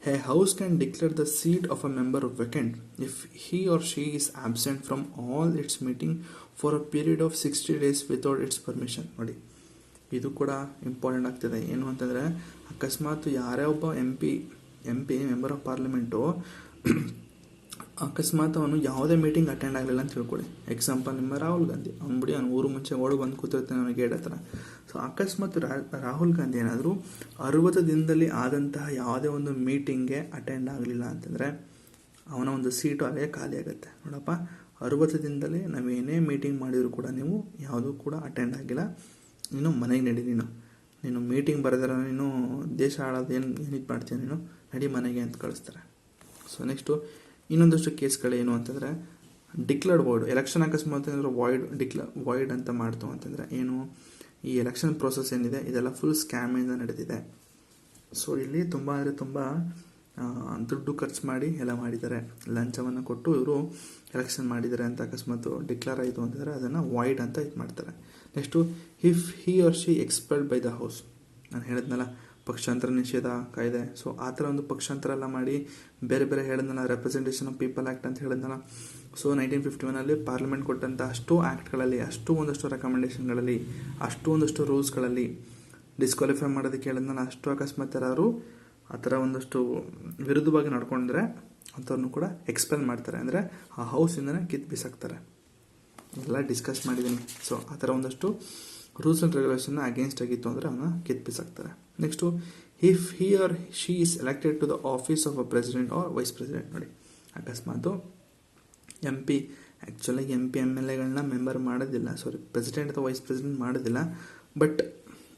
a house can declare the seat of a member vacant if he or she is absent from all its meeting for a period of 60 days without its permission. ನೋಡಿ, ಇದು ಕೂಡ important ಆಗ್ತದೆ. ಏನು ಅಂತಂದರೆ ಅಕಸ್ಮಾತ್ ಯಾರೇ ಒಬ್ಬ M P member of parliament ಅಕಸ್ಮಾತ್ ಅವನು ಯಾವುದೇ ಮೀಟಿಂಗ್ ಅಟೆಂಡ್ ಆಗಲಿಲ್ಲ ಅಂತ ತಿಳ್ಕೊಳ್ಳಿ. ಎಕ್ಸಾಂಪಲ್ ನಿಮ್ಮ ರಾಹುಲ್ ಗಾಂಧಿ, ಅವನು ಊರು ಮುಂಚೆ ಓಡಿ ಬಂದು ಕೂತಿರ್ತಾನೆ ಅವನಿಗೆ ಗೇಟ್ ಹತ್ರ. ಸೊ ಅಕಸ್ಮಾತ್ ರಾಹುಲ್ ಗಾಂಧಿ ಏನಾದರೂ 60 ದಿನದಲ್ಲಿ ಆದಂತಹ ಯಾವುದೇ ಒಂದು ಮೀಟಿಂಗ್ಗೆ ಅಟೆಂಡ್ ಆಗಲಿಲ್ಲ ಅಂತಂದರೆ ಅವನ ಒಂದು ಸೀಟು ಅಲ್ಲೇ ಖಾಲಿ ಆಗುತ್ತೆ. ನೋಡಪ್ಪ, 60 ದಿನದಲ್ಲಿ ನಾವೇನೇ ಮೀಟಿಂಗ್ ಮಾಡಿದರೂ ಕೂಡ ನೀವು ಯಾವುದೂ ಕೂಡ ಅಟೆಂಡ್ ಆಗಿಲ್ಲ, ನೀನು ಮನೆಗೆ ನಡಿ, ನೀನು ಮೀಟಿಂಗ್ ಬರೆದಾರ, ನೀನು ದೇಶ ಆಳೋದು ಏನಿದು ಮಾಡ್ತೀಯ, ನೀನು ನಡಿ ಮನೆಗೆ ಅಂತ ಕಳಿಸ್ತಾರೆ. ಸೊ ನೆಕ್ಸ್ಟು ಇನ್ನೊಂದಷ್ಟು ಕೇಸ್ಗಳೇನು ಅಂತಂದರೆ ಡಿಕ್ಲೇರ್ಡ್ ವಾಯ್ಡ್ ಎಲೆಕ್ಷನ್. ಅಕಸ್ಮಾತ್ ಏನಾದರೂ ವಾಯ್ಡ್ ಅಂತ ಮಾಡ್ತು ಅಂತಂದರೆ ಏನು, ಈ ಎಲೆಕ್ಷನ್ ಪ್ರೋಸೆಸ್ ಏನಿದೆ ಇದೆಲ್ಲ ಫುಲ್ ಸ್ಕ್ಯಾಮಿಂದ ನಡೆದಿದೆ. ಸೊ ಇಲ್ಲಿ ತುಂಬ ಅಂದರೆ ತುಂಬ ದುಡ್ಡು ಖರ್ಚು ಮಾಡಿ ಎಲ್ಲ ಮಾಡಿದ್ದಾರೆ, ಲಂಚವನ್ನು ಕೊಟ್ಟು ಇವರು ಎಲೆಕ್ಷನ್ ಮಾಡಿದ್ದಾರೆ ಅಂತ ಅಕಸ್ಮಾತ್ ಡಿಕ್ಲೇರ್ ಆಯಿತು ಅಂತಂದರೆ ಅದನ್ನು ವಾಯ್ಡ್ ಅಂತ ಇದು ಮಾಡ್ತಾರೆ. Next if he or she expelled by the house, ನಾನು ಹೇಳಿದ್ನಲ್ಲ ಪಕ್ಷಾಂತರ ನಿಷೇಧ ಕಾಯ್ದೆ, ಸೊ ಆ ಥರ ಒಂದು ಪಕ್ಷಾಂತರ ಎಲ್ಲ ಮಾಡಿ ಬೇರೆ ಬೇರೆ ಹೇಳಿದ್ನಲ್ಲ, ರೆಪ್ರೆಸೆಂಟೇಷನ್ ಆಫ್ ಪೀಪಲ್ ಆ್ಯಕ್ಟ್ ಅಂತ ಹೇಳಿದ್ನಲ್ಲ. ಸೊ 1951 ಪಾರ್ಲಿಮೆಂಟ್ ಕೊಟ್ಟಂಥ ಅಷ್ಟು ಆ್ಯಕ್ಟ್ಗಳಲ್ಲಿ, ಒಂದಷ್ಟು ರೆಕಮೆಂಡೇಷನ್ಗಳಲ್ಲಿ, ಒಂದಷ್ಟು ರೂಲ್ಸ್ಗಳಲ್ಲಿ ಡಿಸ್ಕ್ವಾಲಿಫೈ ಮಾಡೋದಕ್ಕೆ ಹೇಳಿದ್ನಲ್ಲ, ಅಷ್ಟು ಅಕಸ್ಮಾತ್ ಯಾರು ಆ ಥರ ಒಂದಷ್ಟು ವಿರುದ್ಧವಾಗಿ ನಡ್ಕೊಂಡ್ರೆ ಅಂಥವ್ರನ್ನೂ ಕೂಡ ಎಕ್ಸ್ಪೆಲ್ ಮಾಡ್ತಾರೆ, ಅಂದರೆ ಆ ಹೌಸಿಂದನೇ ಕಿತ್ತು ಬಿಸಾಕ್ತಾರೆ. ಎಲ್ಲ ಡಿಸ್ಕಸ್ ಮಾಡಿದ್ದೀನಿ. ಸೊ ಆ ಥರ ಒಂದಷ್ಟು ರೂಲ್ಸ್ ಆ್ಯಂಡ್ ರೆಗ್ಯುಲೇಷನ್ನ ಅಗೇನ್ಸ್ಟ್ ಆಗಿತ್ತು ಅಂದರೆ ಅವನ್ನ ಕಿತ್ತು ಬಿಸಾಕ್ತಾರೆ. Next if he or she is elected to the office of a president or vice president. ನೋಡಿ, ಅಕಸ್ಮಾತು MP ಆ್ಯಕ್ಚುಲಾಗಿ MP MLAಗಳನ್ನ ಮೆಂಬರ್ ಮಾಡೋದಿಲ್ಲ, ಪ್ರೆಸಿಡೆಂಟ್ ಅಥವಾ ವೈಸ್ ಪ್ರೆಸಿಡೆಂಟ್ ಮಾಡೋದಿಲ್ಲ, ಬಟ್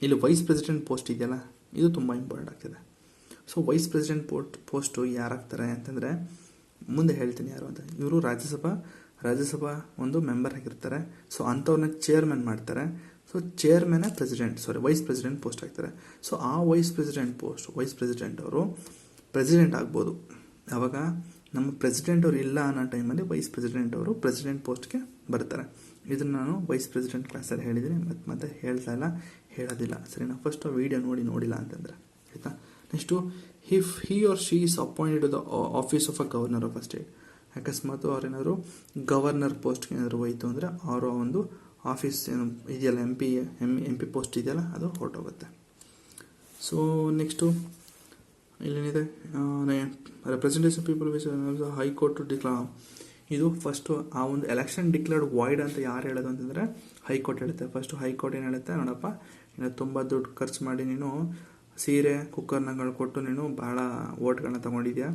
ಇಲ್ಲಿ ವೈಸ್ ಪ್ರೆಸಿಡೆಂಟ್ ಪೋಸ್ಟ್ ಇದೆಯಲ್ಲ, ಇದು ತುಂಬ ಇಂಪಾರ್ಟೆಂಟ್ ಆಗ್ತಿದೆ. ಸೊ ವೈಸ್ ಪ್ರೆಸಿಡೆಂಟ್ ಪೋಸ್ಟು ಯಾರಾಗ್ತಾರೆ ಅಂತಂದರೆ ಮುಂದೆ ಹೇಳ್ತೀನಿ ಯಾರು ಅಂತ. ಇವರು ರಾಜ್ಯಸಭಾ ಒಂದು ಮೆಂಬರ್ ಆಗಿರ್ತಾರೆ. ಸೊ ಅಂಥವ್ರನ್ನ ಚೇರ್ಮನ್ ಮಾಡ್ತಾರೆ. ಸೊ ಚೇರ್ಮನ್ ವೈಸ್ ಪ್ರೆಸಿಡೆಂಟ್ ಪೋಸ್ಟ್ ಆಗ್ತಾರೆ. ಸೊ ಆ ವೈಸ್ ಪ್ರೆಸಿಡೆಂಟ್ ಅವರು ಪ್ರೆಸಿಡೆಂಟ್ ಆಗ್ಬೋದು. ಆವಾಗ ನಮ್ಮ ಪ್ರೆಸಿಡೆಂಟ್ ಅವರು ಇಲ್ಲ ಅನ್ನೋ ಟೈಮಲ್ಲಿ ವೈಸ್ ಪ್ರೆಸಿಡೆಂಟ್ ಅವರು ಪ್ರೆಸಿಡೆಂಟ್ ಪೋಸ್ಟ್ಗೆ ಬರ್ತಾರೆ. ಇದನ್ನು ನಾನು ವೈಸ್ ಪ್ರೆಸಿಡೆಂಟ್ ಕ್ಲಾಸಲ್ಲಿ ಹೇಳಿದ್ದೀನಿ, ಮತ್ತೆ ಹೇಳೋದಿಲ್ಲ, ಸರಿನಾ? ಫಸ್ಟ್ ವಿಡಿಯೋ ನೋಡಿಲ್ಲ ಅಂತಂದರೆ ಆಯಿತಾ. Next if he or she is appointed to the office of a governor of a state. ಅಕಸ್ಮಾತ್ ಅವ್ರೇನಾದ್ರು ಗವರ್ನರ್ ಪೋಸ್ಟ್ಗೆ ಏನಾದ್ರು ಹೋಯಿತು ಅಂದರೆ ಅವರ ಒಂದು ಆಫೀಸ್ ಏನು ಇದೆಯಲ್ಲ, ಎಂ ಪಿ ಪೋಸ್ಟ್ ಇದೆಯಲ್ಲ, ಅದು ಹೊರಟೋಗುತ್ತೆ. ಸೊ ನೆಕ್ಸ್ಟು ಇಲ್ಲೇನಿದೆ, representation people which high court to declare. ಇದು ಫಸ್ಟು ಆ ಒಂದು ಎಲೆಕ್ಷನ್ ಡಿಕ್ಲೇರ್ಡ್ ವಾಯ್ಡ್ ಅಂತ ಯಾರು ಹೇಳೋದು ಅಂತಂದರೆ ಹೈಕೋರ್ಟ್ ಹೇಳುತ್ತೆ. ಫಸ್ಟು ಹೈಕೋರ್ಟ್ ಏನು ಹೇಳುತ್ತೆ, ನೋಡಪ್ಪ ನೀನು ತುಂಬ ದುಡ್ಡು ಖರ್ಚು ಮಾಡಿ ನೀನು ಸೀರೆ ಕುಕ್ಕರ್ನಗಳು ಕೊಟ್ಟು ನೀನು ಭಾಳ ಓಟ್ಗಳನ್ನ ತೊಗೊಂಡಿದ್ಯಾ,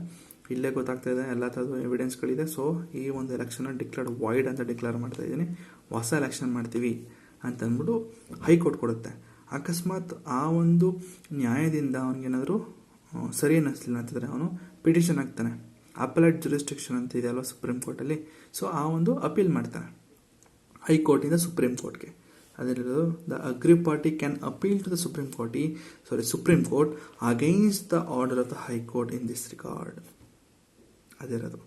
ಇಲ್ಲೇ ಗೊತ್ತಾಗ್ತಾ ಇದೆ, ಎಲ್ಲ ಥರದ ಎವಿಡೆನ್ಸ್ಗಳಿದೆ. ಸೊ ಈ ಒಂದು ಎಲೆಕ್ಷನ್ ಡಿಕ್ಲೇರ್ಡ್ ವಾಯ್ಡ್ ಅಂತ ಡಿಕ್ಲೇರ್ ಮಾಡ್ತಾ ಇದ್ದೀನಿ, ಹೊಸ ಎಲೆಕ್ಷನ್ ಮಾಡ್ತೀವಿ ಅಂತಂದ್ಬಿಟ್ಟು ಹೈಕೋರ್ಟ್ ಕೊಡುತ್ತೆ. ಅಕಸ್ಮಾತ್ ಆ ಒಂದು ನ್ಯಾಯದಿಂದ ಅವನಿಗೇನಾದರೂ ಸರಿ ಅನ್ನಿಸ್ಲಿಲ್ಲ ಅಂತಂದರೆ ಅವನು ಪಿಟಿಷನ್ ಹಾಕ್ತಾನೆ. ಅಪಲೇಟ್ ಜುರಿಸ್ಡಿಕ್ಷನ್ ಅಂತ ಇದೆಯಲ್ವ ಸುಪ್ರೀಂ ಕೋರ್ಟಲ್ಲಿ, ಸೊ ಆ ಒಂದು ಅಪೀಲ್ ಮಾಡ್ತಾನೆ ಹೈಕೋರ್ಟಿಂದ ಸುಪ್ರೀಂ ಕೋರ್ಟ್ಗೆ. ಅದಿರೋದು the aggrieved party can appeal to the supreme court against the order of the high court in this regard. ಅದಿರೋದು.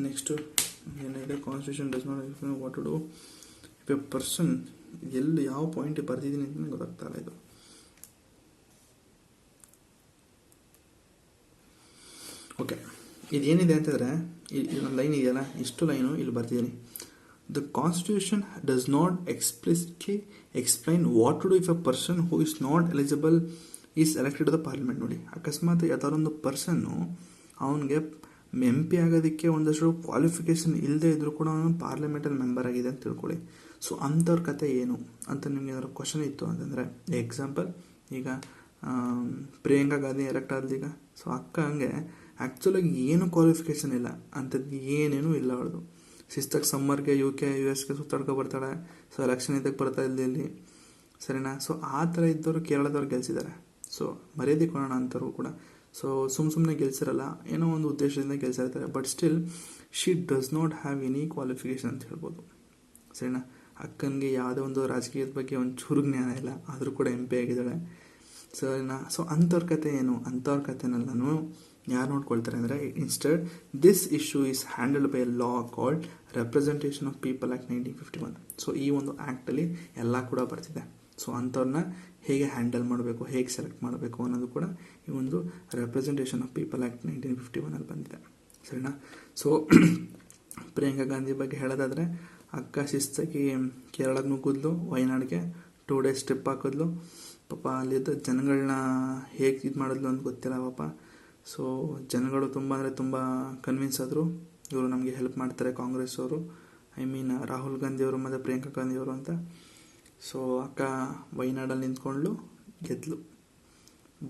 ನೆಕ್ಸ್ಟು ಏನಿದೆ, constitution does not what to do if a person. ಎಲ್ಲಿ ಯಾವ ಪಾಯಿಂಟ್ ಬರ್ದಿದ್ದೀನಿ ಅಂತ ಗೊತ್ತಾಗ್ತಾಯಿಲ್ಲ. ಇದು ಓಕೆ, ಇದೇನಿದೆ ಅಂತಂದರೆ ಒಂದು ಲೈನ್ ಇದೆಯಲ್ಲ, ಇಷ್ಟು ಲೈನು ಇಲ್ಲಿ ಬರ್ತಿದ್ದೀನಿ. The Constitution does not explicitly explain what to do if a person who is not eligible is elected to the parliament. ನೋಡಿ, ಅಕಸ್ಮಾತ್ ಯಾವ್ದಾರೊಂದು ಪರ್ಸನ್ನು ಅವನಿಗೆ MP ಆಗೋದಕ್ಕೆ ಒಂದಷ್ಟು ಕ್ವಾಲಿಫಿಕೇಷನ್ ಇಲ್ಲದೆ ಇದ್ರೂ ಕೂಡ ಅವನು ಪಾರ್ಲಿಮೆಂಟಲ್ಲಿ ಮೆಂಬರ್ ಆಗಿದೆ ಅಂತ ತಿಳ್ಕೊಳ್ಳಿ. ಸೊ ಅಂಥವ್ರ ಕತೆ ಏನು ಅಂತ ನಿಮ್ಗೆ ಏನಾದ್ರು ಕ್ವಶನ್ ಇತ್ತು ಅಂತಂದರೆ, ಎಕ್ಸಾಂಪಲ್ ಈಗ ಪ್ರಿಯಾಂಕಾ ಗಾಂಧಿ ಎಲೆಕ್ಟ್ ಆದ ಈಗ. ಸೊ ಅಕ್ಕ ಹಂಗೆ ಆ್ಯಕ್ಚುಲಾಗಿ ಏನು ಕ್ವಾಲಿಫಿಕೇಷನ್ ಇಲ್ಲ, ಅಂಥದ್ದು ಏನೇನೂ ಇಲ್ಲ ಅವಳದು. ಶಿಸ್ತಾಗಿ ಸಮ್ಮರ್ಗೆ UK US ಸುತ್ತಾಡ್ಕೊ ಬರ್ತಾಳೆ. ಸೊ ಎಲೆಕ್ಷನ್ ಇದಕ್ಕೆ ಬರ್ತಾ ಇಲ್ಲಿ, ಸರಿನಾ? ಸೊ ಆ ಥರ ಇದ್ದವರು ಕೇರಳದವ್ರು ಗೆಲ್ಸಿದ್ದಾರೆ. ಸೊ ಮರ್ಯಾದೆ ಕೊಡೋಣ ಅಂಥವ್ರು ಕೂಡ. ಸೊ ಸುಮ್ಮನೆ ಗೆಲ್ಸಿರಲ್ಲ, ಏನೋ ಒಂದು ಉದ್ದೇಶದಿಂದ ಗೆಲ್ಸಿರ್ತಾರೆ. But still she does not have any qualification ಅಂತ ಹೇಳ್ಬೋದು, ಸರಿನಾ? ಅಕ್ಕನಿಗೆ ಯಾವುದೇ ಒಂದು ರಾಜಕೀಯದ ಬಗ್ಗೆ ಒಂದು ಚೂರು ಜ್ಞಾನ ಇಲ್ಲ, ಆದರೂ ಕೂಡ MP ಆಗಿದ್ದಾಳೆ, ಸರಿನಾ? ಸೊ ಅಂಥವ್ರ ಕತೆ ಏನು? ಅಂಥವ್ರ ಕತೆನೆಲ್ಲನೂ ಯಾರು ನೋಡ್ಕೊಳ್ತಾರೆ ಅಂದರೆ, instead this issue is handled by a law called representation of people act 1951. So ಈ ಒಂದು ಆ್ಯಕ್ಟಲ್ಲಿ ಎಲ್ಲ ಕೂಡ ಬರ್ತಿದೆ. ಸೊ ಅಂಥವ್ರನ್ನ ಹೇಗೆ ಹ್ಯಾಂಡಲ್ ಮಾಡಬೇಕು, ಹೇಗೆ ಸೆಲೆಕ್ಟ್ ಮಾಡಬೇಕು ಅನ್ನೋದು ಕೂಡ ಈ ಒಂದು ರೆಪ್ರೆಸೆಂಟೇಷನ್ ಆಫ್ ಪೀಪಲ್ ಆ್ಯಕ್ಟ್ 1951 ಬಂದಿದೆ, ಸರಿನಾ? ಸೊ ಪ್ರಿಯಾಂಕಾ ಗಾಂಧಿ ಬಗ್ಗೆ ಹೇಳೋದಾದರೆ, ಅಕ್ಕ ಶಿಸ್ತಾಗಿ ಕೇರಳಕ್ಕೆ ನುಗ್ಗಿದ್ಲು, ವಯನಾಡಿಗೆ 2 days ಟ್ರಿಪ್ ಹಾಕಿದ್ಲು. ಪಾಪ ಅಲ್ಲಿದ್ದ ಜನಗಳನ್ನ ಹೇಗೆ ಇದು ಮಾಡಿದ್ಲು ಅಂತ ಗೊತ್ತಿಲ್ಲ ಪಾಪ. ಸೊ ಜನಗಳು ತುಂಬ ಕನ್ವಿನ್ಸ್ ಆದರು, ಇವರು ನಮಗೆ ಹೆಲ್ಪ್ ಮಾಡ್ತಾರೆ ಕಾಂಗ್ರೆಸ್ ಅವರು, ರಾಹುಲ್ ಗಾಂಧಿಯವರು ಮತ್ತು ಪ್ರಿಯಾಂಕಾ ಗಾಂಧಿಯವರು ಅಂತ. ಸೊ ಅಕ್ಕ ವಯನಾಡಲ್ಲಿ ನಿಂತ್ಕೊಂಡ್ಲು, ಗೆದ್ಲು.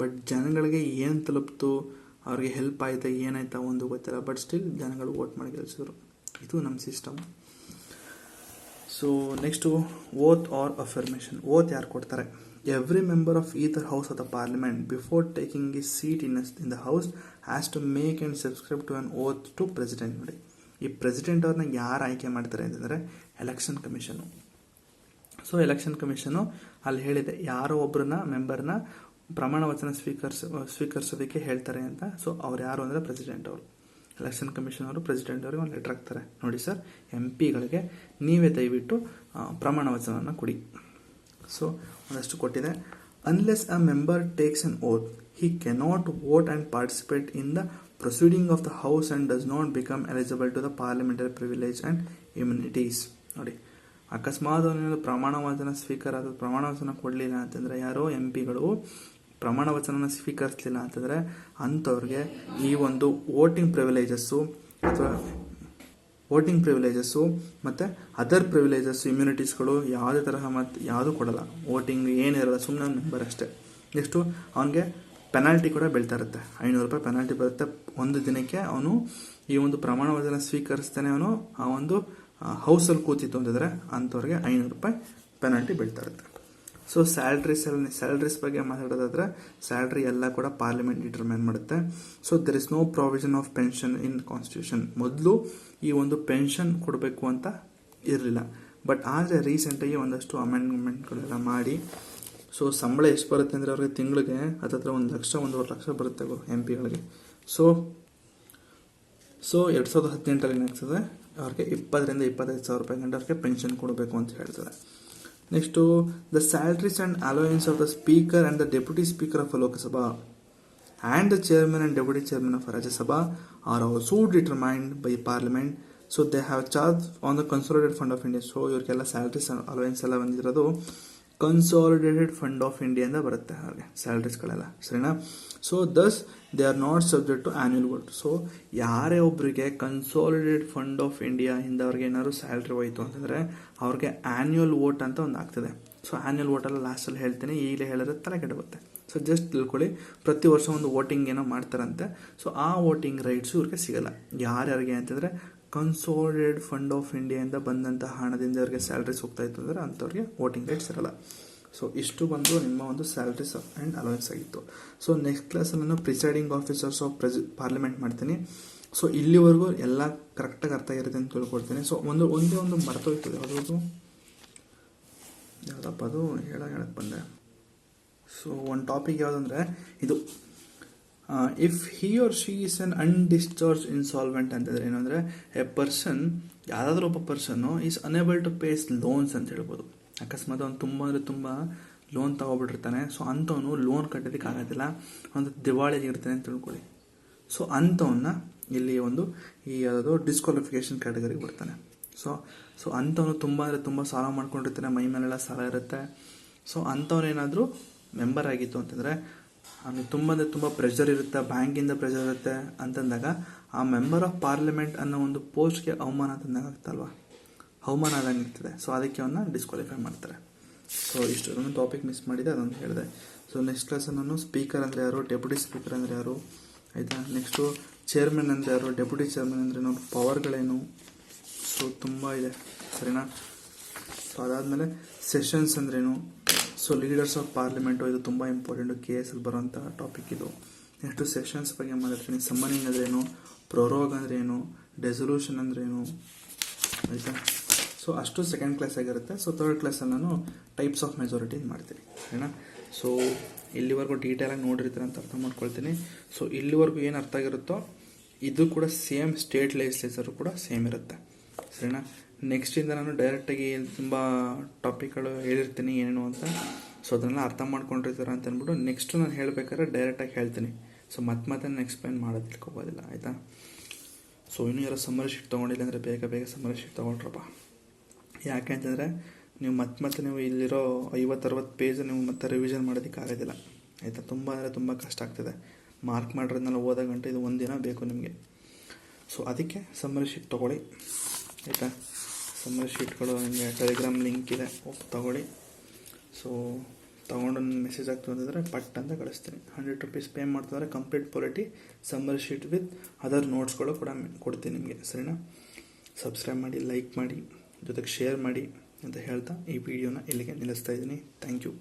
ಬಟ್ ಜನಗಳಿಗೆ ಏನು ತಲುಪ್ತು, ಅವ್ರಿಗೆ ಹೆಲ್ಪ್ ಆಯ್ತಾ ಏನಾಯ್ತಾ ಒಂದು ಗೊತ್ತಿಲ್ಲ. ಬಟ್ ಸ್ಟಿಲ್ ಜನಗಳು ವೋಟ್ ಮಾಡಿ ಗೆಲ್ಸಿದ್ರು. ಇದು ನಮ್ಮ ಸಿಸ್ಟಮ್. ಸೊ ನೆಕ್ಸ್ಟು ಓತ್ ಆರ್ ಅಫರ್ಮೇಷನ್. ಓತ್ ಯಾರು ಕೊಡ್ತಾರೆ? Every member of either house of the parliament before taking his seat in the house has to make and subscribe to an oath to president. ನೋಡಿ, ಈ president ಅವ್ರನ್ನ ಯಾರು ಆಯ್ಕೆ ಮಾಡ್ತಾರೆ ಅಂತಂದರೆ election commission. So election commission ಅಲ್ಲಿ ಹೇಳಿದೆ, ಯಾರೋ ಒಬ್ಬರನ್ನ ಮೆಂಬರ್ನ ಪ್ರಮಾಣ ವಚನ ಸ್ವೀಕರಿಸೋದಕ್ಕೆ ಹೇಳ್ತಾರೆ ಅಂತ. ಸೊ ಅವ್ರು ಯಾರು ಅಂದರೆ ಪ್ರೆಸಿಡೆಂಟ್ ಅವರು. ಎಲೆಕ್ಷನ್ ಕಮಿಷನ್ ಅವರು ಪ್ರೆಸಿಡೆಂಟ್ ಅವರಿಗೆ ಒಂದು ಲೆಟರ್ ಹಾಕ್ತಾರೆ, ನೋಡಿ ಸರ್ MP ಗಳಿಗೆ ನೀವೇ ದಯವಿಟ್ಟು ಪ್ರಮಾಣ ವಚನವನ್ನು ಕೊಡಿ. ಸೊ ಒಂದಷ್ಟು ಕೊಟ್ಟಿದೆ. Unless a member takes an oath he cannot vote and participate in the proceeding of the house and does not become eligible to the parliamentary privilege and immunities. ನೋಡಿ, ಅಕಸ್ಮಾತ್ ಅವನೇನು ಪ್ರಮಾಣ ವಚನ ಪ್ರಮಾಣ ವಚನ ಕೊಡಲಿಲ್ಲ ಅಂತಂದರೆ, ಯಾರೋ MP ಗಳು ಪ್ರಮಾಣ ವಚನ ಸ್ವೀಕರಿಸಲಿಲ್ಲ ಅಂತಂದರೆ ಅಂಥವ್ರಿಗೆ ಈ ಒಂದು ವೋಟಿಂಗ್ ಪ್ರಿವಿಲೇಜಸ್ಸು ಮತ್ತು ಅದರ್ ಪ್ರಿವಿಲೇಜಸ್ಸು ಇಮ್ಯುನಿಟೀಸ್ಗಳು ಯಾವುದೇ ತರಹ ಮತ್ತು ಯಾವುದೂ ಕೊಡಲ್ಲ. ವೋಟಿಂಗ್ ಏನಿರಲ್ಲ, ಸುಮ್ಮನೆ ಮೆಂಬರ್ ಅಷ್ಟೇ. ನೆಕ್ಸ್ಟು ಅವನಿಗೆ ಪೆನಾಲ್ಟಿ ಕೂಡ ಬೀಳ್ತಾ ಇರುತ್ತೆ, 500 ರೂಪಾಯಿ ಪೆನಾಲ್ಟಿ ಬರುತ್ತೆ ಒಂದು ದಿನಕ್ಕೆ. ಅವನು ಈ ಒಂದು ಪ್ರಮಾಣ ವಚನ ಸ್ವೀಕರಿಸ್ತಾನೆ ಅವನು ಆ ಒಂದು ಹೌಸಲ್ಲಿ ಕೂತಿತ್ತು ಅಂತಂದರೆ ಅಂಥವ್ರಿಗೆ 500 ರೂಪಾಯಿ ಪೆನಾಲ್ಟಿ ಬೀಳ್ತಾ ಇರುತ್ತೆ. ಸೊ ಸ್ಯಾಲ್ರೀಸ್ ಬಗ್ಗೆ ಮಾತಾಡೋದಾದ್ರೆ, ಸ್ಯಾಲ್ರಿ ಎಲ್ಲ ಕೂಡ ಪಾರ್ಲಿಮೆಂಟ್ ಡಿಟರ್ಮೈನ್ ಮಾಡುತ್ತೆ. So there is no provision of pension in constitution. ಮೊದಲು ಈ ಒಂದು ಪೆನ್ಷನ್ ಕೊಡಬೇಕು ಅಂತ ಇರಲಿಲ್ಲ, ಬಟ್ ಆದರೆ ರೀಸೆಂಟಾಗಿ ಒಂದಷ್ಟು ಅಮೆಂಡ್ಮೆಂಟ್ಗಳೆಲ್ಲ ಮಾಡಿ, ಸೊ ಸಂಬಳ ಎಷ್ಟು ಬರುತ್ತೆ ಅಂದರೆ ಅವ್ರಿಗೆ ತಿಂಗಳಿಗೆ ಹತ್ತತ್ರ 1 ಲಕ್ಷ 1.5 ಲಕ್ಷ ಬರುತ್ತೆ MP ಗಳಿಗೆ. ಸೊ 2018 ಏನಾಗ್ತದೆ, ಅವ್ರಿಗೆ 20,000 ರಿಂದ 25,000 ರೂಪಾಯಿ ಗಂಟೆ ಅವ್ರಿಗೆ ಪೆನ್ಷನ್ ಕೊಡಬೇಕು ಅಂತ ಹೇಳ್ತದೆ. Next the salaries and allowance of the speaker and the deputy speaker of Lok Sabha and the chairman and deputy chairman of Rajya Sabha are also determined by parliament. So they have charge on the consolidated fund of India. So ಇವ್ರಿಗೆಲ್ಲ salaries allowance ಎಲ್ಲ ಬಂದಿರೋದು consolidated fund of India ಇಂದ ಬರುತ್ತೆ ಅವ್ರಿಗೆ ಸ್ಯಾಲ್ರೀಸ್ಗಳೆಲ್ಲ, ಸರಿನಾ. So thus they are not subject to annual vote. So ಯಾರೇ ಒಬ್ಬರಿಗೆ ಕನ್ಸಾಲಿಡೇಟೆಡ್ ಫಂಡ್ ಆಫ್ ಇಂಡಿಯಾ ಇಂದ ಅವ್ರಿಗೆ ಏನಾದ್ರು ಸ್ಯಾಲ್ರಿ ಹೋಯಿತು ಅಂತಂದರೆ ಅವ್ರಿಗೆ ಆ್ಯನ್ಯುವಲ್ ವೋಟ್ ಅಂತ ಒಂದು ಆಗ್ತದೆ. ಸೊ ಆ್ಯನ್ಯುವಲ್ ವೋಟೆಲ್ಲ ಲಾಸ್ಟಲ್ಲಿ ಹೇಳ್ತೀನಿ, ಈಗಲೇ ಹೇಳಿದ್ರೆ ತಲೆ ಕೆಡುತ್ತೆ. ಸೊ ಜಸ್ಟ್ ತಿಳ್ಕೊಳ್ಳಿ, ಪ್ರತಿ ವರ್ಷ ಒಂದು ವೋಟಿಂಗ್ ಏನೋ ಮಾಡ್ತಾರಂತೆ. ಸೊ ಆ ವೋಟಿಂಗ್ ರೈಟ್ಸು ಇವ್ರಿಗೆ ಸಿಗಲ್ಲ. ಯಾರ್ಯಾರಿಗೆ ಅಂತಂದರೆ ಕನ್ಸಾಲಿಡೇಟೆಡ್ ಫಂಡ್ ಆಫ್ ಇಂಡಿಯಾದಿಂದ ಬಂದಂಥ ಹಣದಿಂದ ಅವ್ರಿಗೆ ಸ್ಯಾಲ್ರೀಸ್ ಹೋಗ್ತಾ ಇತ್ತು ಅಂದರೆ ಅಂಥವ್ರಿಗೆ ವೋಟಿಂಗ್ ರೈಟ್ಸ್ ಇರಲ್ಲ. ಸೊ ಇಷ್ಟು ಬಂದು ನಿಮ್ಮ ಒಂದು ಸ್ಯಾಲ್ರೀಸ್ ಆ್ಯಂಡ್ ಅಲೋಯನ್ಸ್ ಆಗಿತ್ತು. ಸೊ ನೆಕ್ಸ್ಟ್ ಕ್ಲಾಸಲ್ಲಿ ನಾನು ಪ್ರಿಸೈಡಿಂಗ್ ಆಫೀಸರ್ಸ್ ಆಫ್ ಪಾರ್ಲಿಮೆಂಟ್ ಮಾಡ್ತೀನಿ. ಸೊ ಇಲ್ಲಿವರೆಗೂ ಎಲ್ಲ ಕರೆಕ್ಟಾಗಿ ಅರ್ಥ ಆಗಿರುತ್ತೆ ಅಂತ ತಿಳ್ಕೊಳ್ತೀನಿ. ಸೊ ಒಂದೇ ಒಂದು ಮರ್ತೋಗ್ತದೆ, ಯಾವುದಪ್ಪ ಅದು ಹೇಳಕ್ಕೆ ಬಂದೆ. ಸೊ ಒಂದು ಟಾಪಿಕ್ ಯಾವುದಂದರೆ ಇದು, if he or she is an undischarge insolvent ಅಂತಂದರೆ ಏನಂದರೆ ಎ ಪರ್ಸನ್, ಯಾವುದಾದ್ರೂ ಒಬ್ಬ ಪರ್ಸನ್ನು is unable to pays loans ಅಂತ ಹೇಳ್ಬೋದು. ಅಕಸ್ಮಾತ್ ಅವ್ನು ತುಂಬ ಲೋನ್ ತಗೊಬಿಟ್ಟಿರ್ತಾನೆ. ಸೊ ಅಂಥವನು ಲೋನ್ ಕಟ್ಟೋದಕ್ಕೆ ಆಗೋದಿಲ್ಲ, ಒಂದು ದಿವಾಳಿಗೆ ಇರ್ತಾನೆ ಅಂತ ತಿಳ್ಕೊಳ್ಳಿ. ಸೊ ಅಂಥವನ್ನ ಇಲ್ಲಿ ಒಂದು ಈ ಯಾವುದೋ ಡಿಸ್ಕ್ವಾಲಿಫಿಕೇಷನ್ ಕ್ಯಾಟಗರಿಗೆ ಬರ್ತಾನೆ. ಸೊ ಅಂಥವನು ತುಂಬ ಸಾಲ ಮಾಡ್ಕೊಂಡಿರ್ತಾನೆ, ಮೈ ಮೇಲೆಲ್ಲ ಸಾಲ ಇರುತ್ತೆ. ಸೊ ಅಂಥವ್ರೇನಾದರೂ ಮೆಂಬರ್ ಆಗಿತ್ತು ಅಂತಂದರೆ ಅವನಿಗೆ ತುಂಬ ಪ್ರೆಷರ್ ಇರುತ್ತೆ, ಬ್ಯಾಂಕಿಂದ ಪ್ರೆಷರ್ ಇರುತ್ತೆ ಅಂತಂದಾಗ ಆ ಮೆಂಬರ್ ಆಫ್ ಪಾರ್ಲಿಮೆಂಟ್ ಅನ್ನೋ ಒಂದು ಪೋಸ್ಟ್ಗೆ ಅವಮಾನ ತಂದಾಗ ಆಗ್ತಲ್ವ, ಅವಮಾನ ಆದಂಗೆ ಇರ್ತದೆ. ಸೊ ಅದಕ್ಕೆ ಅವನ್ನ ಡಿಸ್ಕ್ವಾಲಿಫೈ ಮಾಡ್ತಾರೆ. ಸೊ ಇಷ್ಟು ಒಂದು ಟಾಪಿಕ್ ಮಿಸ್ ಮಾಡಿದೆ, ಅದೊಂದು ಹೇಳಿದೆ. ಸೊ ನೆಕ್ಸ್ಟ್ ಕ್ಲಾಸಲ್ಲಿ ನಾನು ಸ್ಪೀಕರ್ ಅಂದರೆ ಯಾರು, ಡೆಪ್ಯೂಟಿ ಸ್ಪೀಕರ್ ಅಂದರೆ ಯಾರು, ಆಯಿತಾ. ನೆಕ್ಸ್ಟು ಚೇರ್ಮನ್ ಅಂದರೆ ಯಾರು, ಡೆಪ್ಯೂಟಿ ಚೇರ್ಮನ್ ಅಂದರೆ ನಾವು ಪವರ್ಗಳೇನು, ಸೊ ತುಂಬ ಇದೆ, ಸರಿನಾ. ಸೊ ಅದಾದಮೇಲೆ ಸೆಷನ್ಸ್ ಅಂದ್ರೇನು, ಸೊ ಲೀಡರ್ಸ್ ಆಫ್ ಪಾರ್ಲಿಮೆಂಟು, ಇದು ತುಂಬ ಇಂಪಾರ್ಟೆಂಟು, KS ಅಲ್ಲಿ ಬರೋಂಥ ಟಾಪಿಕ್ ಇದು. ನೆಕ್ಸ್ಟು ಸೆಷನ್ಸ್ ಬಗ್ಗೆ ಮಾತಾಡ್ತೀನಿ. ಸಮ್ಮನಿಂಗ್ ಅಂದ್ರೇನು, ಪ್ರೊರೋಗ್ ಅಂದ್ರೇನು, ಡೆಸೊಲ್ಯೂಷನ್ ಅಂದ್ರೇನು, ಆಯಿತಾ. ಸೊ ಅಷ್ಟು ಸೆಕೆಂಡ್ ಕ್ಲಾಸ್ ಆಗಿರುತ್ತೆ. ಸೊ ಥರ್ಡ್ ಕ್ಲಾಸಲ್ಲಿ ನಾನು ಟೈಪ್ಸ್ ಆಫ್ ಮೆಜಾರಿಟಿ ಮಾಡ್ತೀನಿ, ಸರಿನಾ. ಸೊ ಇಲ್ಲಿವರೆಗೂ ಡೀಟೇಲಾಗಿ ನೋಡಿರ್ತೀರ ಅಂತ ಅರ್ಥ ಮಾಡ್ಕೊಳ್ತೀನಿ. ಸೊ ಇಲ್ಲಿವರೆಗೂ ಏನು ಅರ್ಥ ಆಗಿರುತ್ತೋ ಇದು ಕೂಡ ಸೇಮ್, ಸ್ಟೇಟ್ ಲೆಜಿಸ್ಲೇಚರು ಕೂಡ ಸೇಮ್ ಇರುತ್ತೆ, ಸರಿನಾ. ನೆಕ್ಸ್ಟಿಂದ ನಾನು ಡೈರೆಕ್ಟಾಗಿ ತುಂಬ ಟಾಪಿಕ್ಗಳು ಹೇಳಿರ್ತೀನಿ ಏನೇನು ಅಂತ. ಸೊ ಅದನ್ನೆಲ್ಲ ಅರ್ಥ ಮಾಡ್ಕೊಂಡಿರ್ತೀರ ಅಂತ ಅಂದ್ಬಿಟ್ಟು ನೆಕ್ಸ್ಟು ನಾನು ಹೇಳಬೇಕಾದ್ರೆ ಡೈರೆಕ್ಟಾಗಿ ಹೇಳ್ತೀನಿ. ಸೊ ಮತ್ತೆ ನಾನು ಎಕ್ಸ್ಪ್ಲೈನ್ ಮಾಡೋದಕ್ಕೆ ಹೋಗೋದಿಲ್ಲ, ಆಯಿತಾ. ಸೊ ಇನ್ನೂ ಯಾರೋ ಸಮ್ಮರಿ ಶೀಟ್ ತೊಗೊಂಡಿಲ್ಲ ಅಂದರೆ ಬೇಗ ಸಮ್ಮರಿ ಶೀಟ್ ತೊಗೊಂಡ್ರಪ್ಪ. ಯಾಕೆ ಅಂತಂದರೆ ನೀವು ಮತ್ತೆ ನೀವು ಇಲ್ಲಿರೋ 50-60 ಪೇಜ್ ನೀವು ಮತ್ತೆ ರಿವಿಷನ್ ಮಾಡೋದಕ್ಕೆ ಆಗೋದಿಲ್ಲ, ಆಯಿತಾ. ತುಂಬ ಕಷ್ಟ ಆಗ್ತದೆ. ಮಾರ್ಕ್ ಮಾಡಿರೋದನ್ನೆಲ್ಲ ಓದೋ ಗಂಟೆ ಇದು ಒಂದಿನ ಬೇಕು ನಿಮಗೆ. ಸೊ ಅದಕ್ಕೆ ಸಮ್ಮರಿ ಶೀಟ್ ತೊಗೊಳ್ಳಿ, ಆಯಿತಾ. ಸಮ್ಮರಿ ಶೀಟ್ಗಳು ನಿಮಗೆ ಟೆಲಿಗ್ರಾಮ್ ಲಿಂಕ್ ಇದೆ, ತೊಗೊಳ್ಳಿ. ಸೊ ತೊಗೊಂಡು ಮೆಸೇಜ್ ಆಗ್ತದೆ ಅಂತಂದರೆ ಪಟ್ ಅಂತ ಕಳಿಸ್ತೀನಿ. 100 ರೂಪೀಸ್ ಪೇ ಮಾಡ್ತಂದರೆ complete polity summary sheet with other ನೋಟ್ಸ್ಗಳು ಕೂಡ ಕೊಡ್ತೀನಿ ನಿಮಗೆ, ಸರಿನಾ. ಸಬ್ಸ್ಕ್ರೈಬ್ ಮಾಡಿ, ಲೈಕ್ ಮಾಡಿ, ಜೊತೆಗೆ ಶೇರ್ ಮಾಡಿ ಅಂತ ಹೇಳ್ತಾ ಈ ವಿಡಿಯೋನ ಇಲ್ಲಿಗೆ ನಿಲ್ಲಿಸ್ತಾ ಇದ್ದೀನಿ. Thank you.